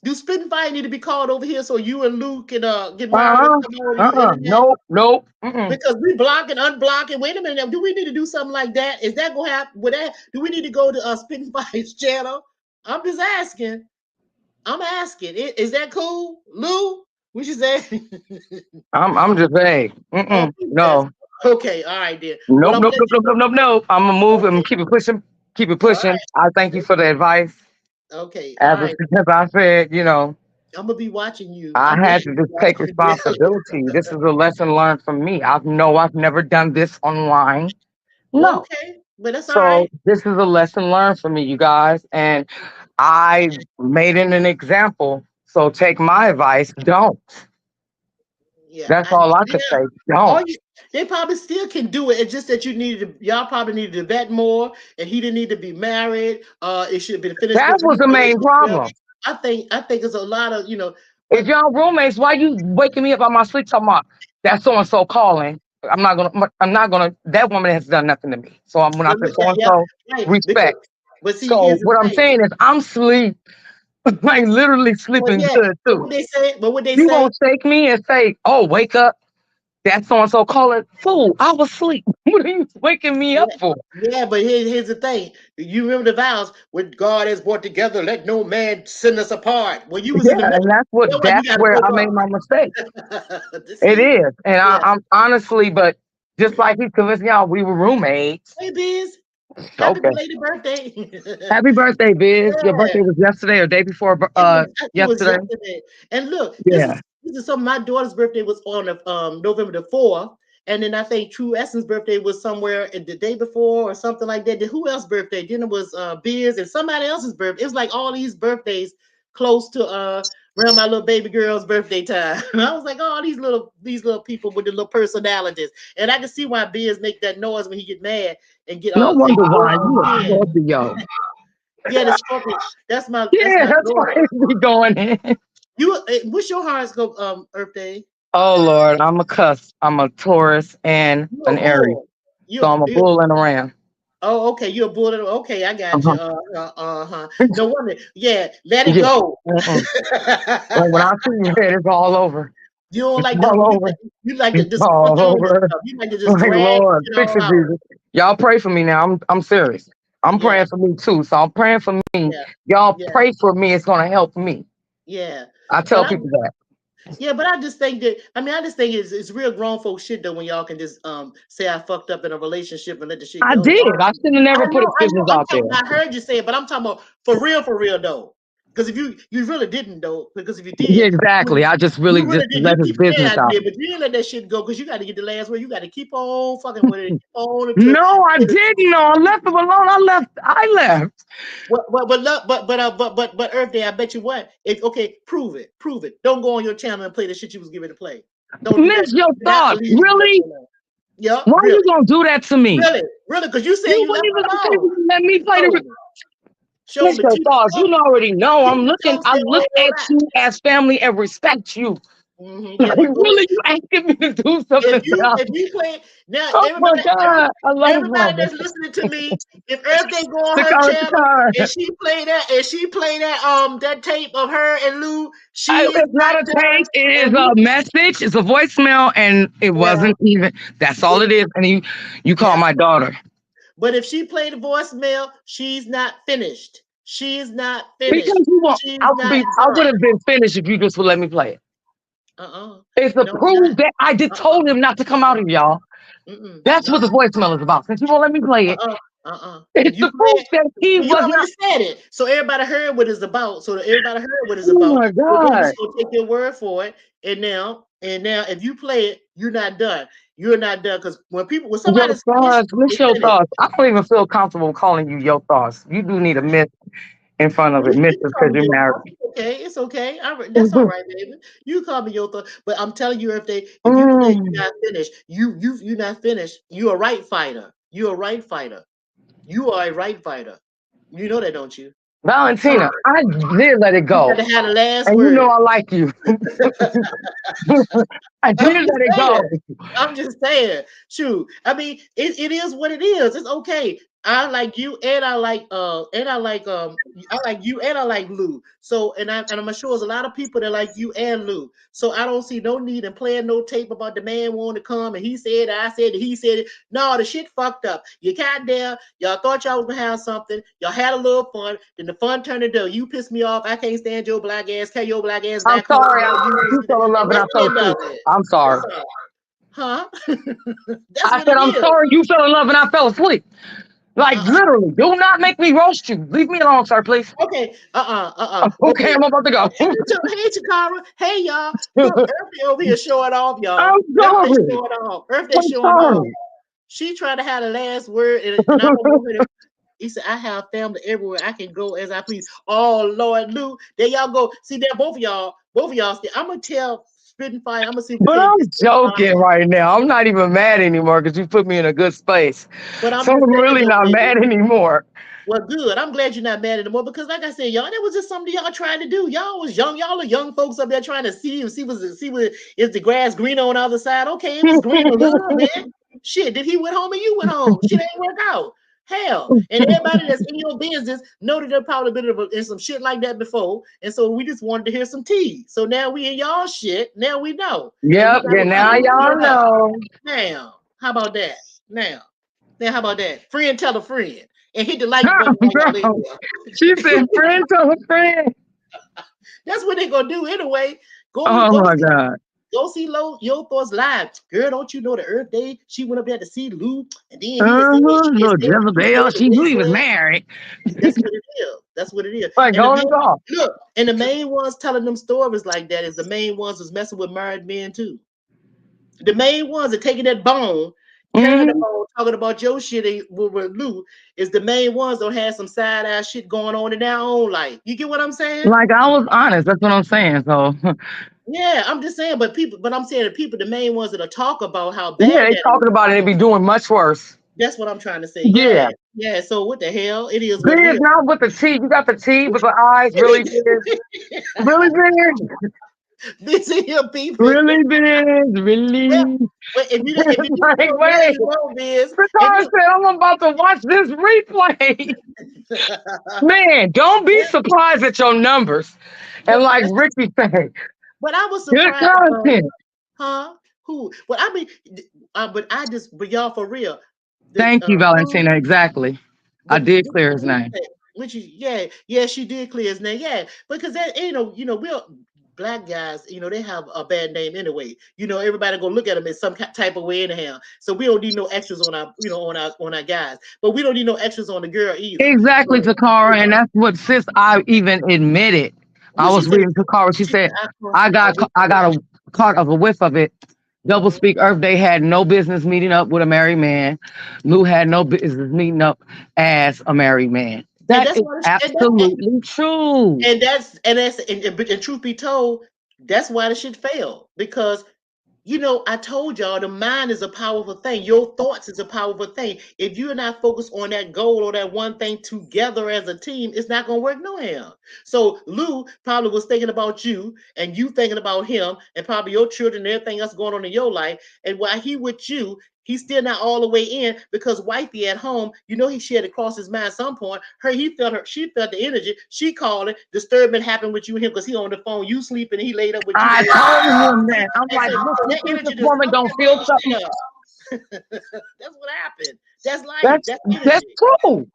Do Spitting Fire need to be called over here so you and Luke can get riled up come over the internet? nope, nope. Mm-mm. Because we block and unblock and wait a minute now, do we need to do something like that? Is that gonna happen with that? Do we need to go to Spitting Fire's channel? I'm just asking. I'm asking. Is that cool, Lou? What you say? I'm just saying. Oh, Mm-mm. yes. No, Okay, all right, dear. Well, nope, I'm gonna nope, let nope, nope, nope, nope, nope. I'm gonna you. move and Okay, keep it pushing, keep it all pushing. right. I thank you for the advice. Okay, all As, right. as I said, I'm gonna be watching you. I I'm glad had to you're just take watching. Yeah. responsibility. This is a lesson learned from me. I've never done this online. Well, No. okay, but that's all So right. this is a lesson learned for me, you guys. And I made it an example. So take my advice. Don't. Yeah, That's all I could yeah. say. Oh, Don't. they probably still can do it. It's just that y'all probably needed to vet more, and he didn't need to be married. It should have been finished That with was his the main relationship. problem. I think it's a lot of If but y'all roommates, why you waking me up on my sleep talking about that so and so calling? I'm not gonna. That woman has done nothing to me. So when I but said look, so and yeah, so, right. Because respect. but see, So here's the what I'm thing. saying is I'm sleep, like literally But sleeping yeah, good but too. what they say, but what they You say. won't shake me and say, "Oh, wake up." That so and so calling. Fool, I was asleep. What are you waking me up Yeah, for? yeah, but here's the thing. You remember the vows when God has brought together, let no man send us apart. When you was in the Yeah, and middle, that's why you that's got to where I broke made my mistake. up. It See? is, and Yeah. I'm honestly, but just like he convinced y'all, we were roommates. Hey, Biz, happy Okay. belated birthday. Happy birthday, Biz. Your Yeah. birthday was yesterday or day before It was yesterday? yesterday. And look, this Yeah. is this is something. My daughter's birthday was on November the 4th. And then I think True Essence birthday was somewhere the day before or something like that. Then who else's birthday? Then it was Biz and somebody else's birthday. It was like all these birthdays close to around my little baby girl's birthday time. I was like, oh, these little people with the little personalities. And I can see why Biz make that noise when he get mad and get No and wonder go why you a on 10. Scorpio. Yeah, the Scorpio. That's Yeah, my that's why daughter. it be going in. What's your horoscope, Earth Day? Oh Lord, I'm a cuss. I'm a Taurus and You're an a Aries. bull. So I'm a You bull and a ram. oh, okay. You're a bull. Okay, I got you. Uh-huh. No wonder. Yeah, let it Yeah. go. Mm-mm. Like when I see you red, it's all over. You don't It's like the all you over. like, you like to It's just sponge all on over. yourself. You like to just Like drag Lord, it fix all it, out. Jesus. Y'all pray for me now. I'm serious. I'm Yeah, praying for me too. So I'm praying for me. yeah, Y'all yeah, pray for me. It's gonna help me. yeah. I But tell I people that. Yeah, but I just think that I just think it's real grown folk shit though when y'all can just say I fucked up in a relationship and let the shit I go. did. I should have I never put know, his I know. business I'm out there. talking. I heard you say it, but I'm talking about for real though. Because if you really didn't though, because if you Yeah, did, exactly. I just you really just really did. You let his keep saying business I out. did, but you didn't let that shit go because you got to get the last word. You got to keep on fucking with it. Keep on until. No, I didn't. No, I left him alone. I left. But Earth Day, I bet you what? If okay, prove it. Don't go on your channel and play the shit you was given to play. Don't do that. Miss your Do not thoughts. believe in Really? that. Yup, Why you really, gonna do that to me? because you said You you wouldn't left even her okay, alone. let me play Show the me, show Miss me. your thoughts. You already know. Keep the I toast look all at right. you as family and respect you. Yeah, Like, but go really, you asking me to do something else? if you play now, Oh my God, I love this everybody woman. that's listening to me, if Earth Day go on The her car, the channel car. and she play that tape of her and Lou, she is It's not not a done. tape. It is And a message. It's a voicemail, and it well, wasn't even. That's all it, it is. And you call yeah. my daughter But if she played the voicemail, she's not finished. She's not because finished. you want. She's not I would done. have been finished if you just would let me play it. Uh-uh. It's to No, not prove that I did uh-uh. told him not to come out Uh-uh. of y'all. That's what No. the voicemail is about. Since you won't let me play it, Uh-uh. Uh-uh. it's You to play prove it. that he You was already not. said it. So everybody heard what it's about. So everybody heard what it's Oh about. my So we're God. just gonna take your word for it. And now if you play it, you're not done. You're not done. Because when Your somebody's finished, thoughts. they What's your finished. thoughts? I don't even feel comfortable calling you your thoughts. You do need a miss in front of it, You missus, can call because me you're your married. thought. It's okay. It's okay. That's all right, baby. You call me your thought. But I'm telling you, if you play, you're Mm. not finished. You're not finished. You're a right fighter. You're a right fighter. You are a right fighter. You know that, don't you? Valentina, Sorry. I did let it You got go. to have the last And you word. know I like you. I did I'm just let it saying. go. I'm just saying. Shoot. I mean, it is what it is. It's okay. I like you and I like you and I like Lou. So I'm sure there's a lot of people that like you and Lou. So I don't see no need in playing no tape about the man wanting to come and he said I said he said it. No, the shit fucked up. You got there, y'all thought y'all was gonna have something, y'all had a little fun, then the fun turned into you pissed me off. I can't stand your black ass, carry your black ass I'm back home. sorry. You fell in love And and I that's the fell end of asleep. it. I'm sorry. That's all. Huh? That's I what said, it I'm is. sorry you fell in love and I fell asleep. Like, Uh-uh. literally, do not make me roast you. Leave me alone, sir, please. Okay. Okay, Okay. I'm about to go. Hey, Chikara. Hey, y'all. Look, Earthy over here showing off, y'all. I'm Earthy sorry. showing off. Earthy I'm showing off. sorry. She tried to have the last word, and I don't want her to. He said, I have family everywhere. I can go as I please. Oh, Lord, Lou. There y'all go. See, there, both of y'all. I'm going to tell Spitting Fire. I'm going to see if we But can't I'm get Spitting joking Fire. right now. I'm not even mad anymore because you put me in a good space. But I'm So just I'm saying, really though, not baby. mad anymore. Well, good. I'm glad you're not mad anymore because, like I said, y'all, that was just something y'all trying to do. Y'all was young. Y'all are young folks up there trying to see what is the grass greener on the other side. Okay, it was green a little bit. Shit, did he went home and you went home? Shit ain't work out. Hell, and everybody that's in your business know that there probably been in some shit like that before, and so we just wanted to hear some tea. So now we in y'all shit. Now we know, and we Yep, got yeah, to now clean y'all it up. know. Now, how about that? Now, how about that? Friend tell a friend and hit the like button while y'all in Bro, she there. said friend to a friend. That's what they gonna do anyway. Go Oh go my see God. Yo Thoughts live. Girl, don't you know the Earth Day? She went up there to see Lou, and then he was saying she Little said he said Jezebel, it she knew this he was way. married. That's what it is. That's what it is. Like, And go on and talk. the main ones telling them stories like that is the main ones was messing with married men too. The main ones are taking that bone, carrying the Hmm. bone, talking about your shit with Lou, is the main ones that have some side eye shit going on in their own life. You get what I'm saying? Like, I was honest. That's what I'm saying. So, Yeah, I'm just saying, but I'm saying the main ones that are talk about how yeah, bad they that is. talking about it and be doing much worse. That's what I'm trying to say. Yeah, Yeah. yeah. So what the hell? It is B what it is is. not with the T. You got the T, but the eyes really big. Really big. This is your beefing. Really big. Well, Really. if you didn't Like, know, now wait. you know, Biz. And Because said, I'm about to watch this replay. look, Man, don't be yeah, surprised at your numbers. And but like that's Ricky said, but I was good surprised. content. Huh? Who? Well, I mean, but y'all for real. The Thank you, who? Valentina. Exactly. I did Which clear his one is name. that? Yeah, she did clear his name. Yeah, because that we're black guys. They have a bad name anyway. Everybody go look at them in some type of way anyhow. So we don't need no extras on our on our guys, but we don't need no extras on the girl either. Exactly, So you Takara. And know, that's what sis I even admitted. I what she was said. reading Takara. She She said, said, I got a caught of a whiff of it. Double mm-hmm. speak Earth Day had no business meeting up with a married man. Lou had no business meeting up as a married man. And That that's is why, absolutely true. and truth be told, that's why the shit failed because I told y'all the mind is a powerful thing. Your thoughts is a powerful thing. If you're not focused on that goal or that one thing together as a team, it's not gonna work no how. So Lou probably was thinking about you and you thinking about him and probably your children and everything else going on in your life. And while he with you, he's still not all the way in because wifey at home, she had to cross his mind at some point. She felt the energy. She called it. Disturbance happened with you and him because he on the phone, you sleeping, and he laid up with you. I told him that. I'm And like, so look, you that think energy this just woman fucked don't that feel something? relationship up. That's what happened. That's life. That's That's that's energy. true.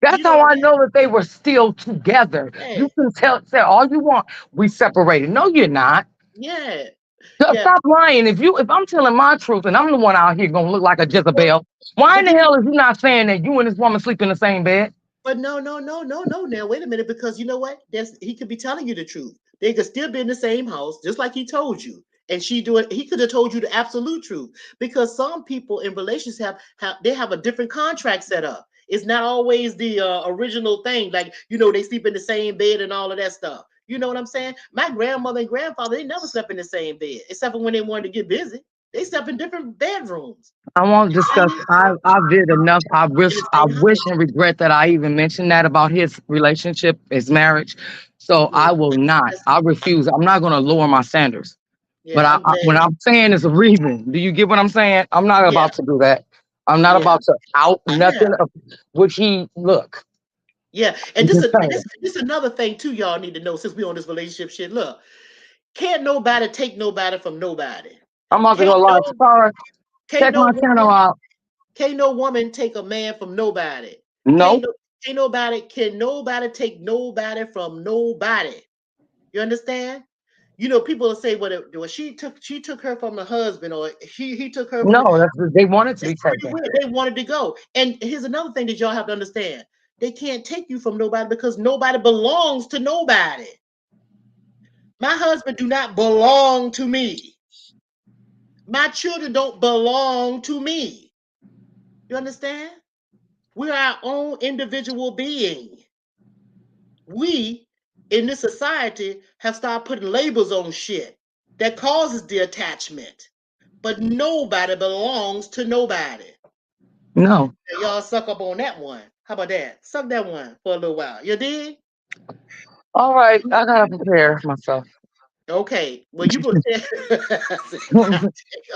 That's You know how what I know that they were still together. I'm You saying? can say all you want. We separated. No, you're not. Yeah. Yeah. Stop lying. If I'm telling my truth and I'm the one out here gonna look like a Well, Jezebel, why in but the then hell is you not saying that you and this woman sleep in the same bed? But no, no, no, no, no. Now wait a minute, because you know what? He could be telling you the truth. They could still be in the same house, just like he told you. And he could have told you the absolute truth. Because some people in relationships have a different contract set up. It's not always the original thing. Like, they sleep in the same bed and all of that stuff. You know what I'm saying? My grandmother and grandfather, they never slept in the same bed, except for when they wanted to get busy. They slept in different bedrooms. I won't discuss. I did enough. I In wish the I same wish house. and regret that I even mentioned that about his relationship, his marriage. So Yeah, I will not. that's- I refuse. I'm not going to lower my standards. But yeah, I'm glad. when I'm saying it's a reason, do you get what I'm saying? I'm not Yeah, about to do that. I'm not yeah, about to out yeah. nothing of which he look. Yeah, and I'm this just is saying. this is another thing too. Y'all need to know, since we on this relationship shit. Look, can't nobody take nobody from nobody. I'm about to Can't go live. no Sorry, can't check no my channel woman out. can't no woman take a man from nobody. Can't Nope. no can't nobody can nobody take nobody from nobody. You understand? People will say, well, she took her from the husband, or he took her from. No, that's they want it to It's be free taken. will. They wanted to go. And here's another thing that y'all have to understand. They can't take you from nobody because nobody belongs to nobody. My husband do not belong to me. My children don't belong to me. You understand? We're our own individual being. We in this society have started putting labels on shit that causes the attachment. But nobody belongs to nobody. No. Y'all suck up on that one. How about that? Suck that one for a little while. You did? All right, I gotta prepare myself. Okay. Well, you go tell.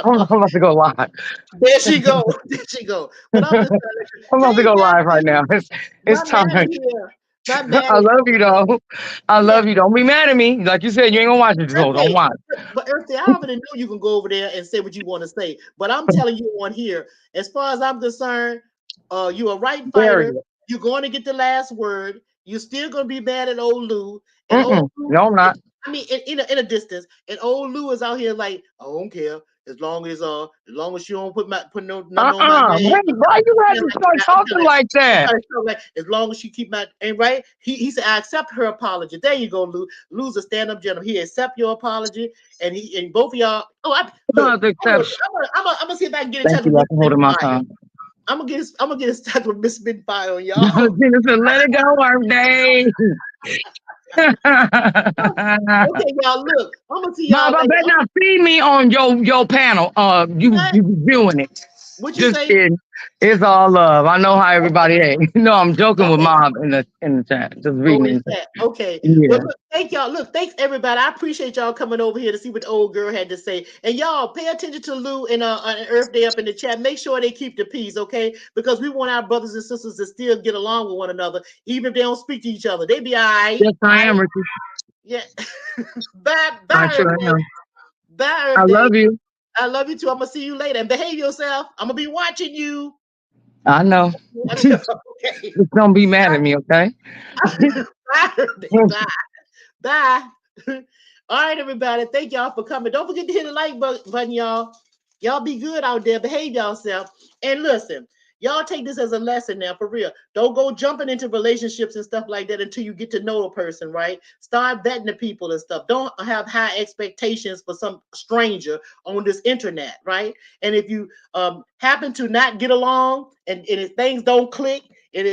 I'm about to go live. There she go. There she go. But I'm just trying to let you. I'm about to Hey, go live right Maddie. now. It's My time. Maddie here. My I Maddie. love you though. I Yeah. love you. Don't be mad at me. Like you said, you ain't gonna watch it, so don't Earthy. watch. But Earthy, I already know you can go over there and say what you want to say. But I'm telling you on here, as far as I'm concerned, you're a right fighter. Period. You're going to get the last word. You're still going to be mad at old Lou. And old Mm-mm. Lou, No, I'm not. I mean, in a distance. And old Lou is out here like, I don't care. As long as you don't put no nothing on my name. Wait, why you have to start talking like that? As long as she keep my ain't right. He said, I accept her apology. There you go, Lou. Lou's a stand-up gentleman. He accept your apology, and both of y'all. Oh, You don't look. have to accept. I'm gonna see if I can get in Thank touch with you. I Miss can hold in my Spitfire. tongue. I'm gonna get in touch with Miss Spitfire on y'all. Jennifer, let it go, birthday. Okay, y'all. Look, I'm gonna see Bob, y'all I later. better not see me on your panel. You What? reviewing it. What you Just say? kidding. It's all love. I know how everybody is. No, I'm joking with Okay. Mob in the chat. Just Oh, reading is it. that okay? Well, Yeah. look, thank y'all. Look, thanks everybody. I appreciate y'all coming over here to see what the old girl had to say. And y'all pay attention to Lou and Earth Day up in the chat. Make sure they keep the peace, okay? Because we want our brothers and sisters to still get along with one another, even if they don't speak to each other. They be all right. Yes, I am, Ricky. Yeah. Bye, I bye, sure Earth Day. am. Bye, I Earth Day. love you. I love you too. I'm gonna see you later. And behave yourself. I'm gonna be watching you. I know. Okay. Just don't be mad at me, okay? Bye, Earth Day. Bye. Bye. All right, everybody. Thank y'all for coming. Don't forget to hit the like button, y'all. Y'all be good out there. Behave yourself. And listen, y'all take this as a lesson now, for real. Don't go jumping into relationships and stuff like that until you get to know a person, right? Start vetting the people and stuff. Don't have high expectations for some stranger on this internet, right? And if you happen to not get along and if things don't click, and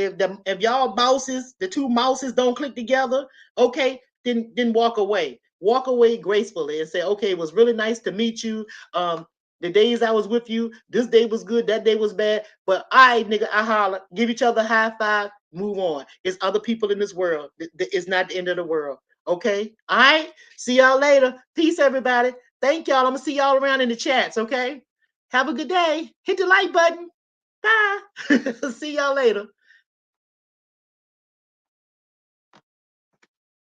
if y'all mouses, the two mouses don't click together, okay, then walk away. Walk away gracefully and say, okay, it was really nice to meet you. The days I was with you, this day was good, that day was bad. But I, nigga, I holler, give each other a high five, move on. It's other people in this world. It's not the end of the world. Okay? All right? See y'all later. Peace, everybody. Thank y'all. I'm gonna see y'all around in the chats, okay? Have a good day. Hit the like button. Bye. See y'all later.